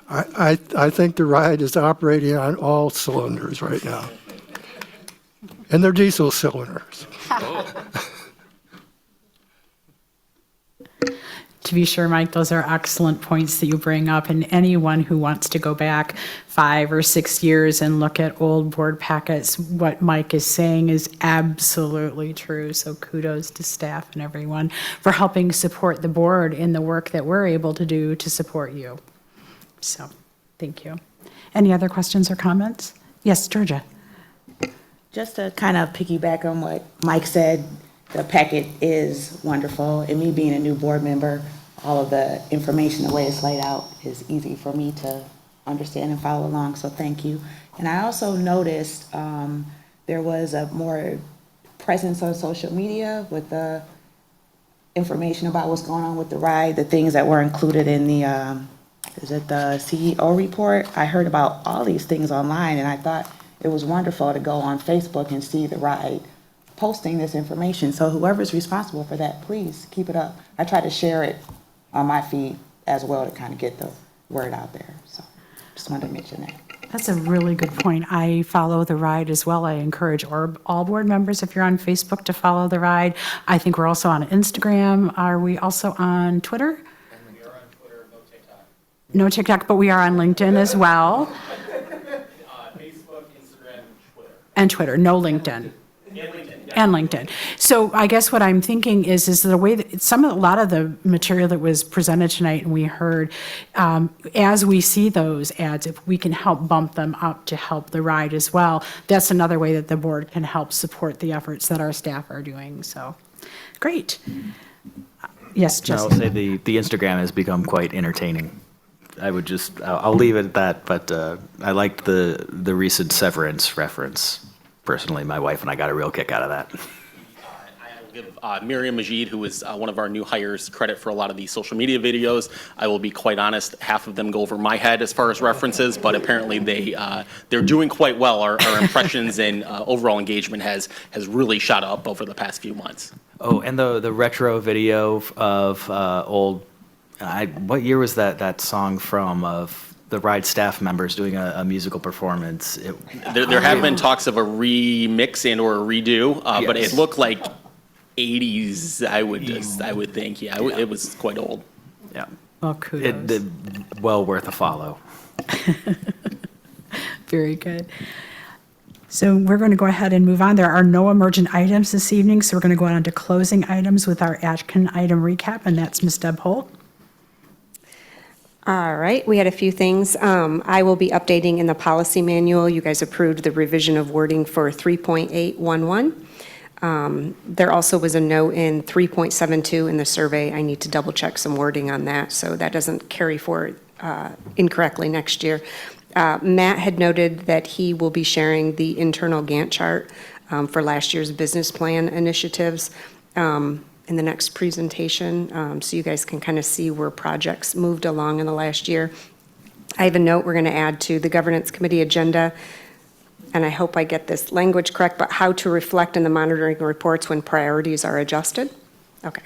I think TheRide is operating on all cylinders right now. And they're diesel cylinders. To be sure, Mike, those are excellent points that you bring up, and anyone who wants to go back 5 or 6 years and look at old board packets, what Mike is saying is absolutely true. So kudos to staff and everyone for helping support the board in the work that we're able to do to support you. So, thank you. Any other questions or comments? Yes, Georgia. Just to kind of piggyback on what Mike said, the packet is wonderful, and me being a new board member, all of the information, the way it's laid out, is easy for me to understand and follow along, so thank you. And I also noticed there was a more presence on social media with the information about what's going on with TheRide, the things that were included in the, is it the CEO report? I heard about all these things online, and I thought it was wonderful to go on Facebook and see TheRide posting this information. So whoever's responsible for that, please keep it up. I try to share it on my feed as well to kind of get the word out there. So just wanted to mention that. That's a really good point. I follow TheRide as well. I encourage all board members, if you're on Facebook, to follow TheRide. I think we're also on Instagram. Are we also on Twitter? We are on Twitter, no TikTok. No TikTok, but we are on LinkedIn as well. Facebook, Instagram, Twitter. And Twitter, no LinkedIn. And LinkedIn. And LinkedIn. So I guess what I'm thinking is the way that a lot of the material that was presented tonight and we heard, as we see those ads, if we can help bump them up to help TheRide as well, that's another way that the board can help support the efforts that our staff are doing. So, great. Yes, I will Jesse. say the Instagram has become quite entertaining. I'll leave it at that, but I liked the recent Severance reference. Personally, my wife and I got a real kick out of that. I will give Miriam Majid, who is one of our new hires, credit for a lot of these social media videos. I will be quite honest, half of them go over my head as far as references, but apparently they're doing quite well. Our impressions and overall engagement has really shot up over the past few months. Oh, and the retro video of old, what year was that song from, of the TheRide staff members doing a musical performance? There have been talks of a remix and or a redo, but Yes. it looked like 80s, I would think. Yeah, it was quite old. Yeah. Well, kudos. Well worth a follow. Very good. So we're going to go ahead and move on. There are no emergent items this evening, so we're going to go on to closing items with our action item recap, and that's Ms. Deb Holt. All right, we had a few things. I will be updating in the policy manual. You guys approved the revision of wording for 3.811. There also was a note in 3.72 in the survey. I need to double check some wording on that so that doesn't carry forward incorrectly next year. Matt had noted that he will be sharing the internal Gantt chart for last year's business plan initiatives in the next presentation, so you guys can kind of see where projects moved along in the last year. I have a note we're going to add to the governance committee agenda, and I hope I get this language correct, but how to reflect in the monitoring reports when priorities are adjusted. Okay.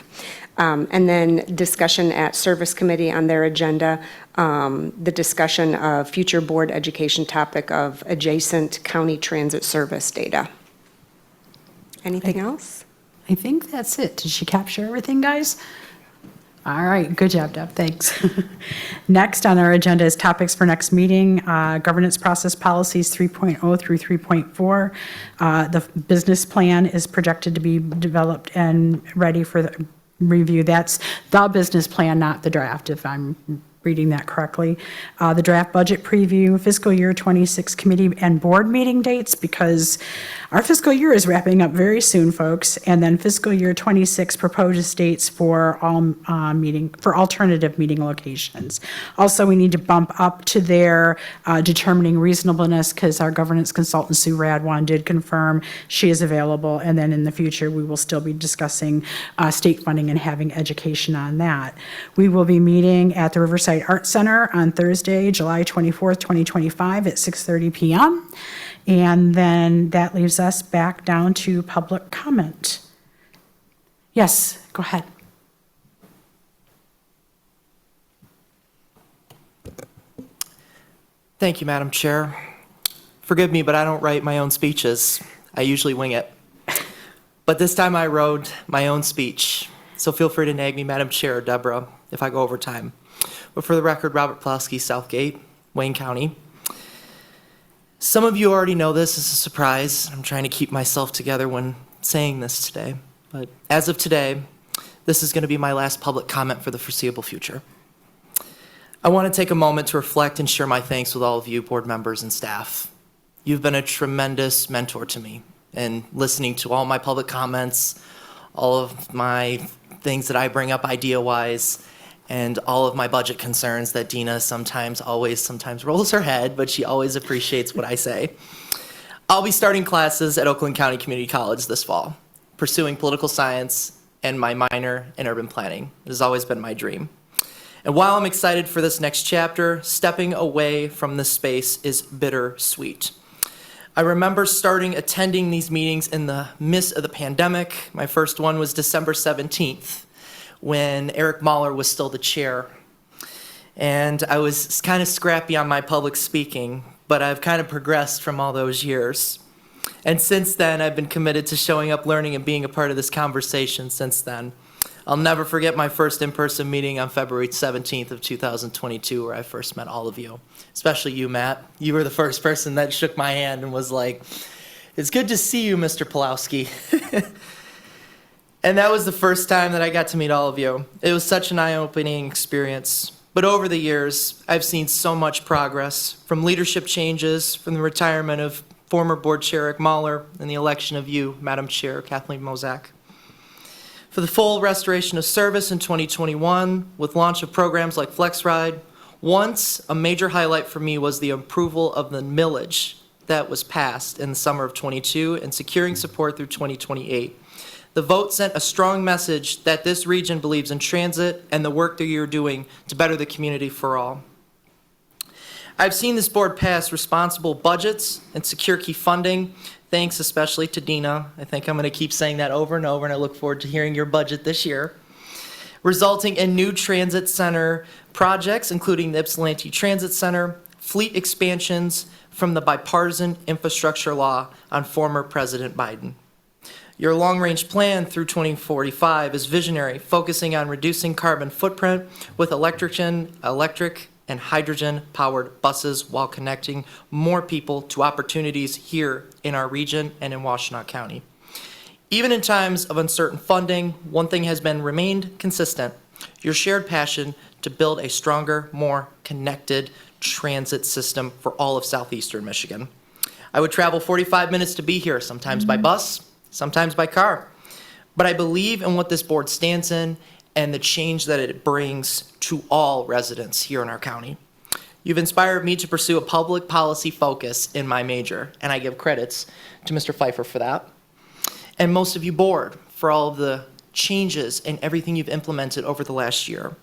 And then discussion at service committee on their agenda, the discussion of future board education topic of adjacent county transit service data. Anything else? I think that's it. Did she capture everything, guys? All right, good job, Deb, thanks. Next on our agenda is topics for next meeting, governance process policies 3.0 through 3.4. The business plan is projected to be developed and ready for the review. That's the business plan, not the draft, if I'm reading that correctly. The draft budget preview, fiscal year 26 committee and board meeting dates, because our fiscal year is wrapping up very soon, folks. And then fiscal year 26 proposed dates for all for alternative meeting locations. Also, we need to bump up to their determining reasonableness, because our governance consultant, Sue Radwan, did confirm she is available. And then in the future, we will still be discussing state funding and having education on that. We will be meeting at the Riverside Arts Center on Thursday, July 24th, 2025 at 6:30 p.m. And then that leaves us back down to public comment. Yes, go ahead. Thank you, Madam Chair. Forgive me, but I don't write my own speeches. I usually wing it. But this time I wrote my own speech. So feel free to nag me, Madam Chair or Deborah, if I go over time. But for the record, Robert Plowski, Southgate, Wayne County. Some of you already know this as a surprise. I'm trying to keep myself together when saying this today. But as of today, this is going to be my last public comment for the foreseeable future. I want to take a moment to reflect and share my thanks with all of you, board members and staff. You've been a tremendous mentor to me, and listening to all my public comments, all of my things that I bring up idea-wise, and all of my budget concerns that Dina sometimes rolls her head, but she always appreciates what I say. I'll be starting classes at Oakland County Community College this fall, pursuing political science and my minor in urban planning. It has always been my dream. And while I'm excited for this next chapter, stepping away from this space is bittersweet. I remember starting attending these meetings in the midst of the pandemic. My first one was December 17th, when Eric Mahler was still the chair. And I was kind of scrappy on my public speaking, but I've kind of progressed from all those years. And since then, I've been committed to showing up, learning, and being a part of this conversation since then. I'll never forget my first in-person meeting on February 17th of 2022, where I first met all of you, especially you, Matt. You were the first person that shook my hand and was like, "It's good to see you, Mr. Pulowski." And that was the first time that I got to meet all of you. It was such an eye-opening experience. But over the years, I've seen so much progress, from leadership changes, from the retirement of former Board Chair Rick Mahler, and the election of you, Madam Chair Kathleen Mozak. For the full restoration of service in 2021, with launch of programs like TheRide, once a major highlight for me was the approval of the millage that was passed in the summer of '22 and securing support through 2028. The vote sent a strong message that this region believes in transit and the work that you're doing to better the community for all. I've seen this board pass responsible budgets and secure key funding, thanks especially to Dina. I think I'm going to keep saying that over and over, and I look forward to hearing your budget this year, resulting in new transit center projects, including the Ypsilanti Transit Center, fleet expansions from the bipartisan infrastructure law on former President Biden. Your long-range plan through 2045 is visionary, focusing on reducing carbon footprint with electric and hydrogen-powered buses while connecting more people to opportunities here in our region and in Washtenaw County. Even in times of uncertain funding, one thing has remained consistent: your shared passion to build a stronger, more connected transit system for all of southeastern Michigan. I would travel 45 minutes to be here, sometimes by bus, sometimes by car. But I believe in what this board stands in and the change that it brings to all residents here in our county. You've inspired me to pursue a public policy focus in my major, and I give credits to Mr. Pfeiffer for that. And most of you board for all of the changes and everything you've implemented over the last year.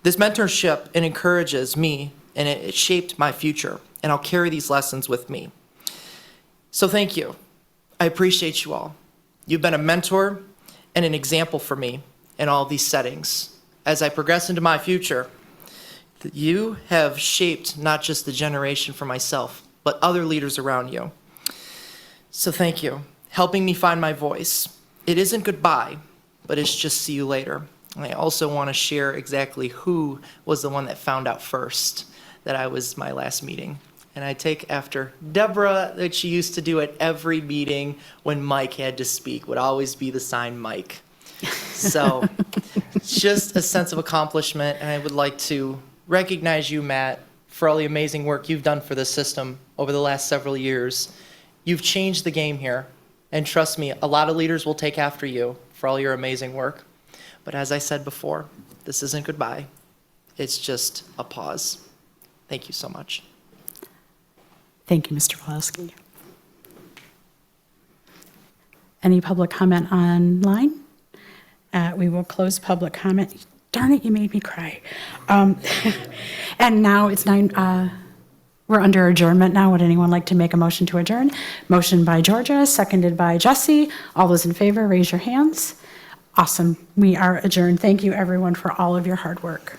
This mentorship, it encourages me, and it shaped my future, and I'll carry these lessons with me. So thank you. I appreciate you all. You've been a mentor and an example for me in all these settings. As I progress into my future, you have shaped not just the generation for myself, but other leaders around you. So thank you, helping me find my voice. It isn't goodbye, but it's just see you later. And I also want to share exactly who was the one that found out first that I was my last meeting. And I take after Deborah, that she used to do at every meeting when Mike had to speak, would always be the sign Mike. So just a sense of accomplishment, and I would like to recognize you, Matt, for all the amazing work you've done for this system over the last several years. You've changed the game here, and trust me, a lot of leaders will take after you for all your amazing work. But as I said before, this isn't goodbye. It's just a pause. Thank you so much. Thank you, Mr. Pulaski. Any public comment online? We will close public comment. Darn it, you made me cry. And now it's 9, we're under adjournment now. Would anyone like to make a motion to adjourn? Motion by Georgia, seconded by Jesse. All those in favor, raise your hands. Awesome. We are adjourned. Thank you, everyone, for all of your hard work.